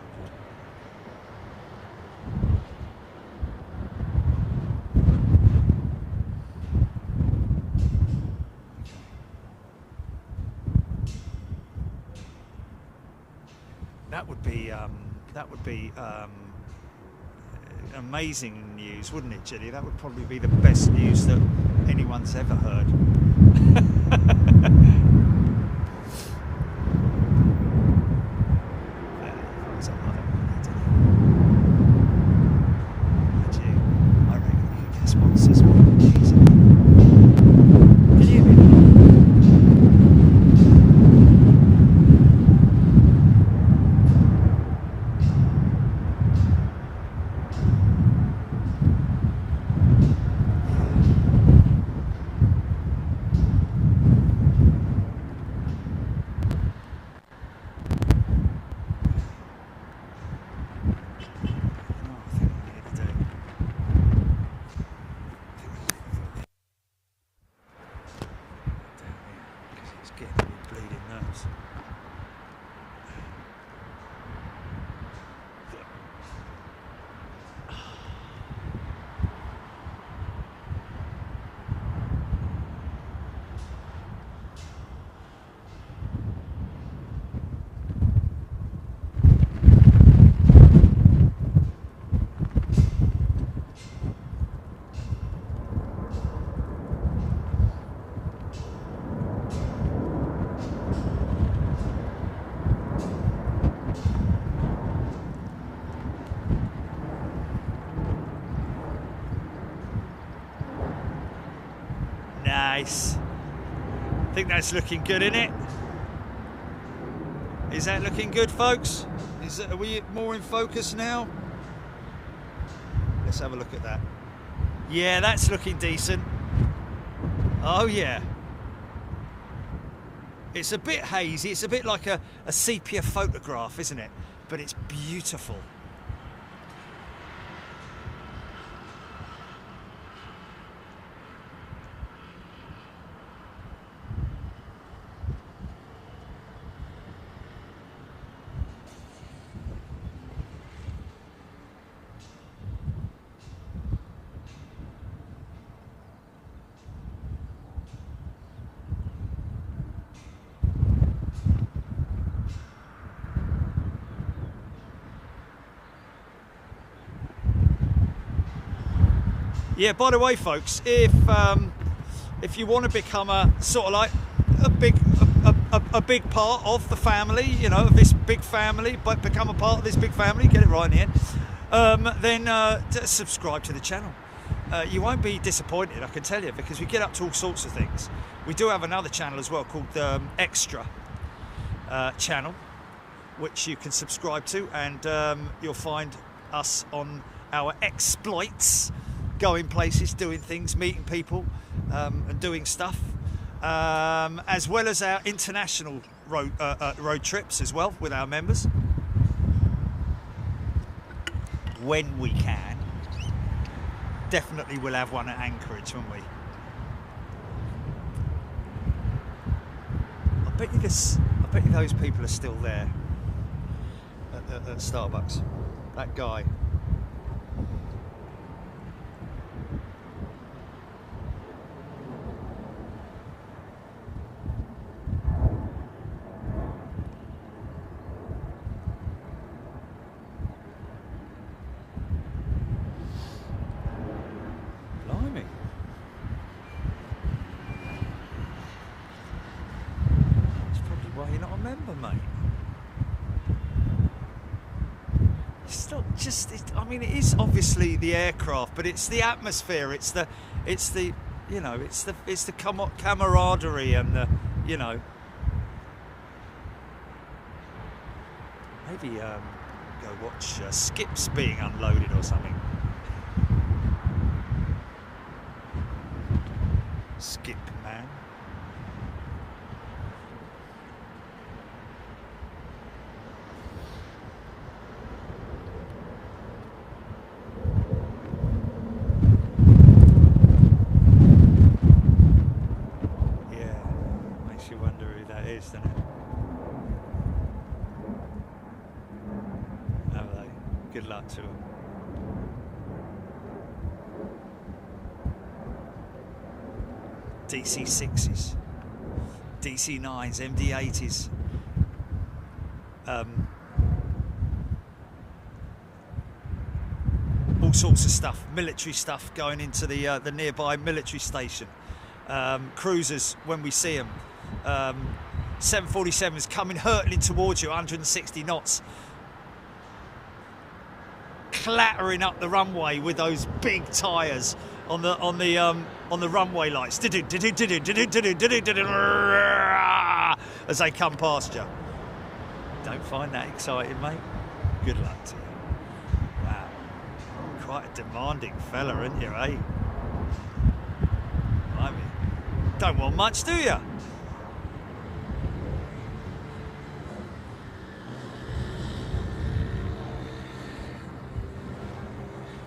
That would be amazing news, wouldn't it, Jilly? That would probably be the best news that anyone's ever heard. Nice. I think that's looking good, isn't it? Is that looking good, folks? Are we more in focus now? Let's have a look at that. Yeah, that's looking decent. Oh yeah. It's a bit hazy. It's a bit like a sepia photograph, isn't it? But it's beautiful. Yeah, by the way, folks, if you want to become a sort of like a big part of the family, you know, of this big family, but become a part of this big family, get it right in the end, then subscribe to the channel. You won't be disappointed, I can tell you, because we get up to all sorts of things. We do have another channel as well called Extra channel, which you can subscribe to, and you'll find us on our exploits, going places, doing things, meeting people, and doing stuff, as well as our international road trips as well with our members when we can. Definitely we'll have one at Anchorage, won't we? I bet you those people are still there at Starbucks. That guy. Blimey. That's probably why you're not a member, mate. It's not just, I mean, it is obviously the aircraft, but it's the atmosphere, it's the you know, it's the camaraderie and the, you know. Maybe go watch skips being unloaded or something. Skip man. Doesn't it? Have they? Good luck to them. DC6s, DC9s, MD80s. All sorts of stuff, military stuff going into the nearby military station. Cruisers when we see them. 747s coming hurtling towards you, 160 knots, clattering up the runway with those big tyres on the runway lights as they come past you. Don't find that exciting, mate? Good luck to you. Wow, quite a demanding fella, aren't you, eh? I mean, don't want much, do you?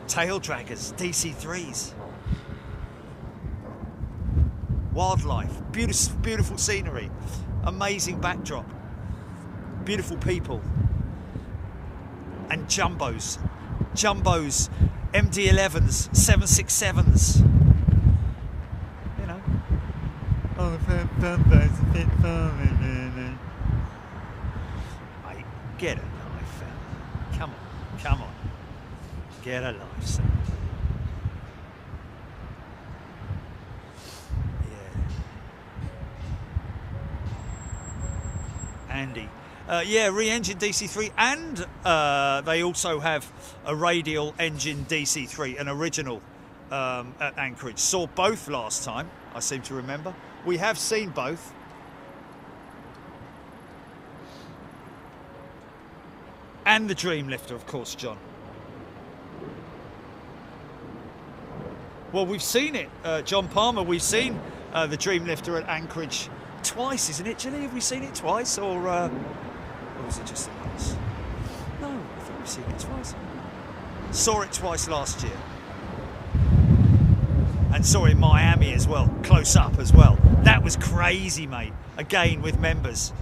Tail draggers, DC3s. Wildlife, beautiful scenery, amazing backdrop, beautiful people, and jumbos, MD11s, 767s. You know. Mate, get a life, fella. Come on. Get a life, son. Yeah. Andy. Yeah, re-engined DC3, and they also have a radial engine DC3, an original at Anchorage. Saw both last time, I seem to remember. We have seen both. And the Dreamlifter, of course, John. Well, we've seen it, John Palmer. We've seen the Dreamlifter at Anchorage twice, isn't it, Gilly? Have we seen it twice, or was it just the once? No, I think we've seen it twice. Saw it twice last year, and saw it in Miami as well, close up as well. That was crazy, mate. Again with members.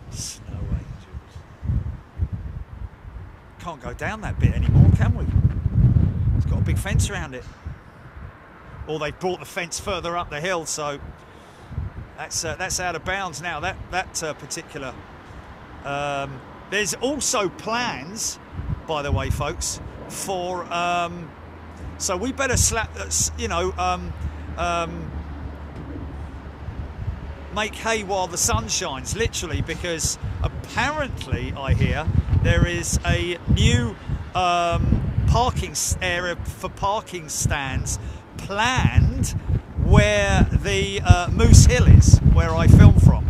Snow Angels. Can't go down that bit anymore, can we? It's got a big fence around it. Or they've brought the fence further up the hill, so that's out of bounds now. That particular. There's also plans, by the way, folks, for. So we better slap. You know. make hay while the sun shines, literally, because apparently I hear there is a new parking area for parking stands planned where the Moose Hill is, where I film from.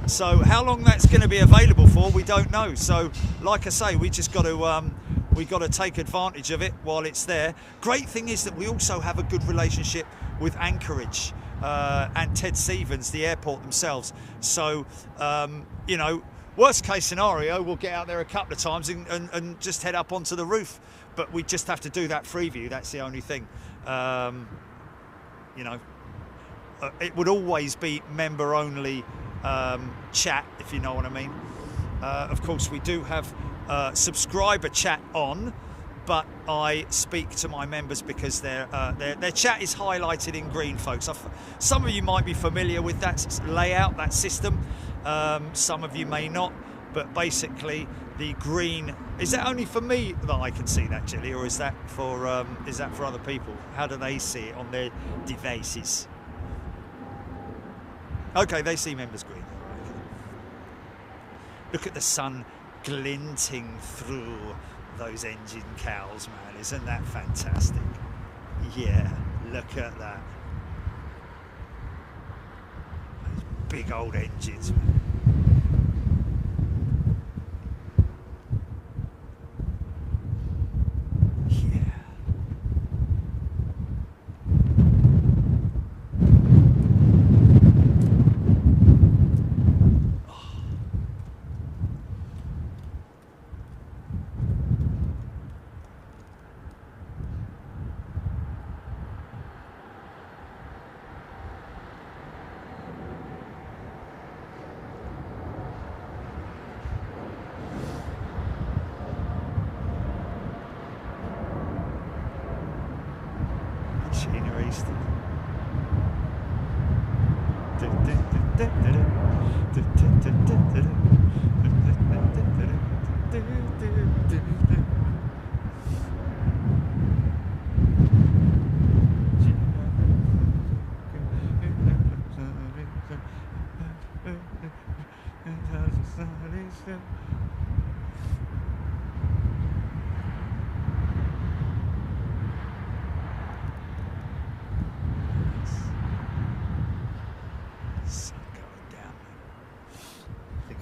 So how long that's going to be available for, we don't know. So like I say, we just got to take advantage of it while it's there. Great thing is that we also have a good relationship with Anchorage and Ted Stevens, the airport themselves. So you know, worst case scenario, we'll get out there a couple of times and just head up onto the roof. But we just have to do that Freeview. That's the only thing. You know, it would always be member only chat, if you know what I mean. Of course, we do have subscriber chat on, but I speak to my members because their chat is highlighted in green, folks. Some of you might be familiar with that layout, that system. Some of you may not, but basically the green, is that only for me that I can see that, Jilly, or is that for other people? How do they see it on their devices? Okay, they see members green. Okay. Look at the sun glinting through those engine cowls, man. Isn't that fantastic? Yeah, look at that. Those big old engines, man.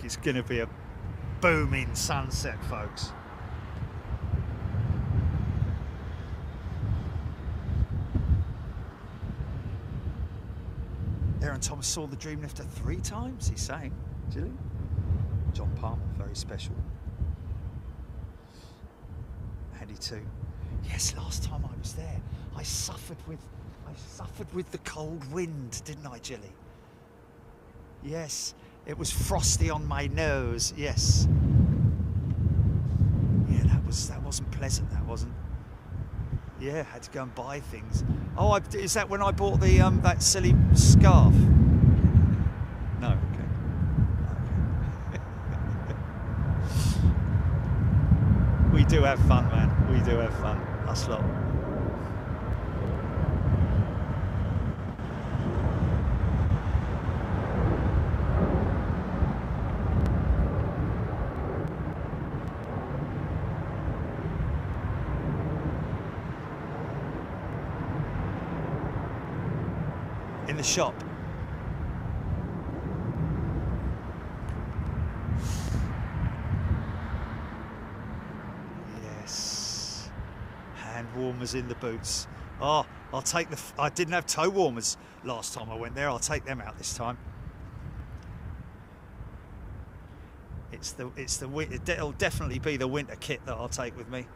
It's going to be a booming sunset, folks. Aaron Thomas saw the Dreamlifter 3 times, he's saying. Jilly? John Palmer, very special. Andy too. Yes, last time I was there, I suffered with the cold wind, didn't I, Jilly? Yes. It was frosty on my nose, yes. Yeah, that wasn't pleasant, that wasn't. Yeah, had to go and buy things. Oh, is that when I bought the that silly scarf? No, okay. We do have fun, man. We do have fun. Us lot. In the shop. Yes. Hand warmers in the boots. Oh, I'll take I didn't have toe warmers last time I went there. I'll take them out this time. It'll definitely be the winter kit that I'll take with me.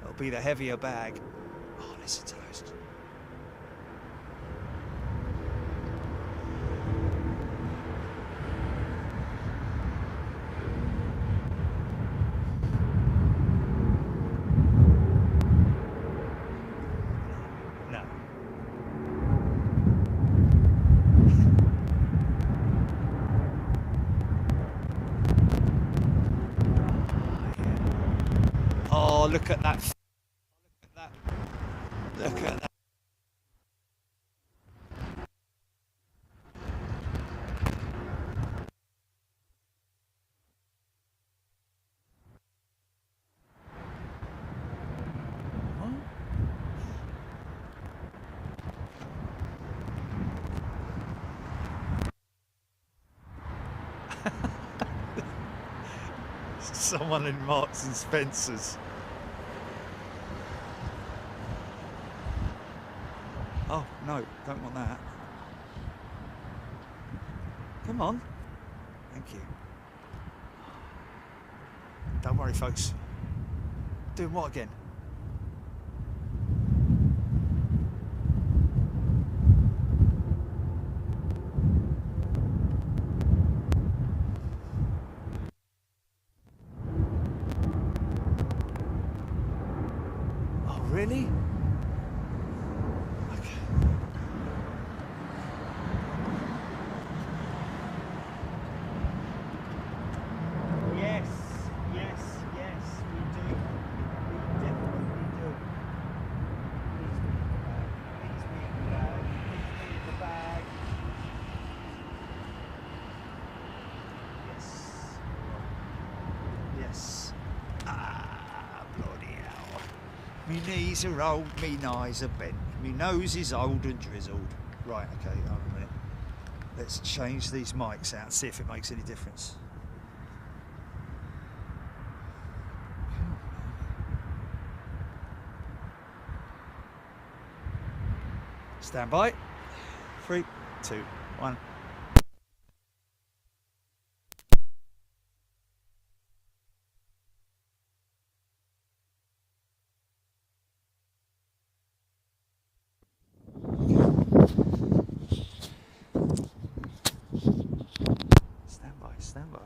It'll be the heavier bag. Oh, listen to those. Look at that. Look at that. Someone in Marks and Spencer's. Oh, no, don't want that. Come on. Thank you. Don't worry, folks. Doing what again? Oh, really? Me knees are old, me knies are bent, me nose is old and drizzled. Right, okay, hold on a minute. Let's change these mics out and see if it makes any difference. Stand by. 3, 2, 1. Stand by.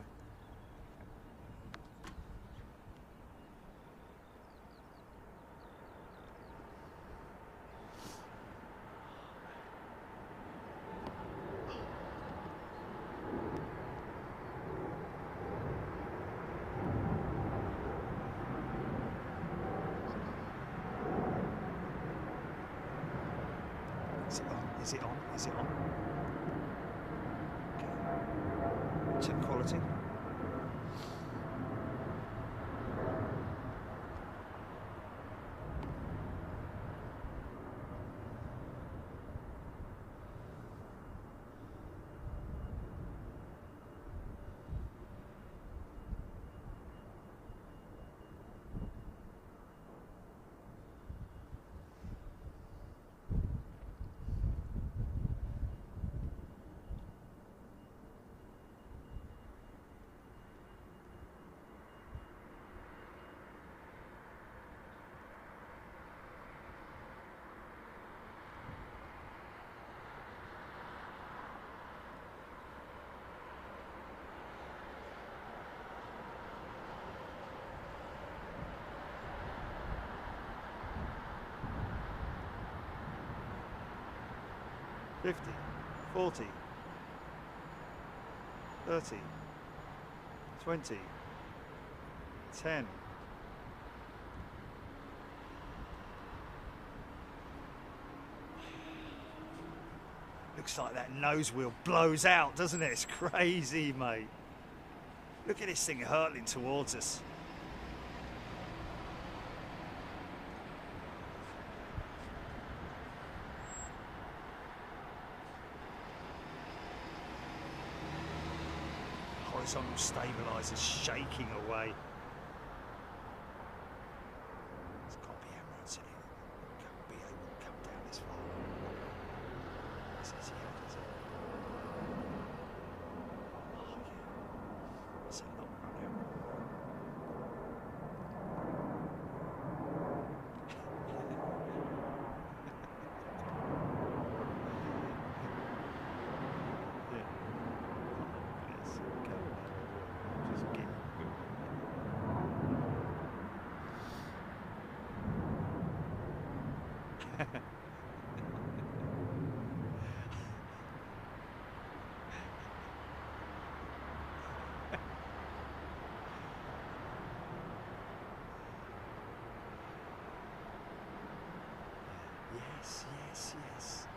Is it on? Is it on? Is it on? Okay. Check quality. $50, $40, $30, $20, $10. Looks like that nose wheel blows out, doesn't it? It's crazy, mate. Look at this thing hurtling towards us. Horizontal stabilizers shaking away. There's got to be Emirates in it. Can't be able to come down this far. This is Etihad, is it? Oh yeah. It's a long run out. Yes.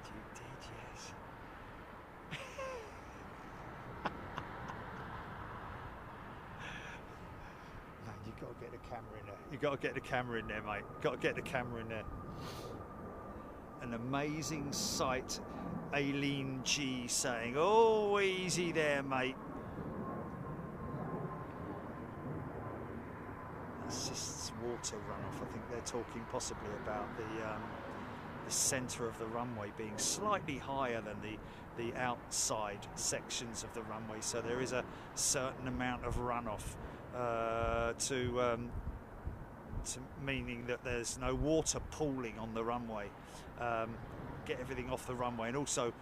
You did, yes. Man, you've got to get the camera in there. You've got to get the camera in there, mate. Got to get the camera in there. An amazing sight. Aileen G saying, "Oh, easy there, mate." water runoff. I think they're talking possibly about the centre of the runway being slightly higher than the outside sections of the runway, so there is a certain amount of runoff to meaning that there's no water pooling on the runway. Get everything off the runway, and also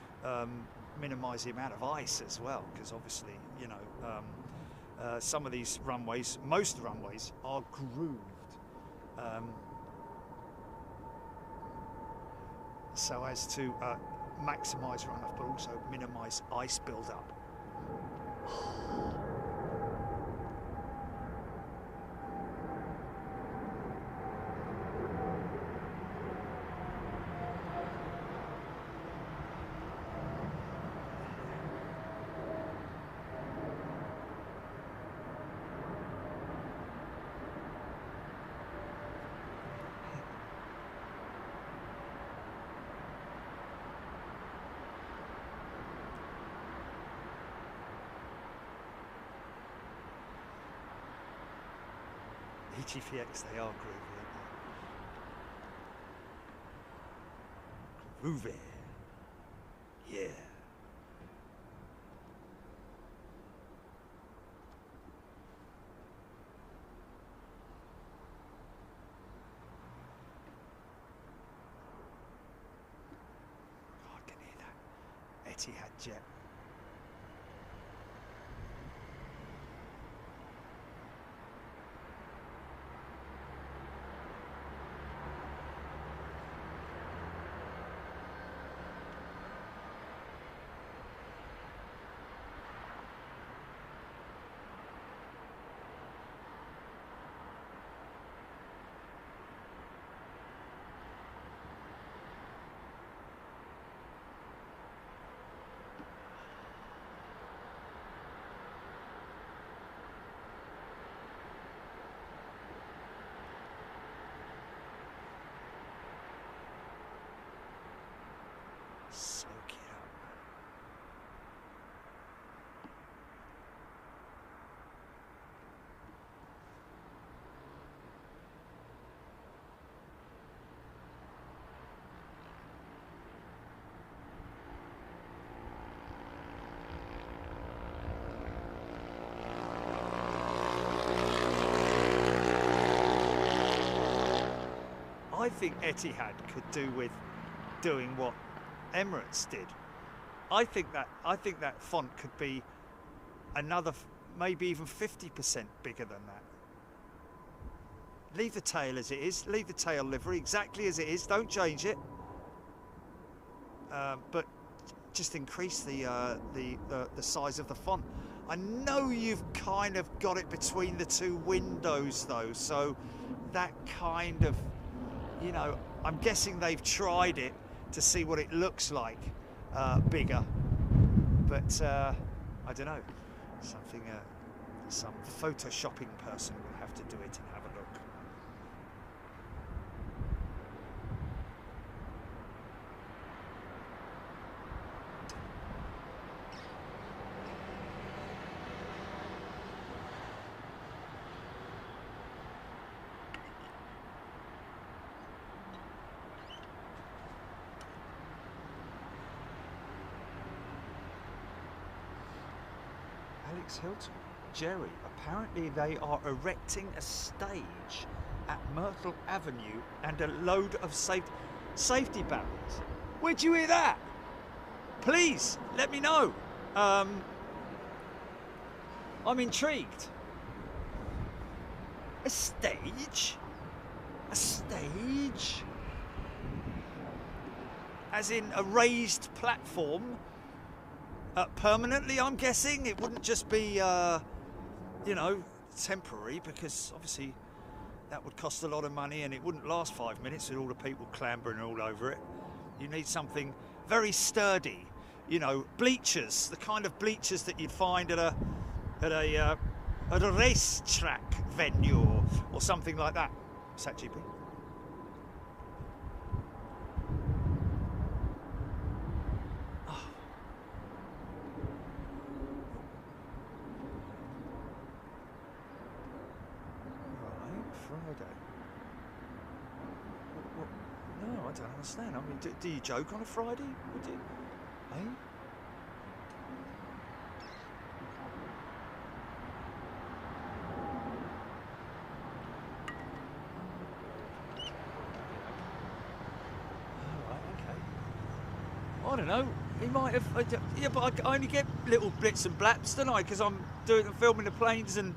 minimise the amount of ice as well, because obviously, you know, some of these runways, most runways, are grooved. So as to maximise runoff, but also minimise ice build-up. EGVX, they are groovy, aren't they? Groovy. Yeah. Oh, I can hear that. Etihad jet. Soak it up. I think Etihad could do with doing what Emirates did. I think that font could be another, maybe even 50% bigger than that. Leave the tail as it is. Leave the tail livery exactly as it is. Don't change it. But just increase the size of the font. I know you've kind of got it between the two windows though, so that kind of, you know, I'm guessing they've tried it to see what it looks like bigger, but I don't know, something some photoshopping person will have to do it and have a look. Alex Hilton, Jerry, apparently they are erecting a stage at Myrtle Avenue and a load of safety barriers. Where'd you hear that? Please, let me know. I'm intrigued. A stage? A stage? As in a raised platform? Permanently, I'm guessing. It wouldn't just be, you know, temporary, because obviously that would cost a lot of money and it wouldn't last 5 minutes with all the people clambering all over it. You need something very sturdy, you know, bleachers, the kind of bleachers that you'd find at a racetrack venue or something like that. Is that GP? Friday. don't understand. I mean, do you joke on a Friday? Would you? Eh? I don't know. He might have. Yeah, but I only get little blits and blaps, don't I? Because I'm filming the planes and.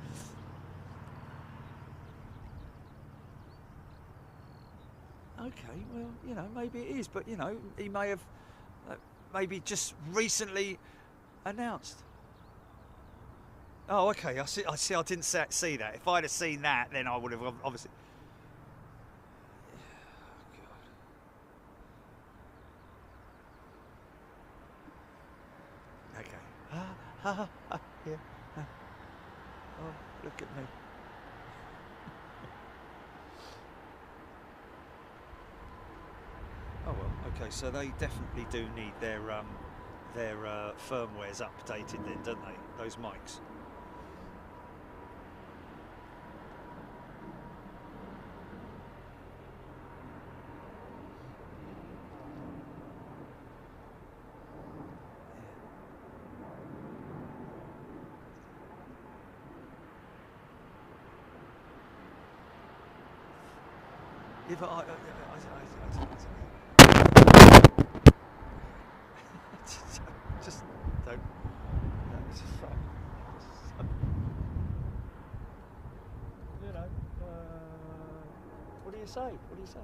Okay, well, you know, maybe it is, but you know, he may have maybe just recently announced. Oh, okay. I see. I didn't see that. If I'd have seen that, then I would have obviously. Yeah. Oh, look at me. Oh well, okay. So they definitely do need their firmwares updated, then, don't they? Those mics. Yeah, but I just don't. No, it's just fun. You know. What do you say? What do you say?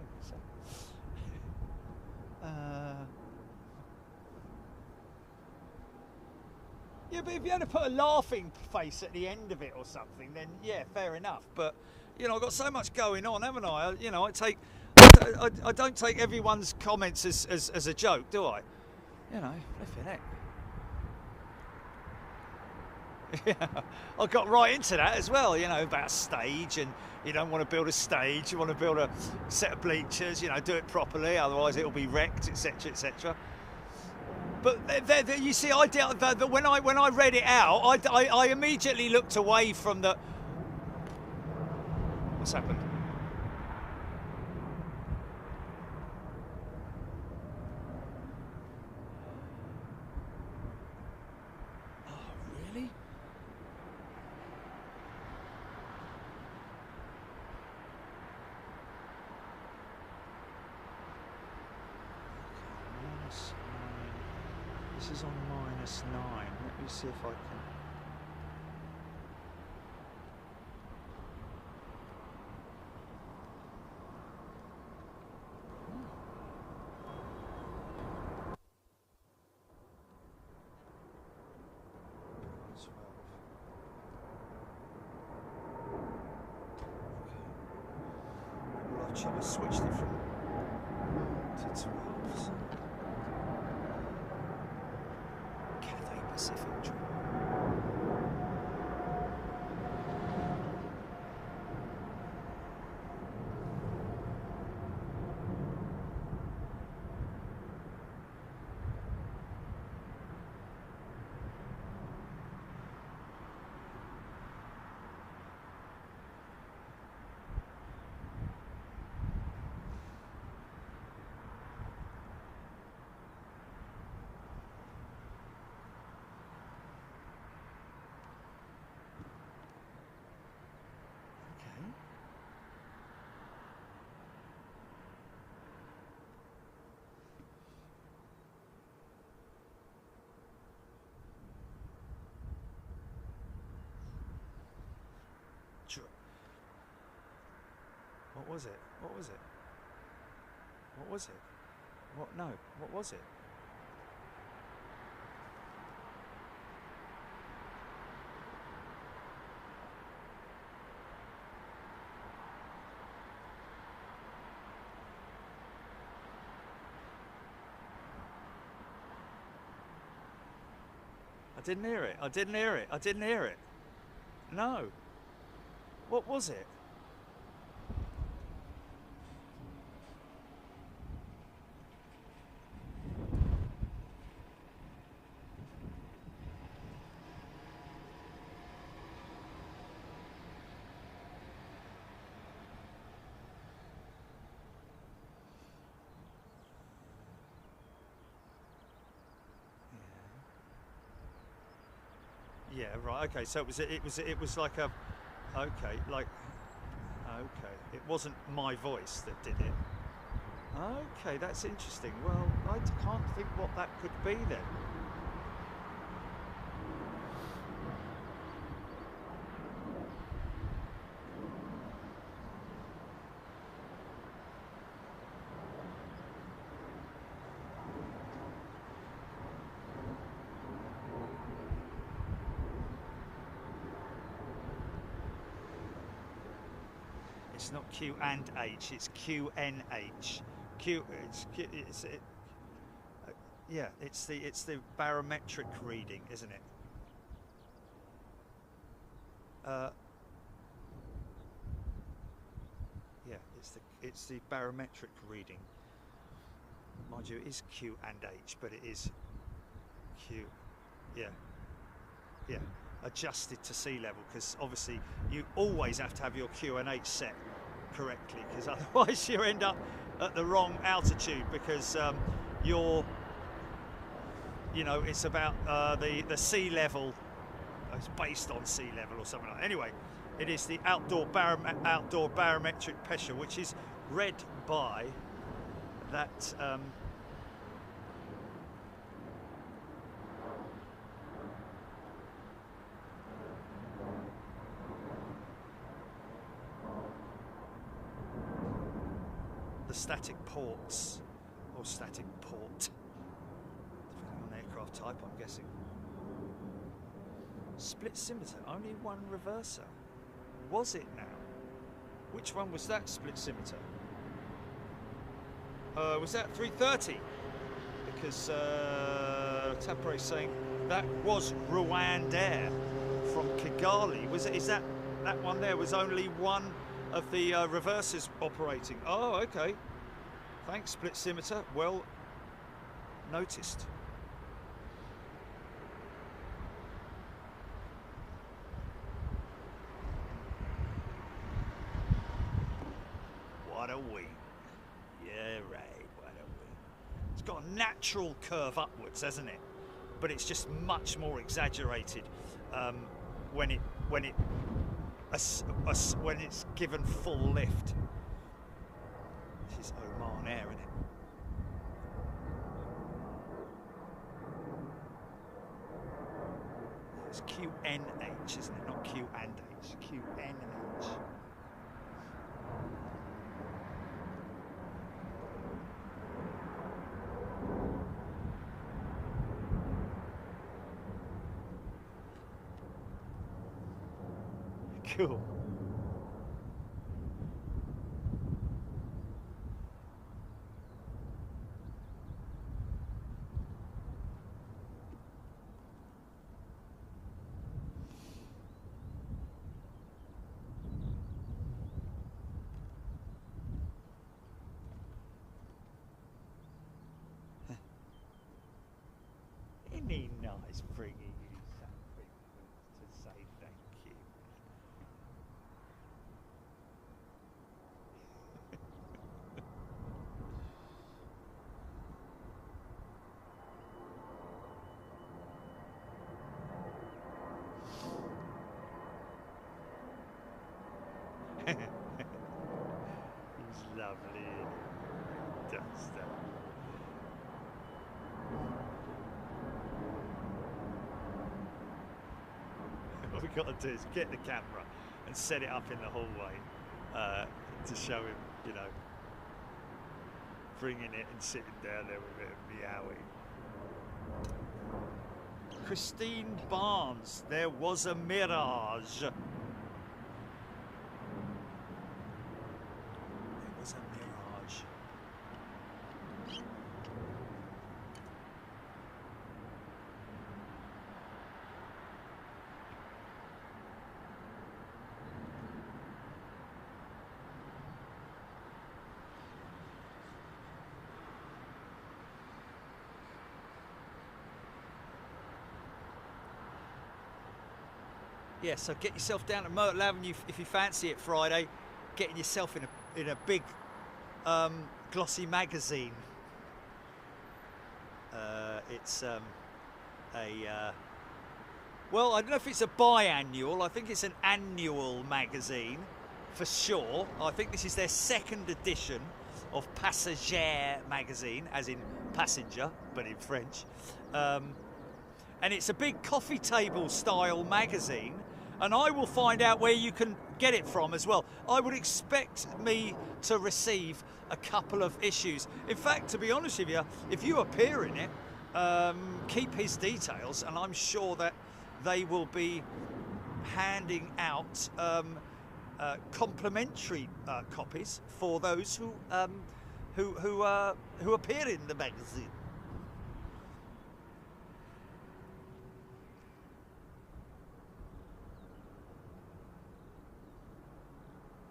Yeah, but if you had to put a laughing face at the end of it or something, then yeah, fair enough. But you know, I've got so much going on, haven't I? You know, I don't take everyone's comments as a joke, do I? You know, flipping it. Yeah, I got right into that as well, you know, about stage, and you don't want to build a stage, you want to build a set of bleachers, you know, do it properly, otherwise it'll be wrecked, etc, etc. But you see, I doubt that when I read it out, I immediately looked away from the. What's happened? Oh, really? Okay, this is on -9. Let me see if I can. I switched it from to 12. So. Cathay Pacific trip. What was it? What was it? What was it? What? No. What was it? I didn't hear it. I didn't hear it. I didn't hear it. No. What was it? Yeah, right. Okay, so it was like a, okay, like, okay, it wasn't my voice that did it. Okay, that's interesting. Well, I can't think what that could be then. It's not Q and H, it's QNH. Yeah, it's the barometric reading, isn't it? Yeah, it's the barometric reading. Mind you, it is Q and H, but it is Q. Yeah, yeah, adjusted to sea level, because obviously you always have to have your Q and H set correctly, because otherwise you end up at the wrong altitude, because you're, you know, it's about the sea level. It's based on sea level or something like that. Anyway, it is the outdoor barometric pressure, which is read by that the static ports, or static port, depending on aircraft type, I'm guessing. Split scimitar, only one reverser. Was it now? Which one was that split scimitar? Was that 330? Because Tapre is saying that was Rwand Air from Kigali. Was it? Is that one there? Was only one of the reversers operating? Oh, okay. Thanks, split scimitar. Well noticed. What a wing. Yeah, right, what a wing. It's got a natural curve upwards, hasn't it? But it's just much more exaggerated when it's given full lift. This is Oman Air, isn't it? It's QNH, isn't it? Not Q and H. QNH. Cool. Isn't he nice bringing you something to say thank you? He's lovely, does that. What we've got to do is get the camera and set it up in the hallway to show him, you know, bringing it and sitting down there with it and meowing. Christine Barnes, there was a mirage. There was a mirage. Yeah, so get yourself down to Myrtle Avenue if you fancy it Friday. Getting yourself in a big glossy magazine. It's Well, I don't know if it's a biannual. I think it's an annual magazine for sure. I think this is their second edition of Passager magazine, as in passenger, but in French. And it's a big coffee table style magazine, and I will find out where you can get it from as well. I would expect me to receive a couple of issues. In fact, to be honest with you, if you appear in it, keep his details, and I'm sure that they will be handing out complimentary copies for those who appear in the magazine.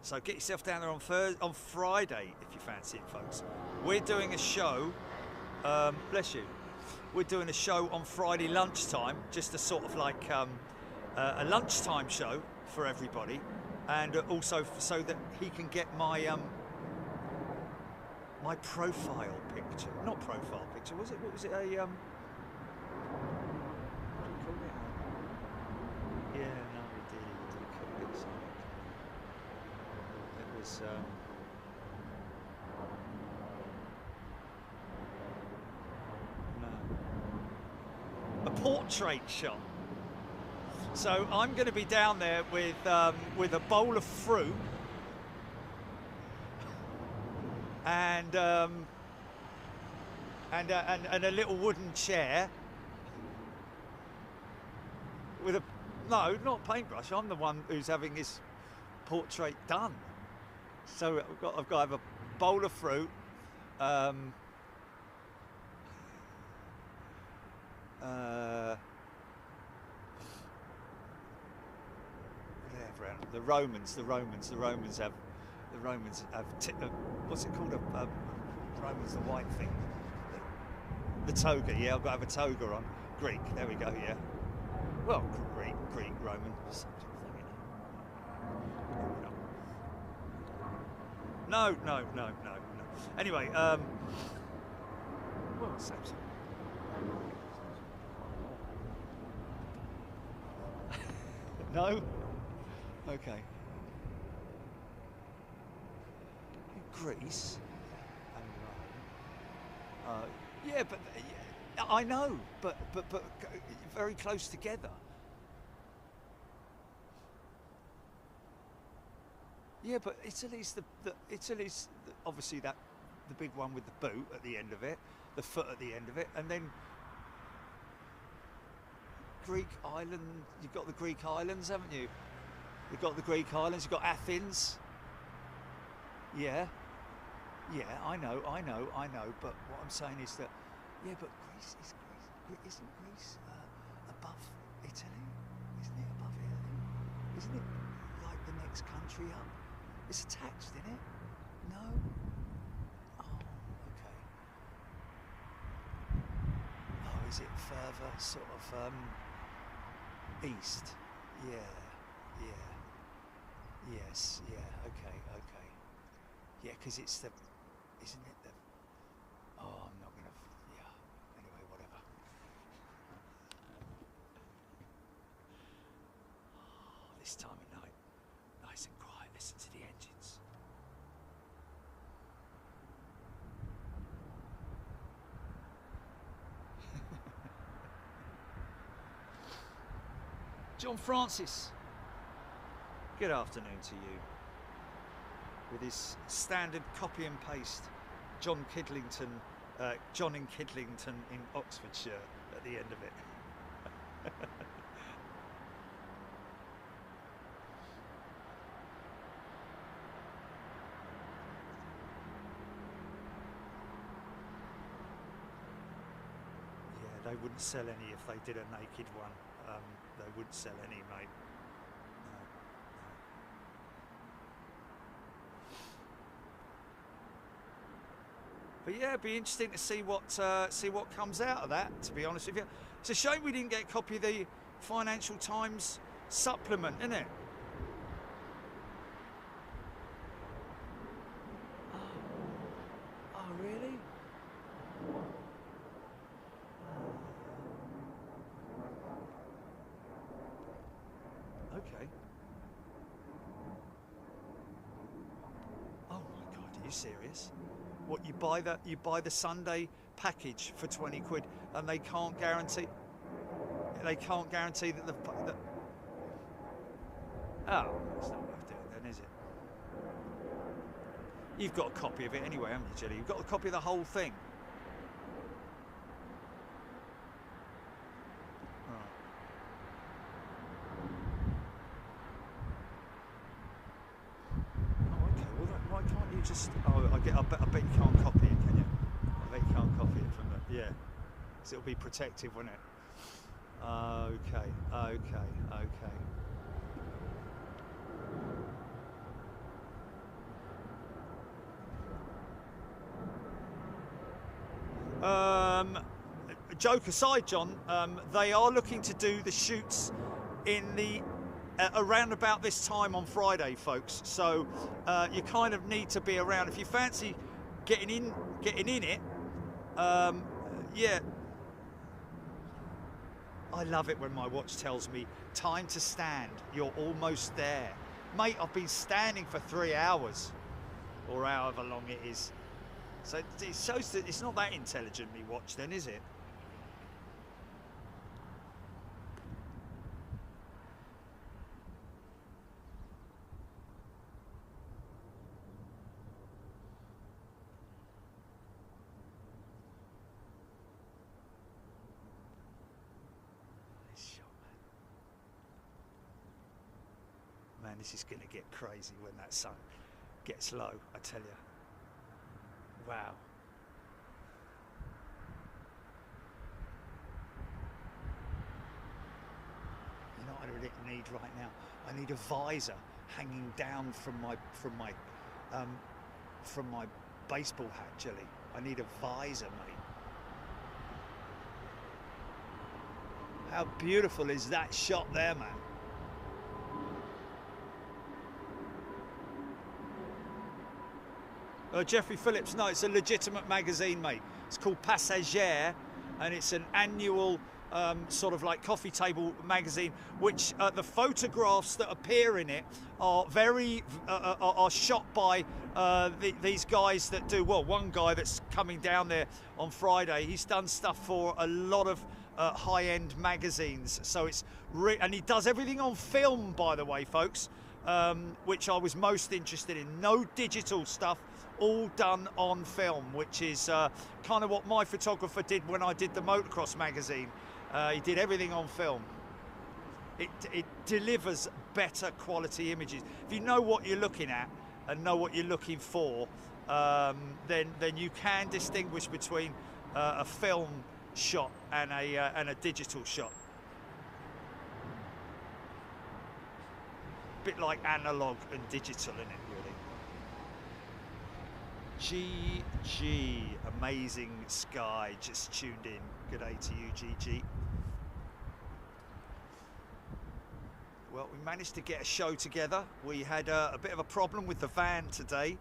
So get yourself down there on Friday if you fancy it, folks. We're doing a show. Bless you. We're doing a show on Friday lunchtime, just a sort of like a lunchtime show for everybody, and also so that he can get my my profile picture. Not profile picture, was it? What was it? What do you call it? Yeah, no, we did call it something. It was. A portrait shot. So I'm going to be down there with a bowl of fruit and a little wooden chair with a not paintbrush. I'm the one who's having his portrait done. So I've got to have a bowl of fruit. Whatever, the Romans have what's it called? Romans, the white thing, the toga. Yeah, I've got to have a toga on. Greek. There we go. Yeah. Well, Greek, Roman, something, you know. No. Anyway, well, same. No? Okay. Greece and Rome. Yeah, but I know, but very close together. Yeah, but Italy's obviously the big one with the boot at the end of it, the foot at the end of it, and then Greek island. You've got the Greek islands, haven't you? You've got the Greek islands. You've got Athens. Yeah, I know. But what I'm saying is that, yeah, but isn't Greece above Italy? Isn't it above Italy? Isn't it like the next country up? It's attached, isn't it? No. Oh, okay. Oh, is it further sort of east? Yes, okay. Yeah, because it's isn't it the, oh, I'm not gonna, yeah, anyway, whatever. Oh, this time of night, nice and quiet, listen to the engines. John Francis, good afternoon to you. With his standard copy and paste John in Kidlington in Oxfordshire at the end of it. Yeah, they wouldn't sell any if they did a naked one. They wouldn't sell any, mate. No. But yeah, it'd be interesting to see what comes out of that, to be honest with you. It's a shame we didn't get a copy of the Financial Times supplement, isn't it? Oh, really? you serious? What, you buy the Sunday package for 20 quid and they can't guarantee that the oh, it's not worth doing then, is it? You've got a copy of it anyway, haven't you, Jelly? You've got a copy of the whole thing. Right. Oh, okay. Well, why can't you just? Oh, I bet you can't copy it, can you? I bet you can't copy it from the. Yeah, because it'll be protective, won't it? Okay. Joke aside, John, they are looking to do the shoots in the around about this time on Friday, folks. So you kind of need to be around if you fancy getting in it. Yeah, I love it when my watch tells me time to stand. You're almost there, mate. I've been standing for 3 hours, or however long it is. So it shows that it's not that intelligent, me watch, then, is it? Man, this is going to get crazy when that sun gets low, I tell you. Wow. You know what I really need right now? I need a visor hanging down from my baseball hat, Jelly. I need a visor, mate. How beautiful is that shot there, man? Jeffrey Phillips, no, it's a legitimate magazine, mate. It's called Passager, and it's an annual sort of like coffee table magazine, which the photographs that appear in it are are shot by these guys that do, well, one guy that's coming down there on Friday, he's done stuff for a lot of high-end magazines, so it's and he does everything on film, by the way, folks. Which I was most interested in. No digital stuff, all done on film, which is kind of what my photographer did when I did the motocross magazine. He did everything on film. It delivers better quality images. If you know what you're looking at and know what you're looking for, then you can distinguish between a film shot and a digital shot. Bit like analog and digital, isn't it, really? GG, amazing sky, just tuned in. Good day to you, GG. Well, we managed to get a show together. We had a bit of a problem with the van today,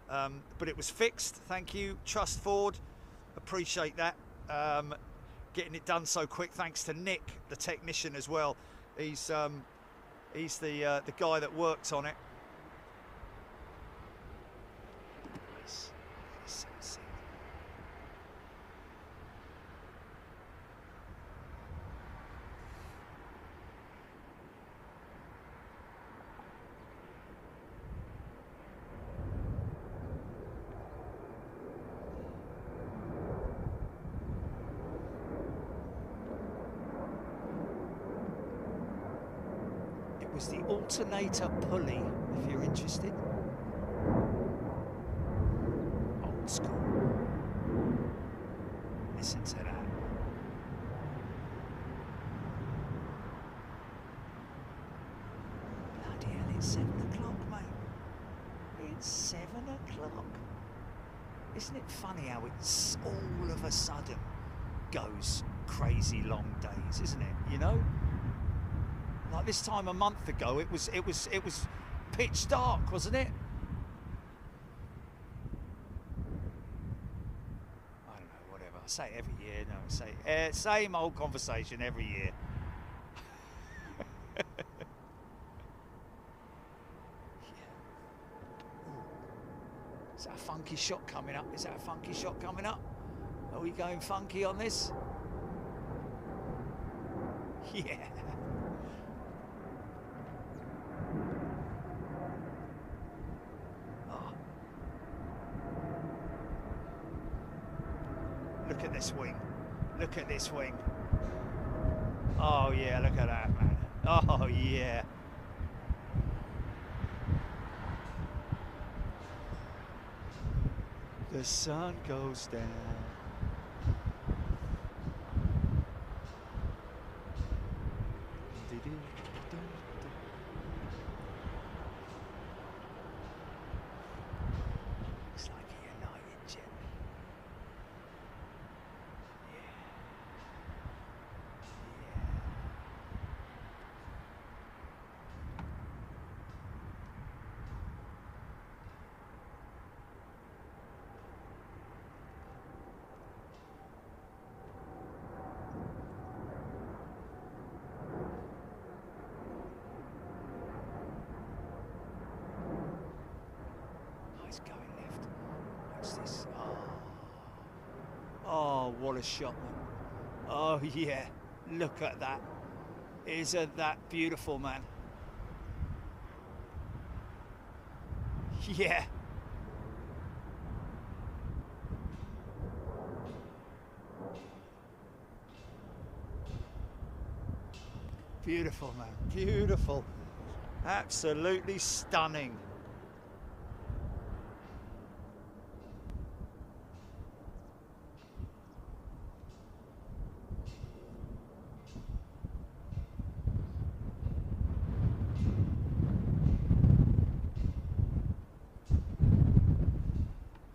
but it was fixed. Thank you, Trust Ford. Appreciate that. Getting it done so quick. Thanks to Nick, the technician, as well. He's the guy that worked on it. Nice. So sick. Was the alternator pulley, if you're interested. Old school. Listen to that. Bloody hell, it's 7 o'clock, mate. It's 7 o'clock. Isn't it funny how it's all of a sudden goes crazy long days, isn't it? You know? Like this time a month ago, it was pitch dark, wasn't it? I don't know, whatever. I say it every year. No, I say same old conversation every year. Yeah. Is that a fun funky shot coming up? Is that a funky shot coming up? Are we going funky on this? Yeah. Oh. Look at this wing. Look at this wing. Oh yeah, look at that, man. Oh yeah. The sun goes down. Looks like a United jet. Going left. What's this? Oh, what a shot, man. Oh, yeah. Look at that. Isn't that beautiful, man? Yeah. Beautiful, man. Beautiful. Absolutely stunning.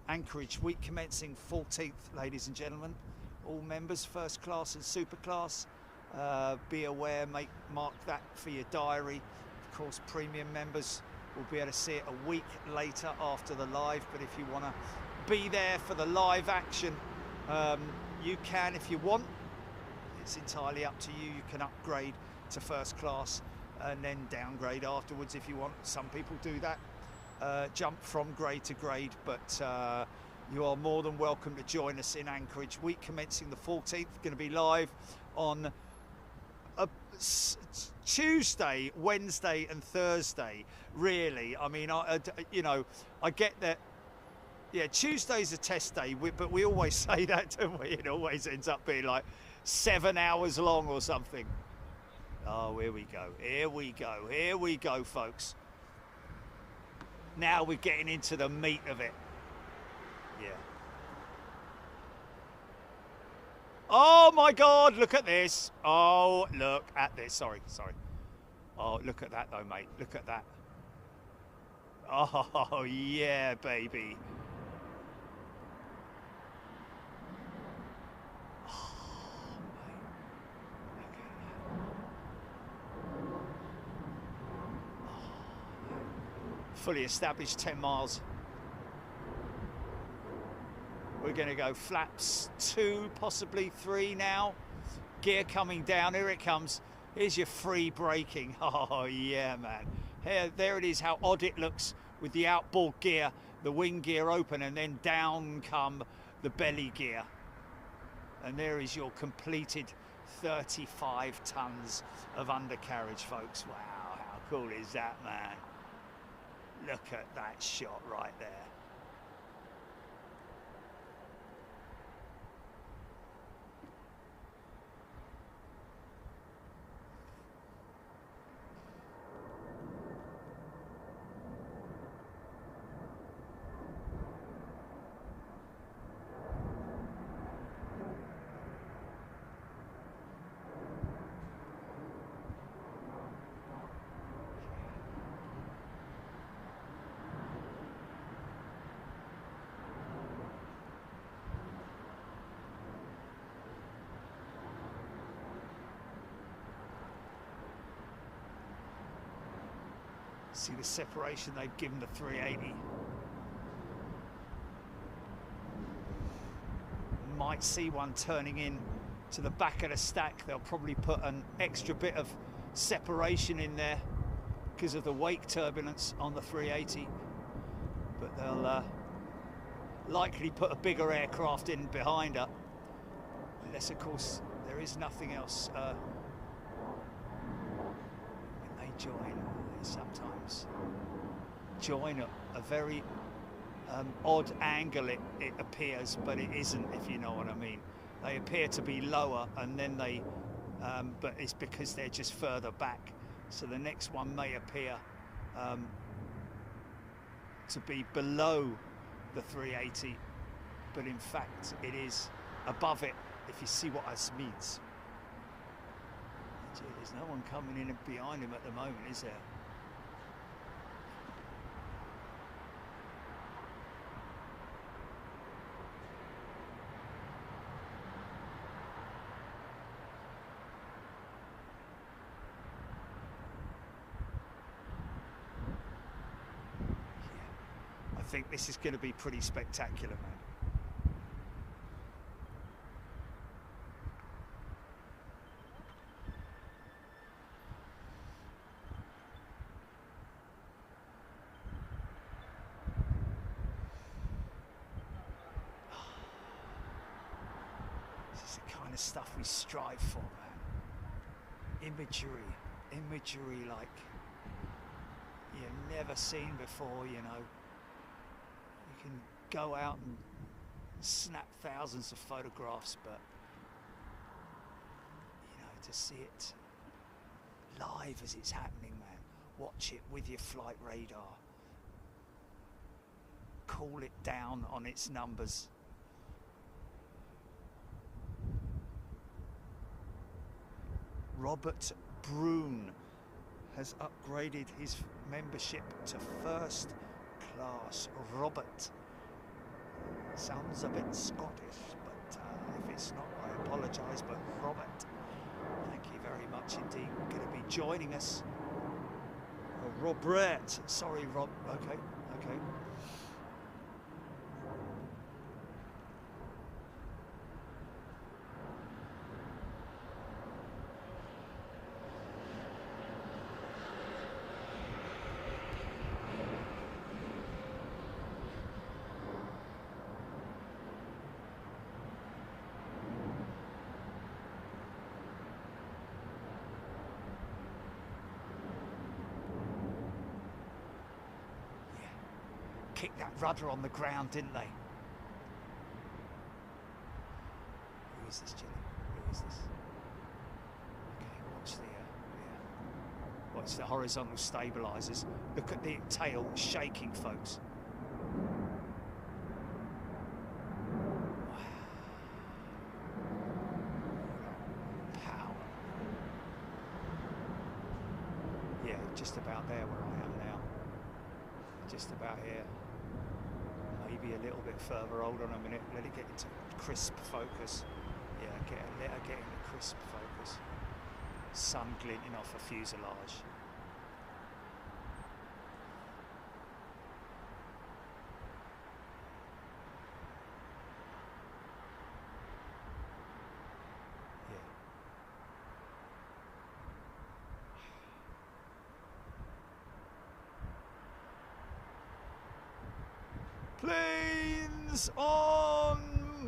Anchorage, week commencing 14th, ladies and gentlemen. All members, first class and super class. Be aware, mark that for your diary. Of course, premium members will be able to see it a week later after the live, but if you want to be there for the live action, you can if you want. It's entirely up to you. You can upgrade to first class and then downgrade afterwards if you want. Some people do that. Jump from grade to grade, but you are more than welcome to join us in Anchorage. Week commencing the 14th, going to be live on Tuesday, Wednesday and Thursday, really. I mean, I get that, yeah, Tuesday's a test day, but we always say that, don't we? It always ends up being like 7 hours long or something. Oh, here we go, here we go, here we go, folks. Now we're getting into the meat of it. Yeah. Oh my God, look at this. Oh, look at this. Sorry. Oh, look at that though, mate. Look at that. Oh, yeah, baby. Oh, mate. Look at that. Fully established 10 miles. We're going to go flaps 2, possibly 3 now. Gear coming down. Here it comes. Here's your free braking. Oh, yeah, man. Here, there it is, how odd it looks with the outboard gear, the wing gear open, and then down come the belly gear. And there is your completed 35 tons of undercarriage, folks. Wow, how cool is that, man? Look at that shot right there. See the separation they've given the 380. Might see one turning in to the back of the stack. They'll probably put an extra bit of separation in there because of the wake turbulence on the 380. But they'll likely put a bigger aircraft in behind her. Unless, of course, there is nothing else. When they join, they sometimes join at a very odd angle, it appears, but it isn't, if you know what I mean. They appear to be lower, and then they, but it's because they're just further back. So the next one may appear to be below the 380, but in fact it is above it, if you see what this means. Gee, there's no one coming in behind him at the moment, is there? I think this is going to be pretty spectacular, man. This is the kind of stuff we strive for, man. Imagery like you've never seen before, you know. You can go out and snap thousands of photographs, but you know, to see it live as it's happening, man. Watch it with your flight radar. Call it down on its numbers. Robert Brune has upgraded his membership to first class. Robert. Sounds a bit Scottish, but if it's not, I apologise, but Robert, thank you very much indeed. Going to be joining us. Robert, sorry Rob, okay. Kicked that rudder on the ground, didn't they? Who is this, Jilly? Who is this? Okay, watch the horizontal stabilisers. Look at the tail shaking, folks. Wow. Power. Yeah, just about there where I am now. Just about here. Maybe a little bit further. Hold on a minute. Let it get into crisp focus. Yeah, let her get into crisp focus. Sun glinting off a fuselage. Planes on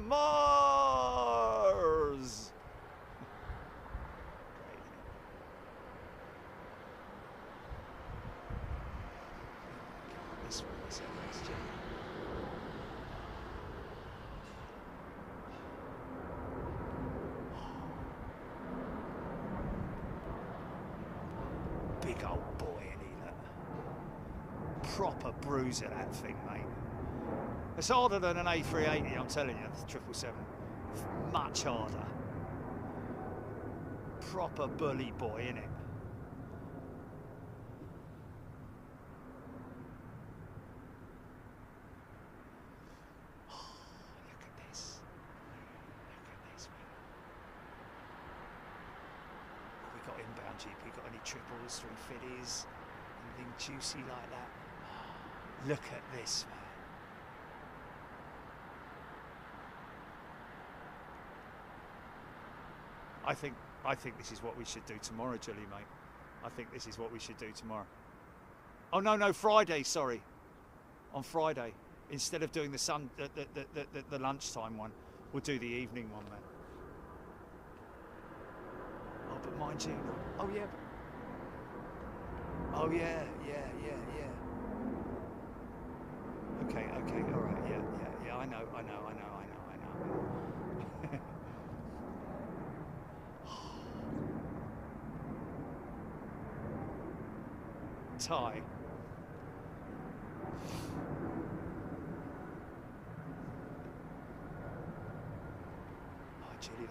Mars! Great. This one is a question. Big old boy, isn't he? Look. Proper bruiser, that thing, mate. It's harder than an A380, I'm telling you, the 777. Much harder. Proper bully boy, innit? Oh, look at this. Look at this, man. What we got inbound, GP? Got any triples, 350s? Anything juicy like that? Oh, look at this, man. I think this is what we should do tomorrow, Julie, mate. I think this is what we should do tomorrow. Oh, no, Friday, sorry. On Friday. instead of doing the lunchtime one, we'll do the evening one, man. Oh, but mind you, oh yeah, oh yeah. Okay, all right, yeah. I know. Thai. Oh, Chile,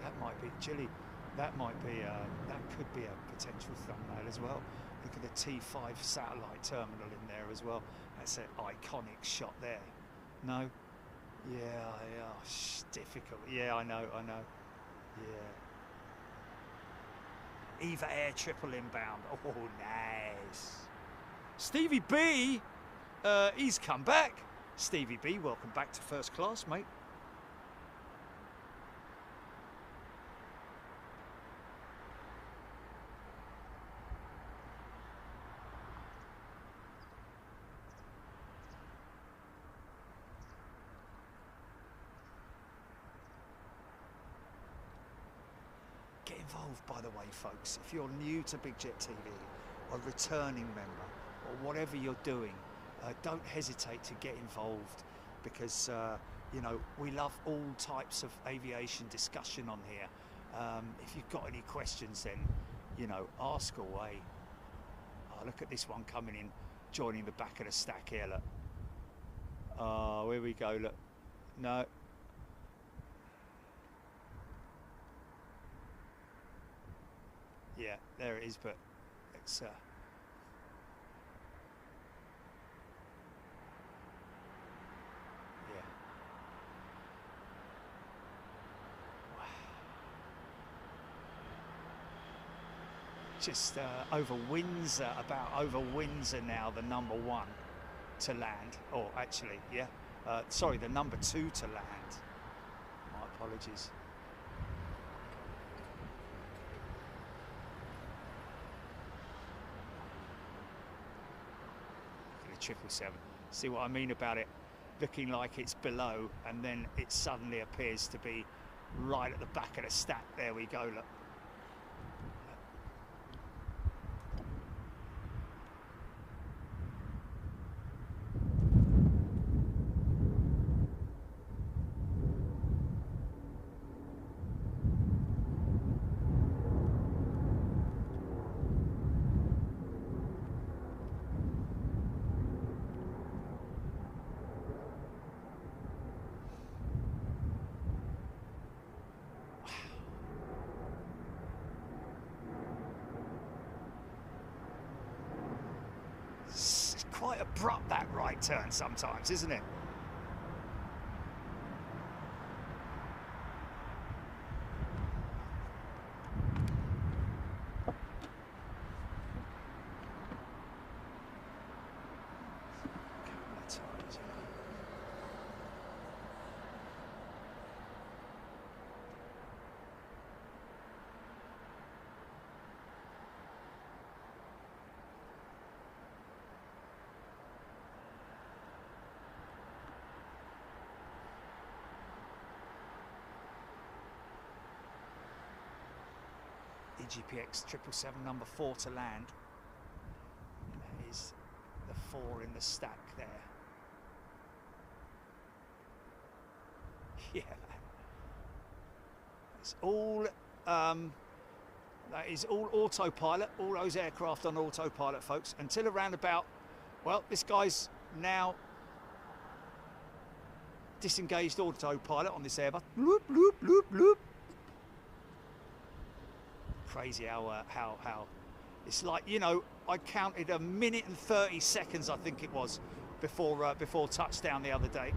that might be that could be a potential thumbnail as well. Look at the T5 satellite terminal in there as well. That's an iconic shot there. No? Yeah, difficult. Yeah, I know. Yeah. Eva Air triple inbound. Oh, nice. Stevie B, he's come back. Stevie B, welcome back to first class, mate. Get involved, by the way, folks. If you're new to Big Jet TV, or returning member, or whatever you're doing, don't hesitate to get involved, because you know, we love all types of aviation discussion on here. If you've got any questions, then, you know, ask away. Oh, look at this one coming in, joining the back of the stack here, look. Oh, here we go, look. No. Yeah, there it is, but it's yeah. Wow. Just over Windsor, about over Windsor now, the number 1 to land. Or actually, yeah, sorry, the number 2 to land. My apologies. The 777. See what I mean about it looking like it's below, and then it suddenly appears to be right at the back of the stack. There we go, look. Quite abrupt, that right turn sometimes, isn't it? EGPX 777 number 4 to land. And that is the 4 in the stack there. Yeah, it's all that is all autopilot. All those aircraft on autopilot, folks, until around about, well, this guy's now disengaged autopilot on this Airbus. Bloop, bloop, bloop, bloop. Crazy how it's like, you know, I counted 1 minute and 30 seconds, I think it was, before touchdown the other day.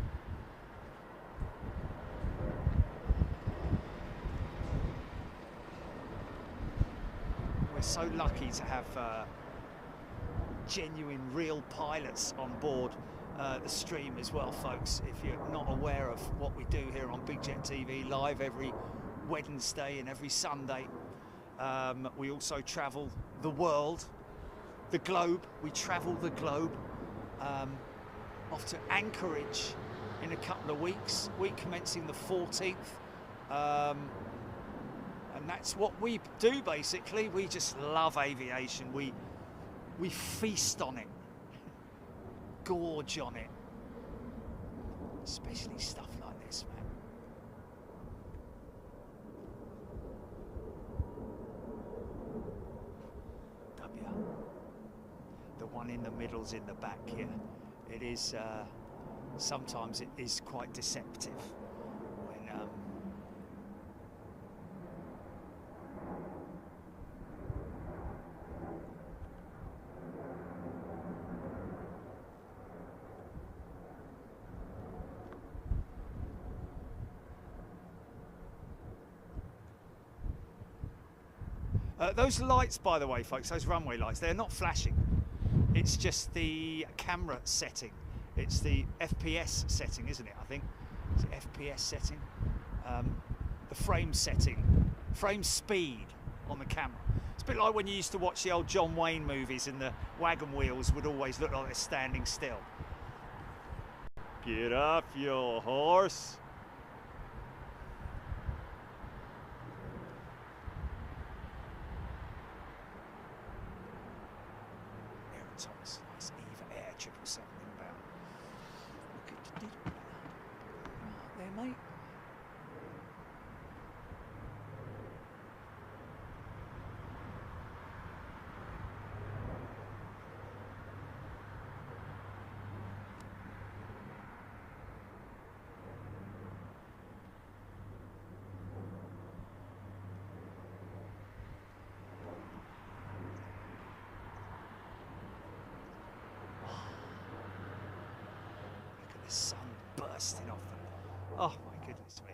We're so lucky to have genuine, real pilots on board the stream as well, folks. If you're not aware of what we do here on Big Jet TV, live every Wednesday and every Sunday. We also travel the world, the globe. We travel the globe, off to Anchorage in a couple of weeks, week commencing the 14th. And that's what we do basically. We just love aviation. We feast on it, gorge on it, especially stuff like this, man. The one in the middle's in the back here. It is sometimes it is quite deceptive when those lights, by the way, folks, those runway lights, they're not flashing. It's just the camera setting. It's the FPS setting, isn't it? I think it's the FPS setting, the frame setting, frame speed on the camera. It's a bit like when you used to watch the old John Wayne movies and the wagon wheels would always look like they're standing still. Get off your horse. Thomas, nice Eva Air 777 inbound. Look at right there, mate. The sun bursting off them. Oh my goodness me.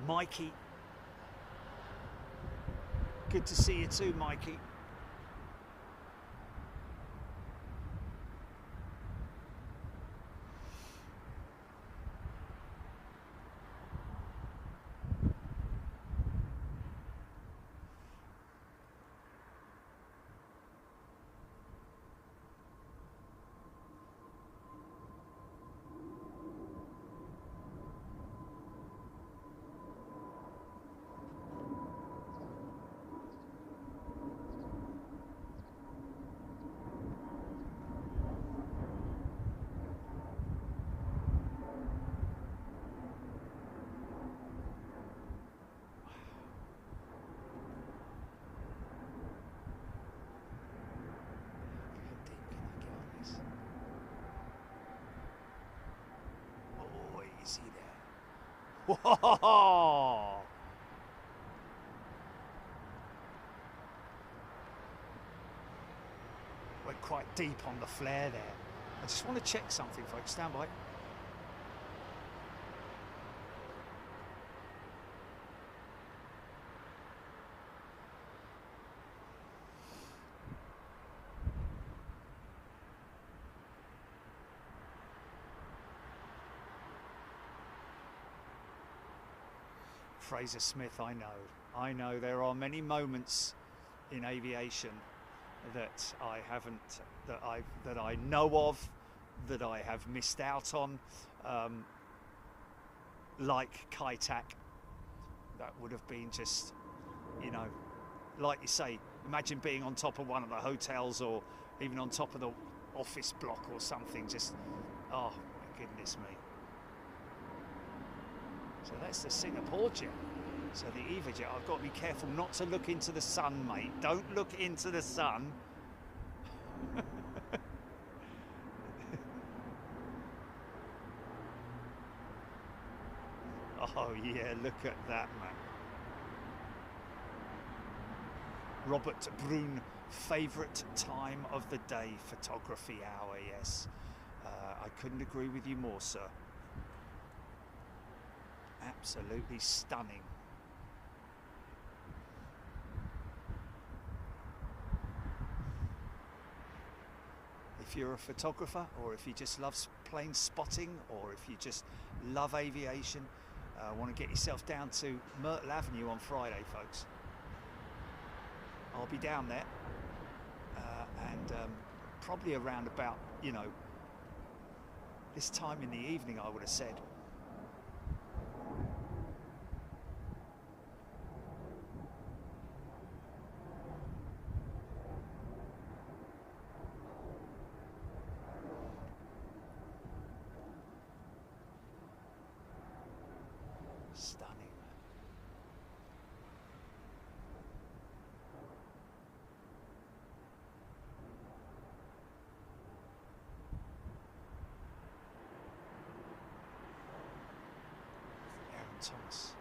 Mikey. Good to see you too, Mikey. Easy there. Whoa! Went quite deep on the flare there. I just want to check something, folks. Stand by. Fraser Smith, I know there are many moments in aviation that I haven't, that I know of, that I have missed out on, like Kai Tak. That would have been just, you know, like you say, imagine being on top of one of the hotels or even on top of the office block or something, just, oh my goodness me. So that's the Singapore jet. So the Eva jet, I've got to be careful not to look into the sun, mate. Don't look into the sun. Oh yeah, look at that, man. Robert Brune, favourite time of the day, photography hour, yes. I couldn't agree with you more, sir. Absolutely stunning. if you're a photographer, or if you just love plane spotting, or if you just love aviation, want to get yourself down to Myrtle Avenue on Friday, folks. I'll be down there, and probably around about, you know, this time in the evening, I would have said. Stunning. Aaron Thomas.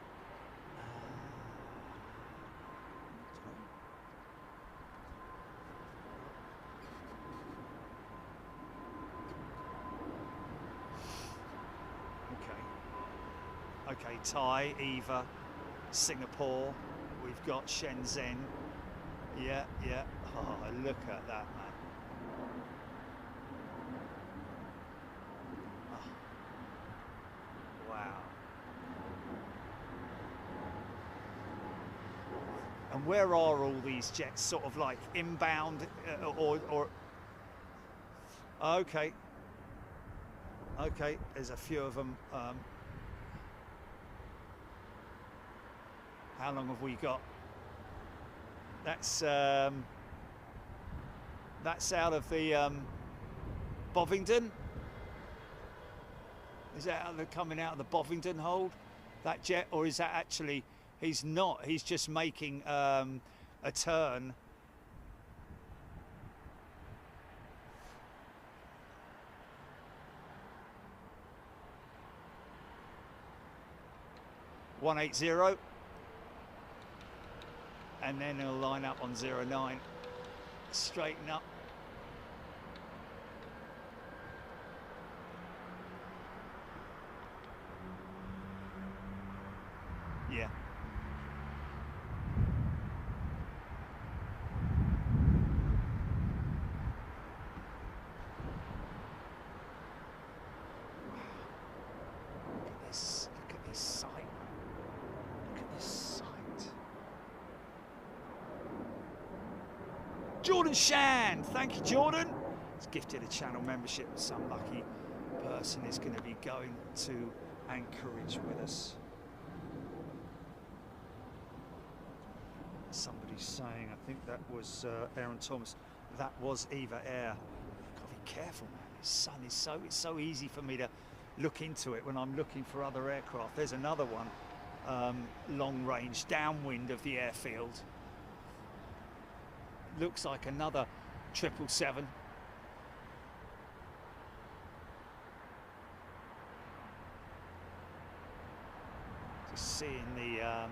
Okay, Thai, Eva, Singapore, we've got Shenzhen. Yeah. Oh, look at that, man. Oh. Wow. And where are all these jets? Sort of like inbound, or okay. Okay, there's a few of them. How long have we got? That's out of the Bovingdon. Is that coming out of the Bovingdon hold, that jet, or is that actually? He's not. He's just making a turn. (180). And then he'll line up on 09, straighten up. Yeah. Look at this sight. Look at this sight. Jordan Shan, thank you, Jordan. He's gifted a channel membership. Some lucky person is going to be going to Anchorage with us. Somebody's saying, I think that was Aaron Thomas, that was Eva Air. I've got to be careful, man. This sun is it's so easy for me to look into it when I'm looking for other aircraft. There's another one, long range, downwind of the airfield. Looks like another 777. Just seeing the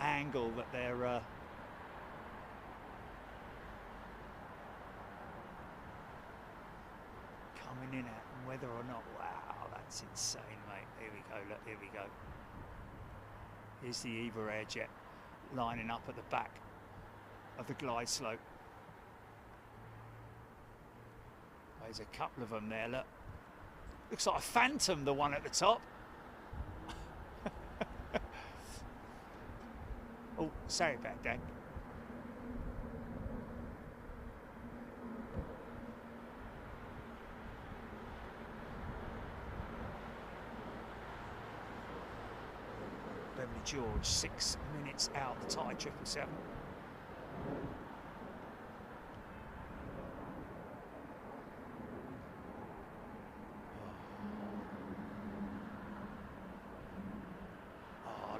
angle that they're coming in at, and whether or not. Wow, that's insane, mate. Here we go. Look, here we go. Here's the Eva Air jet lining up at the back of the glide slope. There's a couple of them there, look. Looks like a Phantom, the one at the top. Oh, sorry about that. Beverly George, 6 minutes out, the Thai 777.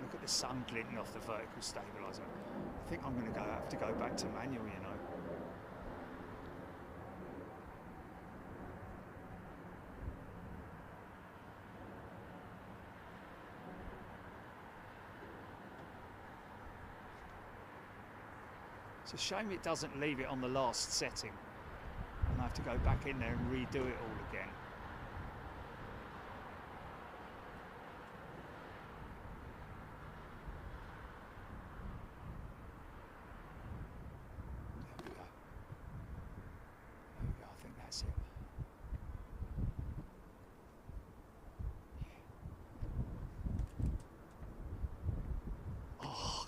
Look at the sun glinting off the vertical stabiliser. I think I'm going to have to go back to manual, you know. It's a shame it doesn't leave it on the last setting, and I have to go back in there and redo it all again. There we go. There we go. I think that's it.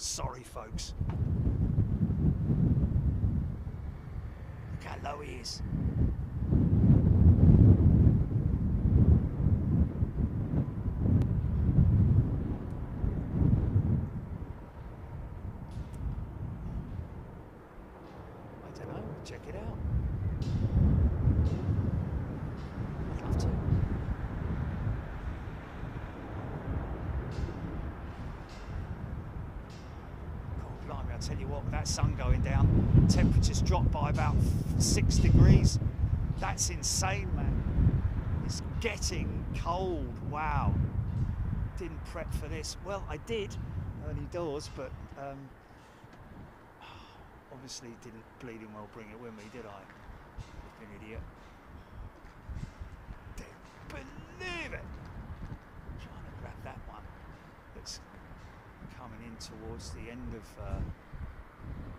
sorry, folks. Look how low he is. I don't know. Check it out. I'd love to. Blimey, I'll tell you what, with that sun going down, temperatures dropped by about 6 degrees. That's insane, man. It's getting cold. Wow. Didn't prep for this. Well, I did early doors, but obviously didn't bleeding well bring it with me, did I? Like an idiot. Don't believe it. Trying to grab that one. That's coming in towards the end of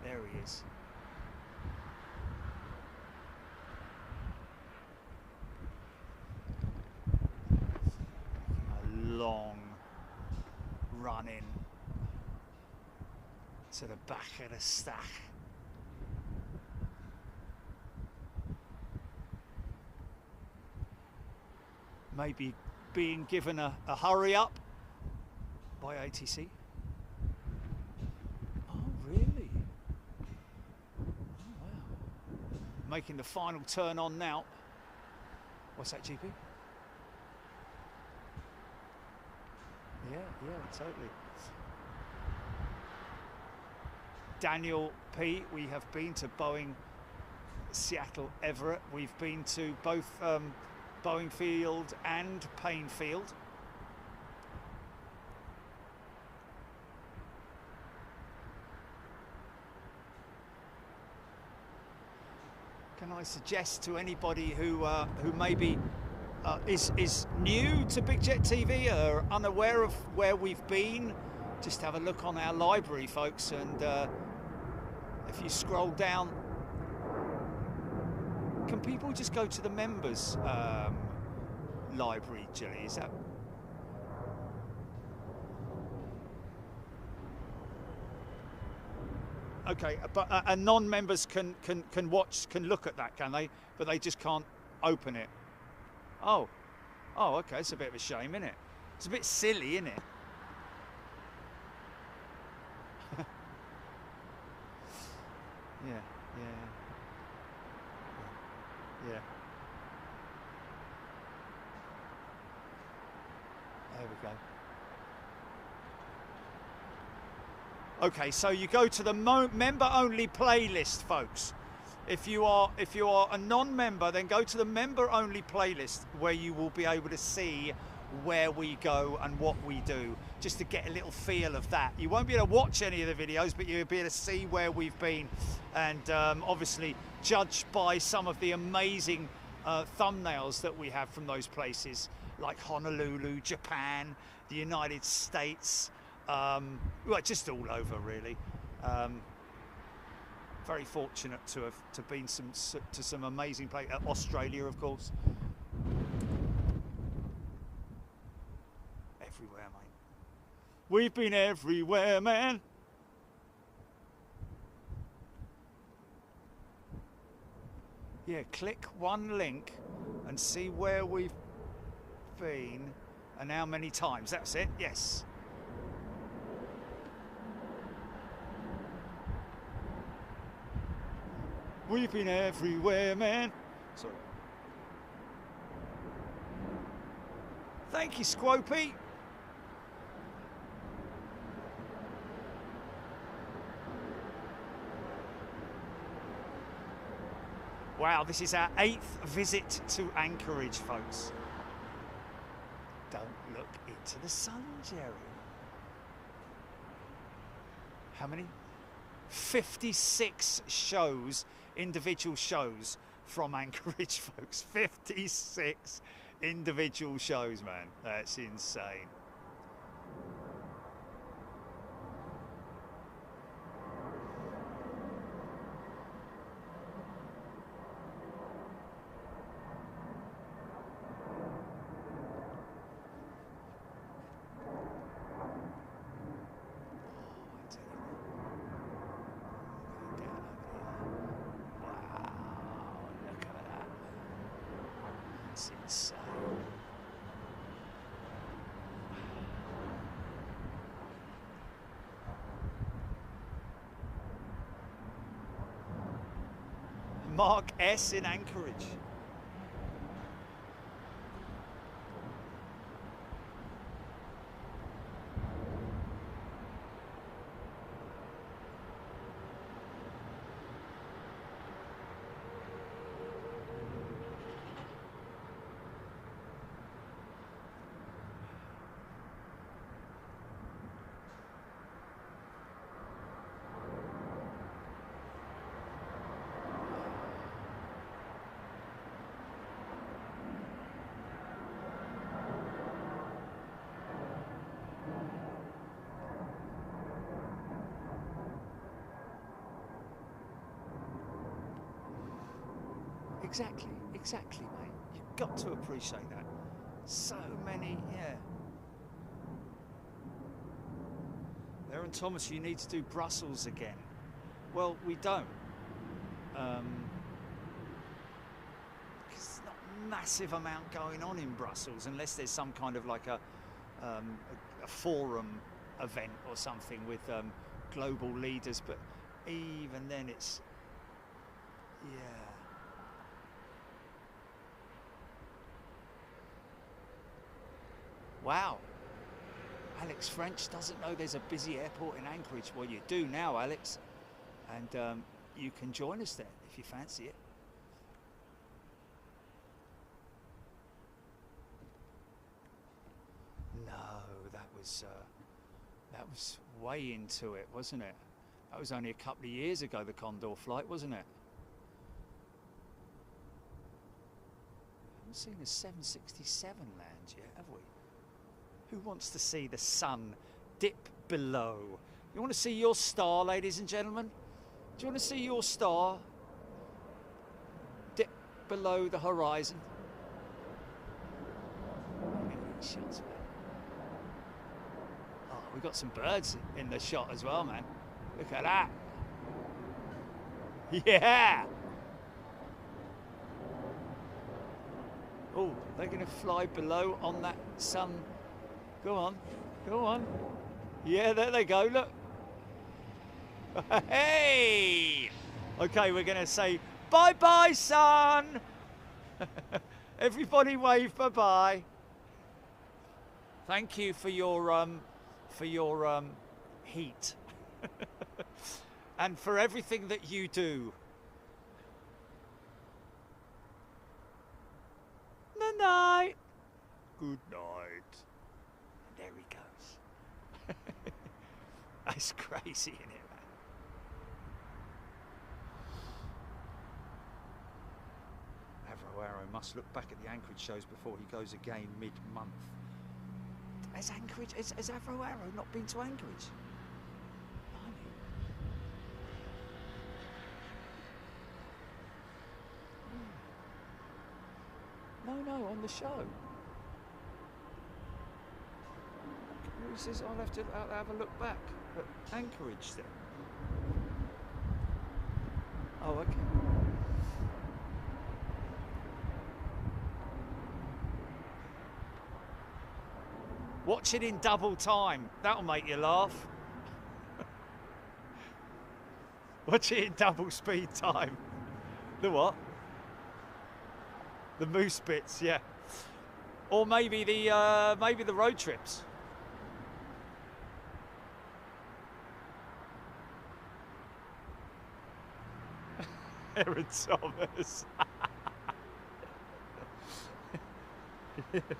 there he is. A long run in to the back of the stack. Maybe being given a hurry up by ATC. Oh, really? Oh, wow. Making the final turn on now. What's that, GP? Yeah, totally. Daniel P, we have been to Boeing Seattle Everett. We've been to both Boeing Field and Payne Field. Can I suggest to anybody who maybe is new to Big Jet TV or unaware of where we've been, just have a look on our library, folks, and if you scroll down, can people just go to the members library, Jilly? Is that? Okay, but and non-members can look at that, can they? But they just can't open it. Oh, okay. It's a bit of a shame, isn't it? It's a bit silly, isn't it? Yeah. There we go. Okay, so you go to the member-only playlist, folks. If you are a non-member, then go to the member-only playlist where you will be able to see where we go and what we do, just to get a little feel of that. You won't be able to watch any of the videos, but you'll be able to see where we've been, and obviously judge by some of the amazing thumbnails that we have from those places, like Honolulu, Japan, the United States, well, just all over really. Very fortunate to have been to some amazing places. Australia, of course. Everywhere, mate. We've been everywhere, man. Yeah, click one link and see where we've been and how many times. That's it. Yes. We've been everywhere, man. Sorry. Thank you, Squopey. Wow, this is our 8th visit to Anchorage, folks. Don't look into the sun, Jerry. How many? 56 shows, individual shows from Anchorage, folks. 56 individual shows, man. That's insane. It's insane. Mark S in Anchorage. Exactly, mate. You've got to appreciate that. So many, yeah. Aaron Thomas, you need to do Brussels again. Well, we don't. Because there's not a massive amount going on in Brussels, unless there's some kind of like a forum event or something with global leaders. But even then, it's, yeah. Wow, Alex French doesn't know there's a busy airport in Anchorage. Well, you do now, Alex, and you can join us there if you fancy it. No, that was way into it, wasn't it? That was only a couple of years ago, the Condor flight, wasn't it? I haven't seen a 767 land yet, have we? Who wants to see the sun dip below? You want to see your star, ladies and gentlemen? Do you want to see your star dip below the horizon? Shots, man. Oh, we've got some birds in the shot as well, man. Look at that. Yeah. Oh, they're going to fly below on that sun. Go on, go on. Yeah, there they go, look. Hey! Okay, we're going to say bye-bye, sun. Everybody wave bye-bye. Thank you for your heat. And for everything that you do. Good night. Good night. There he goes. That's crazy, isn't it, man? Avro Arrow must look back at the Anchorage shows before he goes again mid-month. Has Avro Arrow not been to Anchorage? No, on the show. He says I'll have a look back at Anchorage then. Oh, okay. Watch it in double time. That'll make you laugh. Watch it in double speed time. The what? The moose bits, yeah. Or maybe the road trips. Aaron Thomas.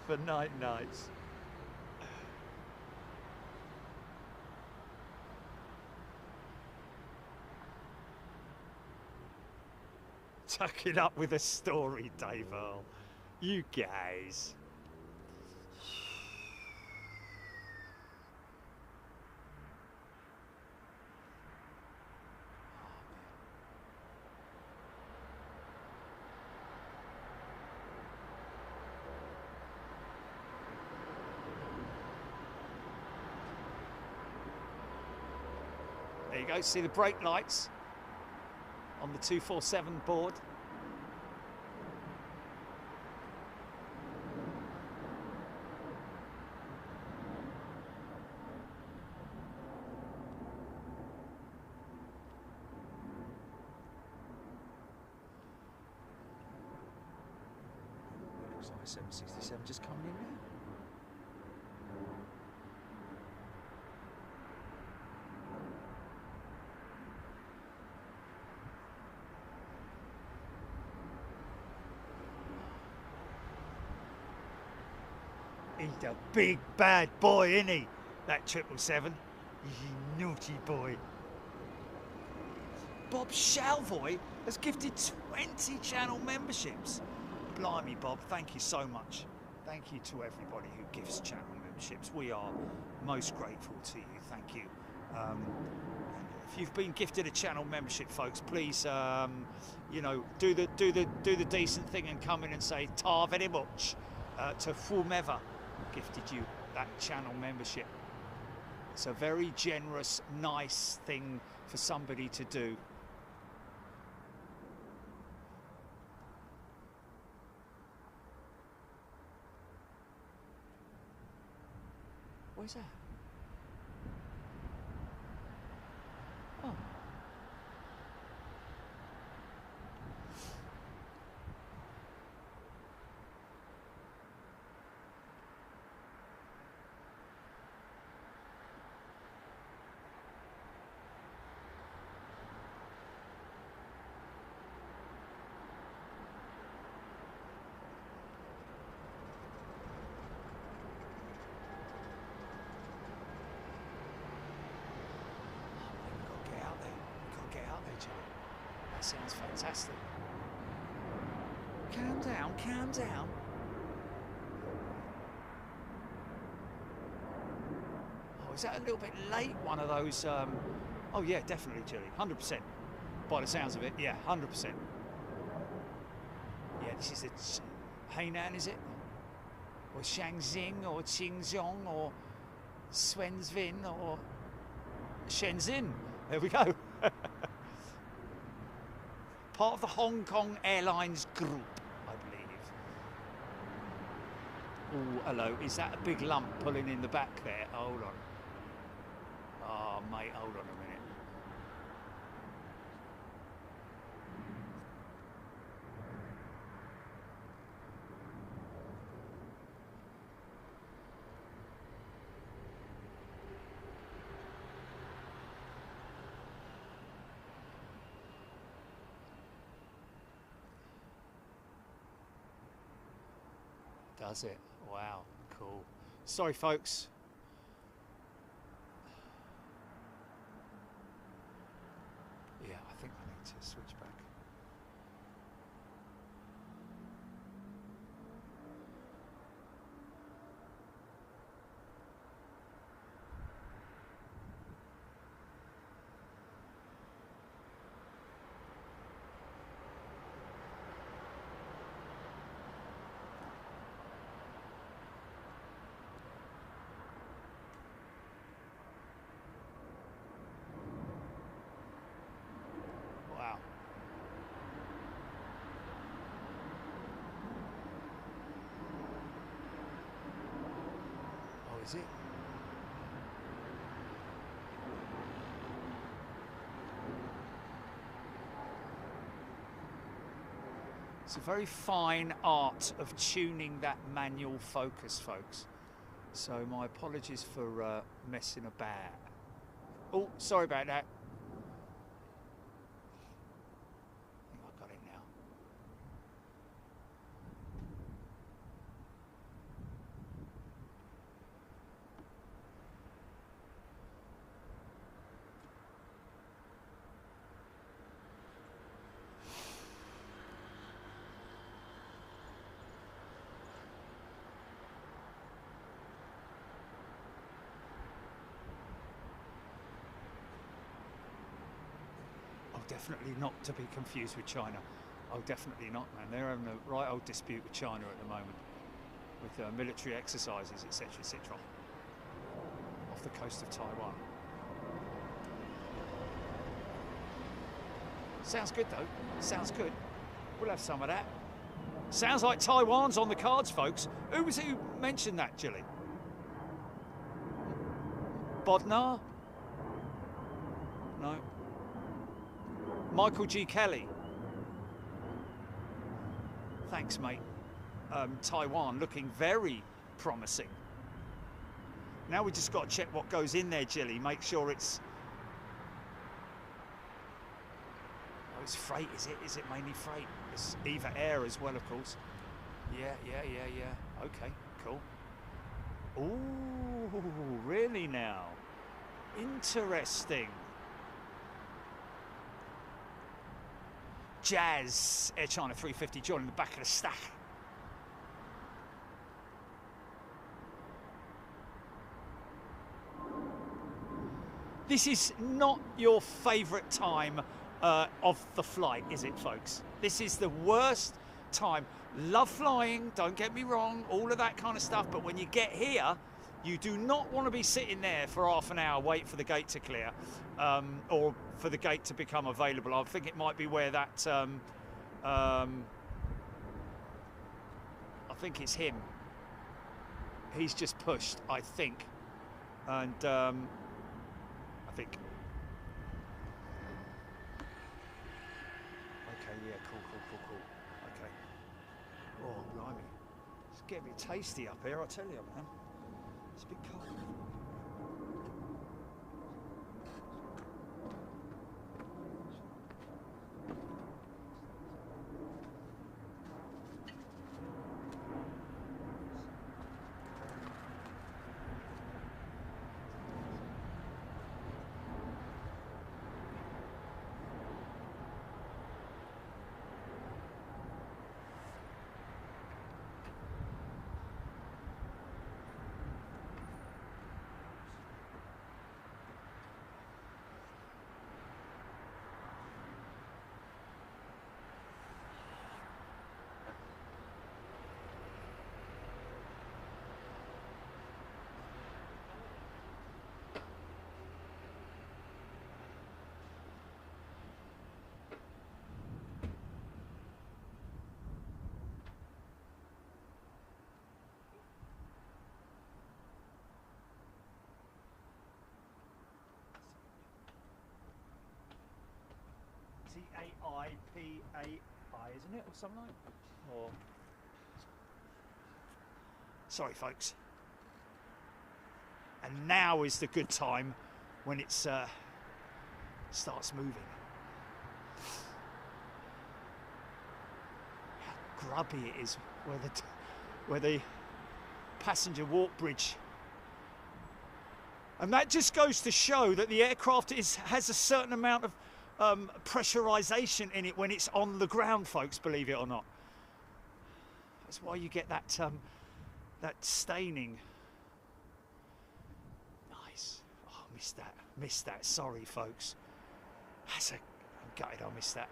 For nights. Tuck it up with a story, Dave Earl. You guys. There you go, see the brake lights on the 247 board. Looks like a 767 just coming in now. He's a big bad boy, isn't he? That 777. He's a naughty boy. Bob Shalvoy has gifted 20 channel memberships. Blimey, Bob, thank you so much. Thank you to everybody who gifts channel memberships. We are most grateful to you. Thank you. If you've been gifted a channel membership, folks, please, you know, do the decent thing and come in and say "tar very much" to whomever gifted you that channel membership. It's a very generous, nice thing for somebody to do. Where's that? Oh. That sounds fantastic. Calm down, calm down. Oh, is that a little bit late? One of those, oh yeah, definitely, Julie, 100%. By the sounds of it, yeah, 100%. Yeah, this is a Hainan, is it? Or Shangxing, or Qingzhong, or Swenzvin, or Shenzhen. There we go. Part of the Hong Kong Airlines group, I believe. Oh, hello. Is that a big lump pulling in the back there? Hold on. Oh, mate, hold on a minute. Does it? Wow, cool. Sorry, folks. Yeah, I think I need to switch back. Is it? It's a very fine art of tuning that manual focus, folks. So my apologies for messing about. Oh, sorry about that. I think I got it now. Definitely not to be confused with China. Oh, definitely not, man. They're having a right old dispute with China at the moment, with military exercises, etc., etc., off the coast of Taiwan. Sounds good, though. Sounds good. We'll have some of that. Sounds like Taiwan's on the cards, folks. Who was it who mentioned that, Gilly? Bodnar? No. Michael G. Kelly. Thanks, mate. Taiwan looking very promising. Now we just got to check what goes in there, Jilly. Make sure it's... Oh, it's freight, is it? Is it mainly freight? It's Eva Air as well, of course. Yeah. Okay, cool. Ooh, really now? Interesting. Jazz Air China 350 joining the back of the stack. This is not your favourite time of the flight, is it, folks? This is the worst time. Love flying, don't get me wrong, all of that kind of stuff, but when you get here, you do not want to be sitting there for half an hour, wait for the gate to clear, or for the gate to become available. I think it might be where that, I think it's him. He's just pushed, I think. And I think. Okay, yeah, cool. Okay. Oh, blimey. It's getting a bit tasty up here, I tell you, man. It's a bit cold. T-A-I-P-A-I, isn't it, or something like that? Or... Sorry, folks. And now is the good time when it starts moving. How grubby it is where the passenger walk bridge. And that just goes to show that the aircraft has a certain amount of pressurization in it when it's on the ground, folks, believe it or not. That's why you get that that staining. Nice. Oh, missed that. Sorry, folks. I'm gutted I missed that.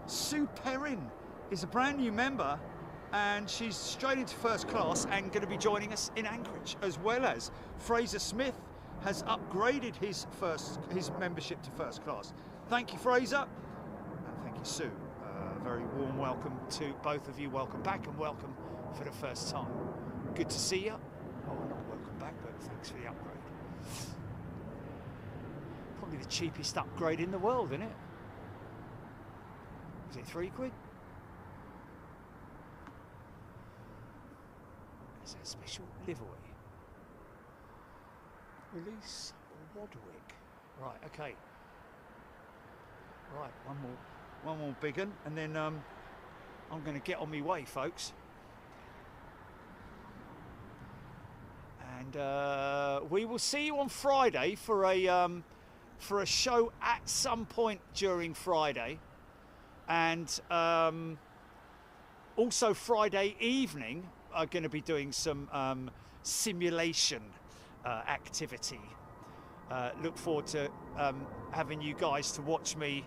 Sue Perrin is a brand new member, and she's straight into first class and going to be joining us in Anchorage, as well as Fraser Smith has upgraded his membership to first class. Thank you, Fraser, and thank you, Sue. Very warm welcome to both of you. Welcome back and welcome for the first time. Good to see you. Oh, not welcome back, but thanks for the upgrade. Probably the cheapest upgrade in the world, isn't it? Is it £3? Is it a special livery? Release Wadwick. Right, okay. Right, one more big one, and then I'm going to get on my way, folks. And we will see you on Friday for a show at some point during Friday. And also Friday evening, I'm going to be doing some simulation activity. Look forward to having you guys to watch me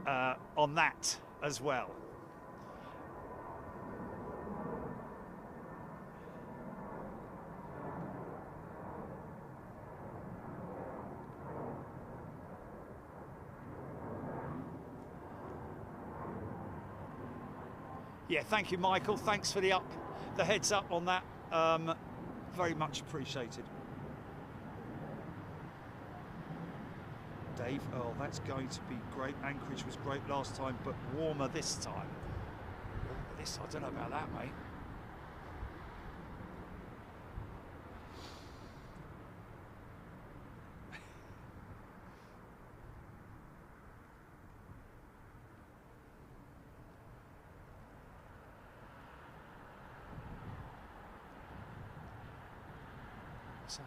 on that as well. Yeah, thank you, Michael. Thanks for the heads up on that. Very much appreciated. Dave, oh, that's going to be great. Anchorage was great last time, but warmer this time. This, I don't know about that, mate. What's that?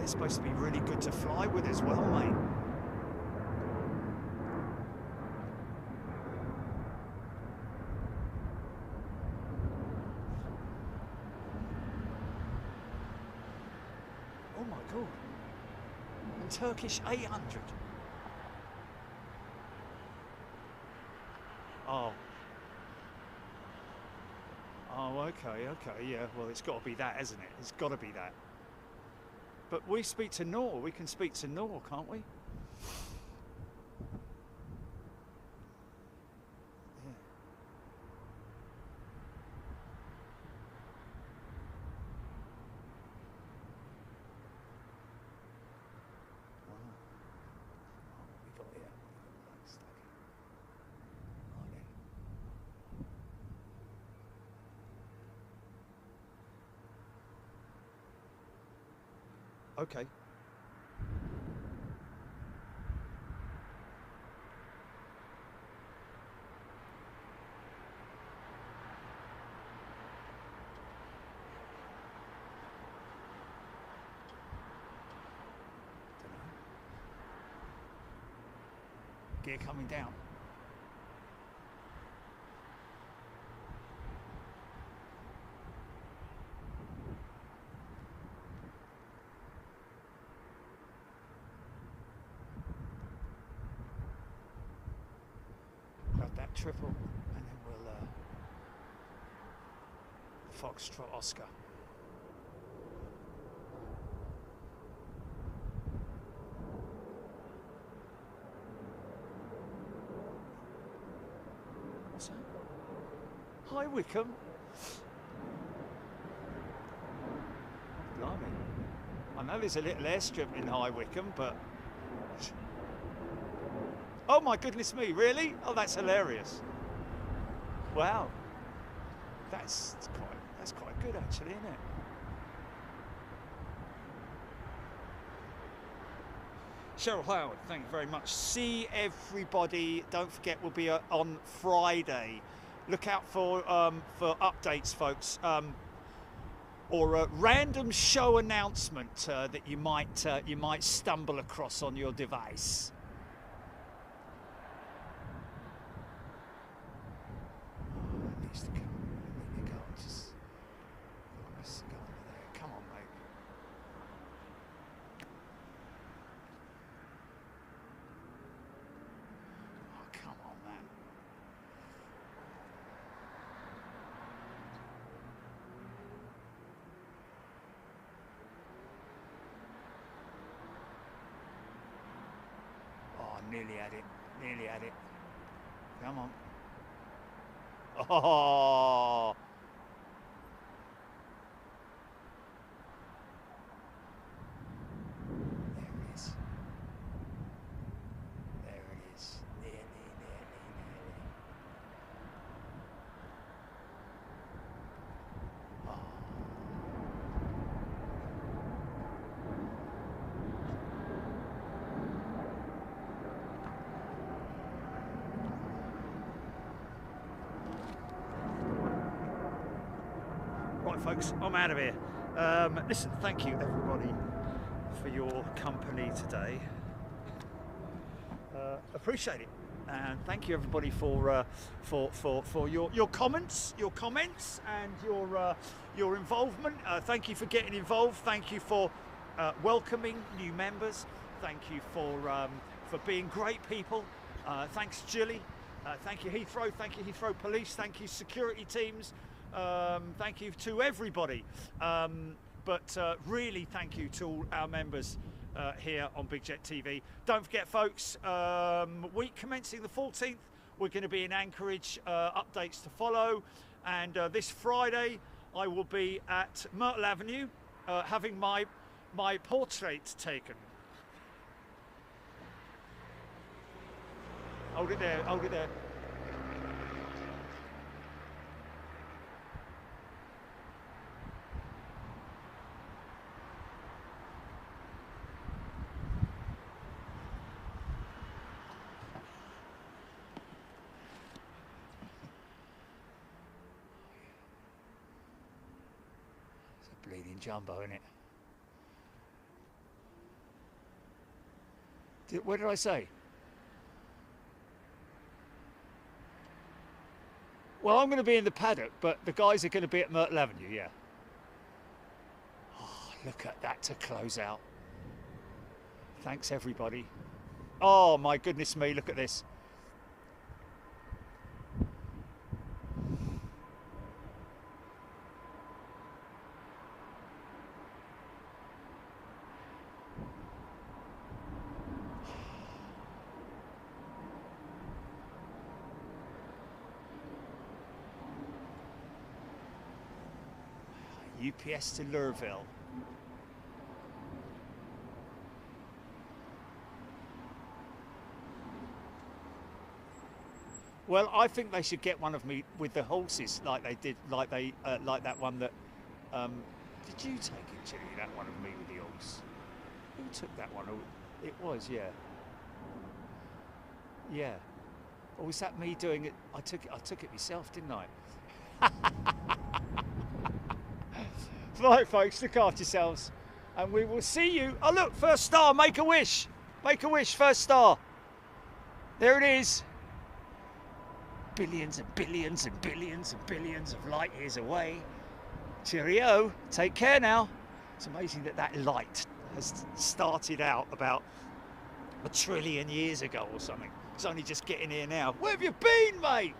Supposed to be really good to fly with as well, mate. Oh my god. And Turkish 800. Oh. Oh, okay, yeah. Well, it's got to be that, hasn't it? It's got to be that. But we speak to Noor. We can speak to Noor, can't we? Yeah. Wow. Oh, what we got here? Okay. Don't know. Gear coming down. That triple, and then we'll Foxtrot Oscar. What's that? Hi, Wickham. Blimey. I know there's a little airstrip in High Wycombe, but oh my goodness me, really? Oh, that's hilarious. Wow. That's quite good actually, isn't it? Cheryl Howard, thank you very much. See everybody. Don't forget, we'll be on Friday. Look out for updates, folks, or a random show announcement that you might stumble across on your device. Nearly had it. Nearly had it. Come on. Oh. There it is. There it is. Nearly. Oh. Folks, I'm out of here. Listen, thank you everybody for your company today. appreciate it. And thank you everybody for your comments, and your involvement. Thank you for getting involved. Thank you for welcoming new members. Thank you for being great people. Thanks, Julie. Thank you, Heathrow. Thank you, Heathrow Police. Thank you, security teams. Thank you to everybody. But really, thank you to all our members here on Big Jet TV. Don't forget, folks, week commencing the 14th, we're going to be in Anchorage, updates to follow. And this Friday, I will be at Myrtle Avenue having my portrait taken. Hold it there, hold it there. Bleeding jumbo, isn't it? What did I say? Well, I'm going to be in the paddock, but the guys are going to be at Myrtle Avenue, yeah. Oh, look at that to close out. Thanks, everybody. Oh, my goodness me, look at this. UPS to Lurville. Well, I think they should get one of me with the horses, like they did, like that one that. Did you take it, Chili? That one of me with the horse. Who took that one? It was, yeah. Yeah. Or was that me doing it? I took it myself, didn't I? Right, folks, look after yourselves, and we will see you. Oh, look, first star, make a wish. Make a wish, first star. There it is. Billions and billions and billions and billions of light years away. Cheerio. Take care now. It's amazing that that light has started out about 1 trillion years ago or something. It's only just getting here now. Where have you been, mate?